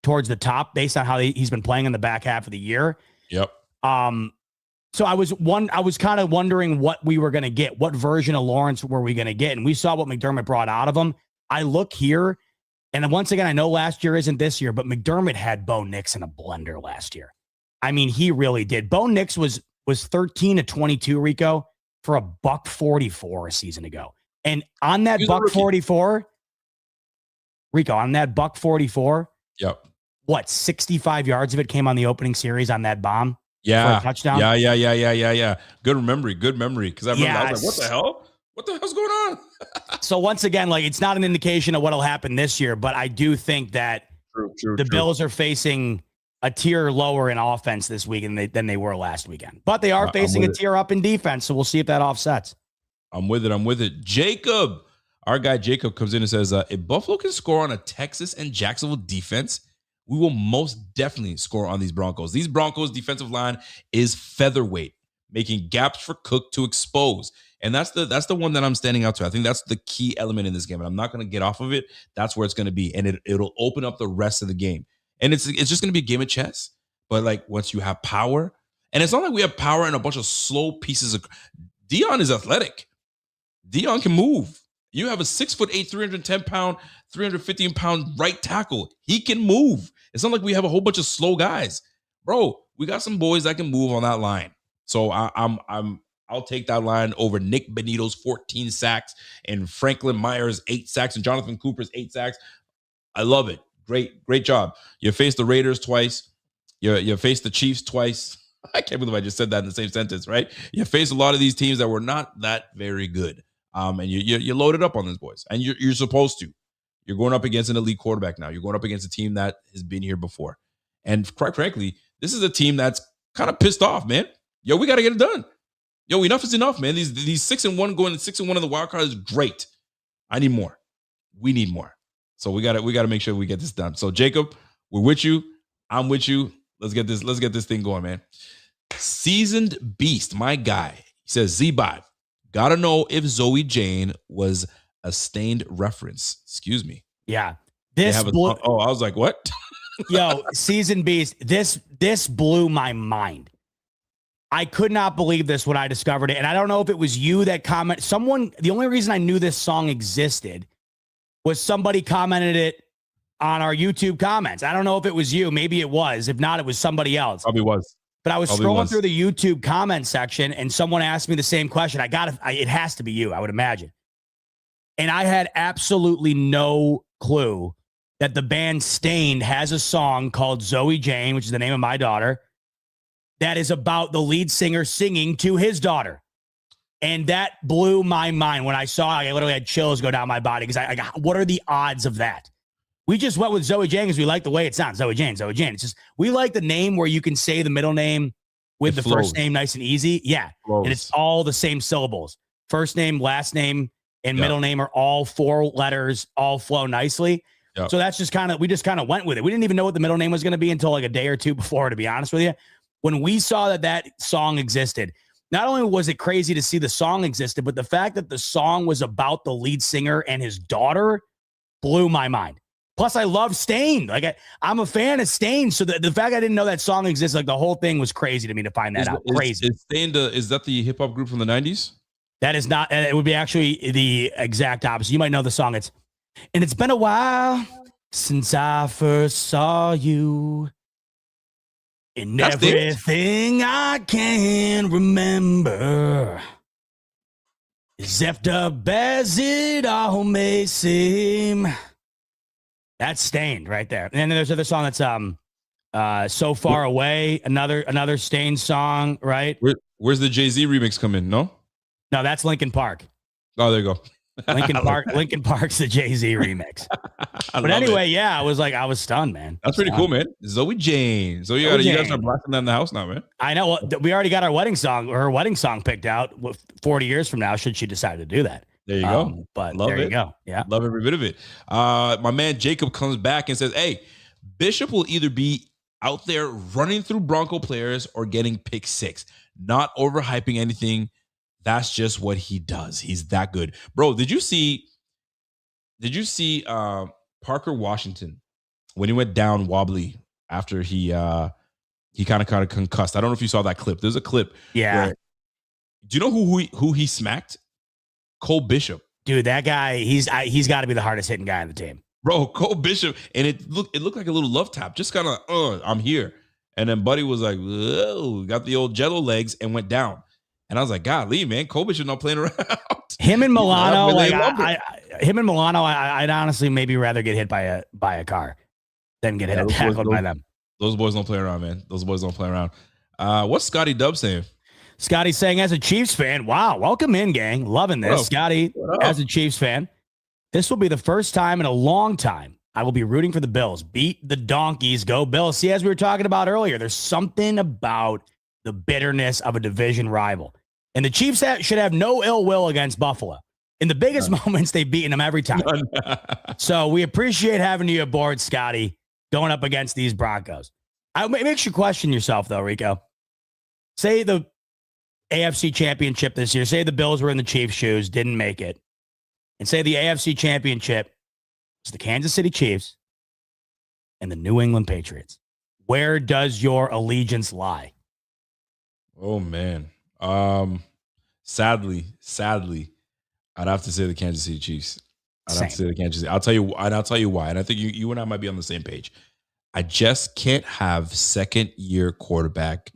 towards the top based on how he's been playing in the back half of the year. Yep. So I was kind of wondering what we were going to get. What version of Lawrence were we going to get? And we saw what McDermott brought out of him. I look here, and once again, I know last year isn't this year, but McDermott had Bo Nix in a blender last year. I mean, he really did. Bo Nix was 13-22, Rico, for $144 a season ago. And on that $144, Rico, on that $144, yep. What, 65 yards of it came on the opening series on that bomb? Yeah. For a touchdown? Yeah. Good memory. Because I remember I was like, what the hell? What the hell's going on? So once again, like it's not an indication of what'll happen this year, but I do think that the Bills are facing a tier lower in offense this week than they were last weekend. But they are facing a tier up in defense, so we'll see if that offsets. I'm with it. Jacob, our guy Jacob comes in and says, if Buffalo can score on a Texas and Jacksonville defense, we will most definitely score on these Broncos. These Broncos defensive line is featherweight, making gaps for Cook to expose. And that's the one that I'm standing out to. I think that's the key element in this game. And I'm not going to get off of it. That's where it's going to be. And it'll open up the rest of the game. And it's just going to be a game of chess. But like once you have power, and it's not like we have power and a bunch of slow pieces of Dion is athletic. Dion can move. You have a 6'8", 310-pound, 315-pound right tackle. He can move. It's not like we have a whole bunch of slow guys. Bro, we got some boys that can move on that line. So I'll take that line over Nick Benito's 14 sacks and Franklin Myers' 8 sacks and Jonathan Cooper's 8 sacks. I love it. Great job. You faced the Raiders twice. You faced the Chiefs twice. I can't believe I just said that in the same sentence, right? You faced a lot of these teams that were not that very good. And you loaded up on those boys. And you're supposed to. You're going up against an elite quarterback now. You're going up against a team that has been here before. And quite frankly, this is a team that's kind of pissed off, man. Yo, we got to get it done. Yo, enough is enough, man. These 6-1 going 6-1 in the wild card is great. I need more. We need more. So we gotta make sure we get this done. So Jacob, we're with you. I'm with you. Let's get this thing going, man. Seasoned Beast, my guy. He says, Z-Bot, gotta know if Zoe Jane was a stained reference. Excuse me. Yeah. I was like, what? Yo, Seasoned Beast, this blew my mind. I could not believe this when I discovered it. And I don't know if it was you that commented. The only reason I knew this song existed was somebody commented it on our YouTube comments. I don't know if it was you. Maybe it was. If not, it was somebody else. Probably was. But I was scrolling through the YouTube comment section and someone asked me the same question. It has to be you, I would imagine. And I had absolutely no clue that the band Stained has a song called Zoe Jane, which is the name of my daughter, that is about the lead singer singing to his daughter. And that blew my mind when I saw it. I literally had chills go down my body because I got, what are the odds of that? We just went with Zoe Jane because we like the way it sounds. Zoe Jane, Zoe Jane. It's just, we like the name where you can say the middle name with the first name nice and easy. Yeah. And it's all the same syllables. First name, last name, and middle name are all 4 letters, all flow nicely. Yep. So that's just we just kind of went with it. We didn't even know what the middle name was going to be until like a day or two before, to be honest with you. When we saw that song existed, not only was it crazy to see the song existed, but the fact that the song was about the lead singer and his daughter blew my mind. Plus, I love Stain. Like I'm a fan of Stain. So the fact I didn't know that song exists, like the whole thing was crazy to me to find that out. Crazy. Is Stain is that the hip hop group from the 90s? That is not. It would be actually the exact opposite. You might know the song. It's been a while since I first saw you. And that's everything I can remember is effed up as it all may seem. That's Stained right there. And then there's another song that's So Far Away, another Stained song, right? Where's the Jay-Z remix come in? No, that's Linkin Park. Oh, there you go. Linkin Park's the Jay-Z remix. But anyway, I was stunned, man. That's pretty cool, man. Zoe Jane. So you guys are blasting that in the house now, man. I know. Well, we already got our wedding song, or her wedding song picked out 40 years from now, should she decide to do that. There you go. But there you go. Yeah. Love every bit of it. My man Jacob comes back and says, hey, Bishop will either be out there running through Bronco players or getting pick 6. Not overhyping anything. That's just what he does. He's that good. Bro, did you see Parker Washington when he went down wobbly after he kind of concussed? I don't know if you saw that clip. There's a clip. Yeah. Do you know who he smacked? Cole Bishop. Dude, that guy, he's got to be the hardest hitting guy on the team. Bro, Cole Bishop, and it looked like a little love tap, just kind of I'm here. And then Buddy was like, whoa, got the old jello legs and went down. And I was like, golly, man, Cole Bishop not playing around. Him and Milano, I'd honestly maybe rather get hit by a car than get tackled by them. Those boys don't play around, man. Those boys don't play around. What's Scotty Dub saying? Scotty's saying, as a Chiefs fan, wow, welcome in, gang. Loving this. Scotty, as a Chiefs fan, this will be the first time in a long time I will be rooting for the Bills. Beat the Donkeys. Go Bills. See, as we were talking about earlier, there's something about the bitterness of a division rival. And the Chiefs should have no ill will against Buffalo. In the biggest moments, they've beaten them every time. So we appreciate having you aboard, Scotty, going up against these Broncos. It makes you question yourself, though, Rico. Say the AFC Championship this year. Say the Bills were in the Chiefs' shoes, didn't make it. And say the AFC Championship is the Kansas City Chiefs and the New England Patriots. Where does your allegiance lie? Oh, man. Sadly, I'd have to say the Kansas City Chiefs. Have to say the Kansas City. I'll tell you why. And I think you and I might be on the same page. I just can't have second-year quarterback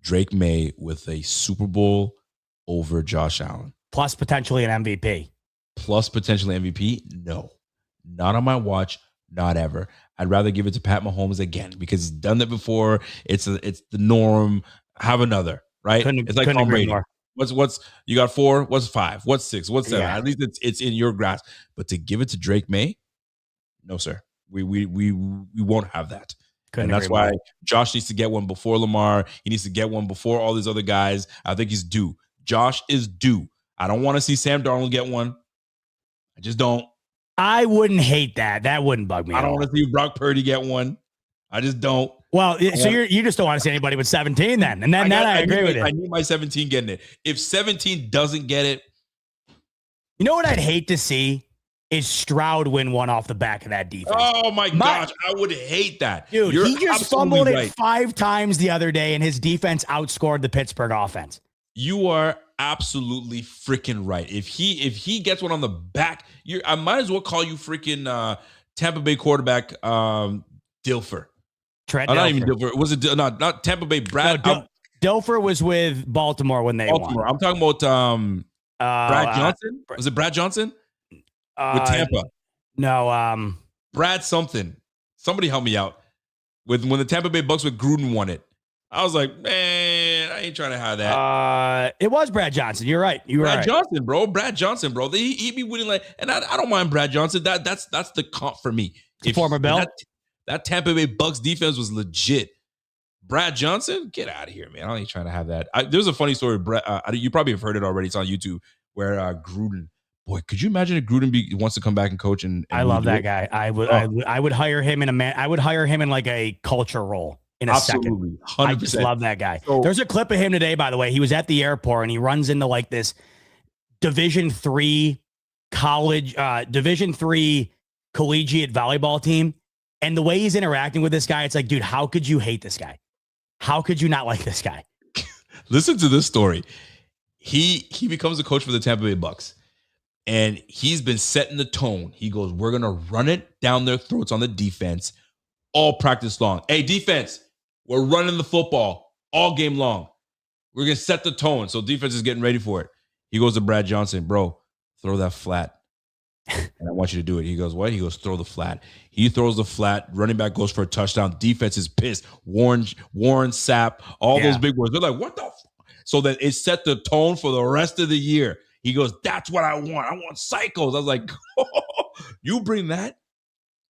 Drake May with a Super Bowl over Josh Allen. Plus potentially an MVP. No. Not on my watch. Not ever. I'd rather give it to Pat Mahomes again because he's done that before. It's the norm. Have another, right? It's like Tom Brady. What's you got 4? What's 5? What's 6? What's 7? Yeah. At least it's in your grasp. But to give it to Drake May, no, sir. We won't have that. And that's why Josh needs to get one before Lamar. He needs to get one before all these other guys. I think he's due. Josh is due. I don't want to see Sam Darnold get one. I just don't. I wouldn't hate that. That wouldn't bug me. I don't want to see Brock Purdy get one. I just don't. Well, so you just don't want to see anybody with 17 then. And then I agree with you. I need my 17 getting it. If 17 doesn't get it. You know what I'd hate to see? Is Stroud win one off the back of that defense. Oh, my gosh. I would hate that. Dude, he just fumbled it 5 times the other day, and his defense outscored the Pittsburgh offense. You are absolutely freaking right. If he gets one on the back, I might as well call you freaking Tampa Bay quarterback Dilfer. Not even Dilfer. Was it not Tampa Bay? Brad. No, Dilfer was with Baltimore when they won. I'm talking about Brad Johnson. Was it Brad Johnson? With Tampa. No. Brad something. Somebody help me out. When the Tampa Bay Bucks with Gruden won it. I was like, man, I ain't trying to have that. It was Brad Johnson. You're right. You were Brad right. Johnson, bro. Brad Johnson, bro. He be winning like, and I don't mind Brad Johnson. That's the comp for me. Former Bill. That Tampa Bay Bucks defense was legit. Brad Johnson, get out of here, man. I ain't trying to have that. There's a funny story. You probably have heard it already. It's on YouTube where Gruden. Boy, could you imagine if Gruden wants to come back and coach? And I love that guy. I would hire him in I would hire him in like a culture role in a second. 100%. I just love that guy. So, there's a clip of him today, by the way. He was at the airport and he runs into like this Division III college, Division III collegiate volleyball team. And the way he's interacting with this guy, it's like, dude, how could you hate this guy? How could you not like this guy? Listen to this story. He becomes a coach for the Tampa Bay Bucks. And he's been setting the tone. He goes, we're going to run it down their throats on the defense all practice long. Hey, defense, we're running the football all game long. We're going to set the tone. So defense is getting ready for it. He goes to Brad Johnson, bro, throw that flat. And I want you to do it. He goes, what? He goes, throw the flat. He throws the flat. Running back goes for a touchdown. Defense is pissed. Warren Sapp, all those big words. They're like, what the f-? So that it set the tone for the rest of the year. He goes, that's what I want. I want psychos. I was like, you bring that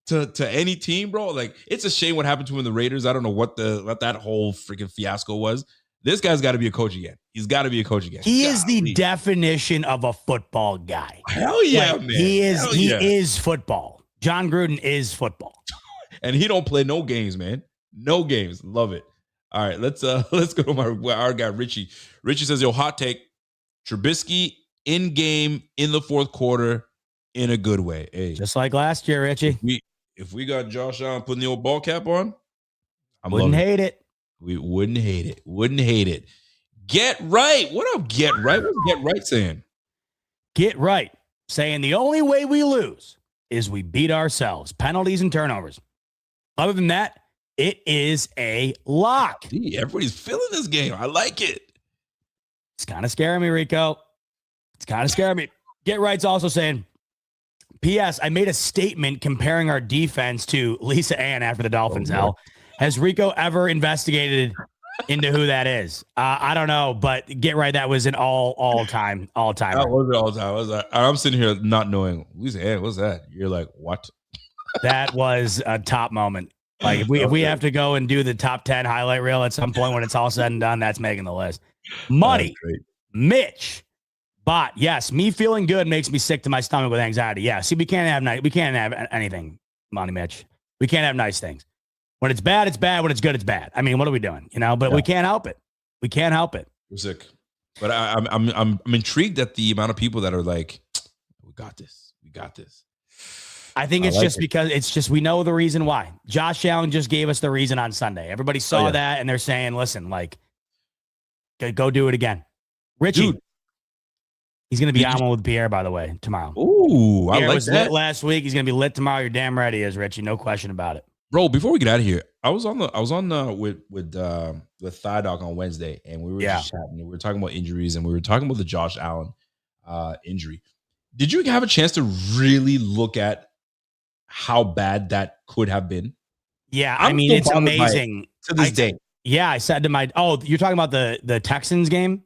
to any team, bro? Like, it's a shame what happened to him in the Raiders. I don't know what that whole freaking fiasco was. This guy's got to be a coach again. He's got to be a coach again. He is the definition of a football guy. Hell yeah, like, man. He is football. John Gruden is football. And he don't play no games, man. No games. Love it. All right, let's go to our guy, Richie. Richie says, yo, hot take. Trubisky in game in the fourth quarter in a good way. Hey, just like last year, Richie. If we got Josh Allen putting the old ball cap on, I wouldn't hate it. We wouldn't hate it. Wouldn't hate it. Get right. What up, Get Right? What's Get Right saying? Get Right. Saying the only way we lose is we beat ourselves. Penalties and turnovers. Other than that, it is a lock. Gee, everybody's feeling this game. I like it. It's kind of scaring me, Rico. It's kind of scaring me. Get Right's also saying, P.S. I made a statement comparing our defense to Lisa Ann after the Dolphins. Hell, has Rico ever investigated into who that is? I don't know, but Get Right. That was an all time. That was an all time. I'm sitting here not knowing Lisa Ann. What's that? You're like, what? That was a top moment. Like if we have to go and do the top 10 highlight reel at some point when it's all said and done, that's making the list. Money, Mitch. Bot, yes, me feeling good makes me sick to my stomach with anxiety. Yeah, see, we can't have anything, Money Mitch. We can't have nice things. When it's bad, it's bad. When it's good, it's bad. I mean, what are we doing? But we can't help it. We can't help it. We're sick. But I'm intrigued at the amount of people that are like, we got this. We got this. I think it's just because it's just we know the reason why. Josh Allen just gave us the reason on Sunday. Everybody saw that and they're saying, listen, like, go do it again. Richie. Dude. He's going to be on with Pierre, by the way, tomorrow. Ooh, Pierre I like was that. Lit last week. He's going to be lit tomorrow. You're damn right he is, Richie. No question about it. Bro, before we get out of here, I was on with Thigh Dog on Wednesday, and we were just chatting. We were talking about injuries, and we were talking about the Josh Allen injury. Did you have a chance to really look at how bad that could have been? Yeah, I mean, it's amazing to this day. Yeah, I said to you're talking about the Texans game?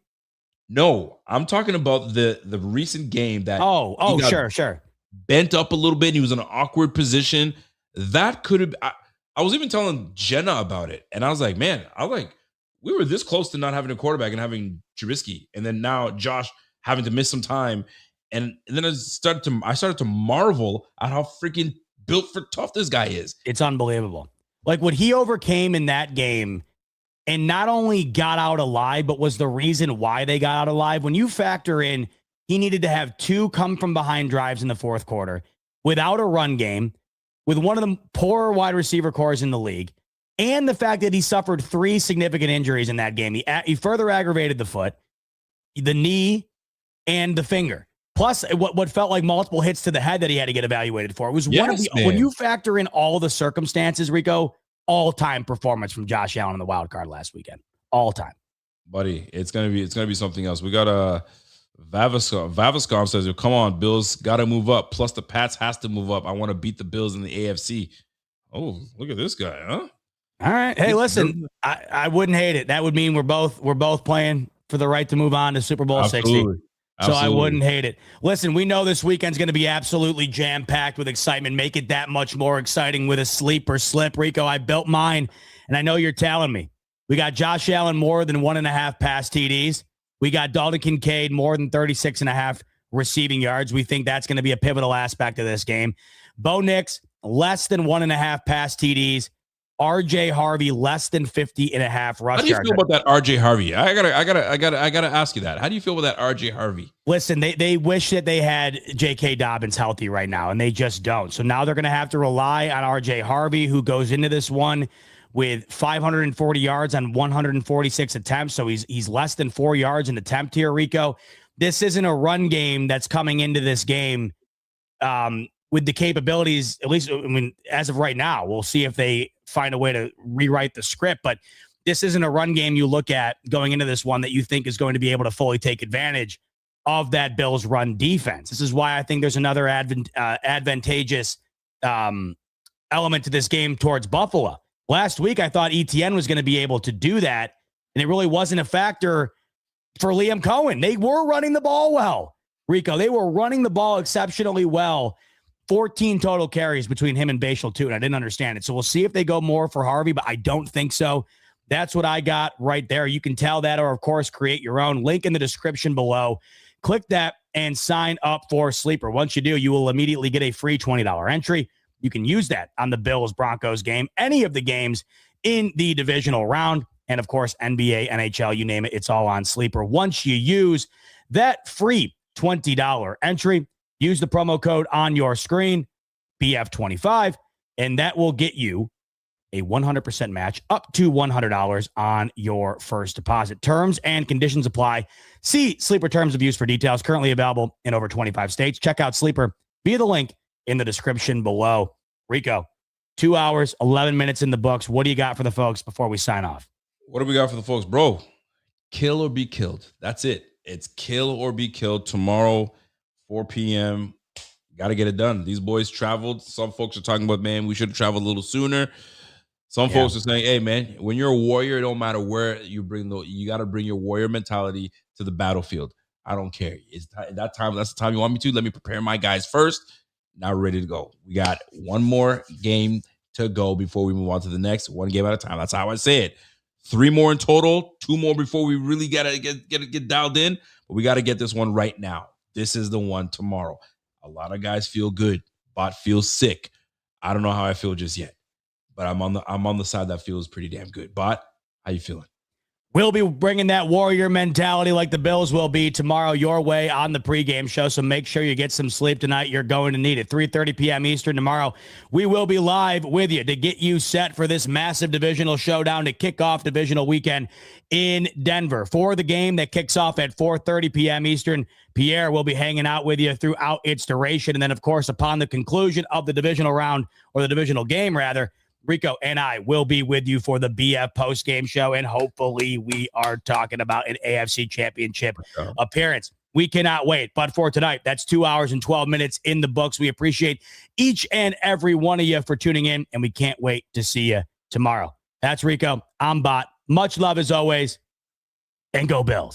No, I'm talking about the recent game that sure. Bent up a little bit. He was in an awkward position. That could have I was even telling Jenna about it. And I was like, man, we were this close to not having a quarterback and having Trubisky. And then now Josh having to miss some time. And then I started to marvel at how freaking built for tough this guy is. It's unbelievable. Like what he overcame in that game. And not only got out alive, but was the reason why they got out alive. When you factor in, he needed to have 2 come from behind drives in the fourth quarter without a run game, with one of the poorer wide receiver cores in the league, and the fact that he suffered 3 significant injuries in that game. He further aggravated the foot, the knee, and the finger. Plus, what felt like multiple hits to the head that he had to get evaluated for. It was one of the, when you factor in all the circumstances, Rico, all-time performance from Josh Allen in the wild card last weekend. All-time. Buddy, it's gonna be something else. We got Vaviscom says, come on, Bills gotta move up. Plus the Pats has to move up. I want to beat the Bills in the AFC. Oh, look at this guy, huh? All right. Hey, listen, I wouldn't hate it. That would mean we're both playing for the right to move on to Super Bowl 60. Absolutely. So I wouldn't hate it. Listen, we know this weekend's going to be absolutely jam-packed with excitement. Make it that much more exciting with a sleeper slip. Rico, I built mine, and I know you're telling me. We got Josh Allen more than 1.5 pass TDs. We got Dalton Kincaid more than 36.5 receiving yards. We think that's going to be a pivotal aspect of this game. Bo Nix, less than 1.5 pass TDs. RJ Harvey, less than 50.5 rush yards. How do you feel about that RJ Harvey? I gotta ask you that. How do you feel about that RJ Harvey? Listen, they wish that they had J.K. Dobbins healthy right now, and they just don't. So now they're going to have to rely on RJ Harvey, who goes into this one with 540 yards on 146 attempts. So he's less than 4 yards an attempt here, Rico. This isn't a run game that's coming into this game with the capabilities, at least, I mean, as of right now. We'll see if they find a way to rewrite the script, but this isn't a run game you look at going into this one that you think is going to be able to fully take advantage of that Bills run defense. This is why I think there's another advantageous element to this game towards Buffalo. Last week, I thought ETN was going to be able to do that, and it really wasn't a factor for Liam Cohen. They were running the ball well, Rico. They were running the ball exceptionally well. 14 total carries between him and Bashal, too, and I didn't understand it. So we'll see if they go more for Harvey, but I don't think so. That's what I got right there. You can tell that, or, of course, create your own. Link in the description below. Click that and sign up for Sleeper. Once you do, you will immediately get a free $20 entry. You can use that on the Bills-Broncos game, any of the games in the divisional round, and, of course, NBA, NHL, you name it, it's all on Sleeper. Once you use that free $20 entry, use the promo code on your screen, BF25, and that will get you a 100% match up to $100 on your first deposit. Terms and conditions apply. See Sleeper Terms of Use for details. Currently available in over 25 states. Check out Sleeper via the link in the description below. Rico, 2 hours, 11 minutes in the books. What do you got for the folks before we sign off? What do we got for the folks? Bro, kill or be killed. That's it. It's kill or be killed tomorrow, 4 p.m. Got to get it done. These boys traveled. Some folks are talking about, man, we should have traveled a little sooner. Some folks are saying, hey, man, when you're a warrior, it don't matter where you bring you got to bring your warrior mentality to the battlefield. I don't care. It's that's the time you want me to. Let me prepare my guys first. Now we're ready to go. We got one more game to go before we move on to the next. One game at a time. That's how I say it. 3 more in total. 2 more before we really got to get dialed in. But we got to get this one right now. This is the one tomorrow. A lot of guys feel good. Bot feels sick. I don't know how I feel just yet, but I'm on the side that feels pretty damn good. Bot, how you feeling? We'll be bringing that warrior mentality like the Bills will be tomorrow your way on the pregame show. So make sure you get some sleep tonight. You're going to need it. 3:30 p.m. Eastern tomorrow. We will be live with you to get you set for this massive divisional showdown to kick off divisional weekend in Denver. For the game that kicks off at 4:30 p.m. Eastern, Pierre will be hanging out with you throughout its duration. And then, of course, upon the conclusion of the divisional round, or the divisional game, rather, Rico and I will be with you for the BF post-game show, and hopefully we are talking about an AFC Championship appearance. We cannot wait. But for tonight, that's 2 hours and 12 minutes in the books. We appreciate each and every one of you for tuning in, and we can't wait to see you tomorrow. That's Rico. I'm Bot. Much love as always, and go Bills.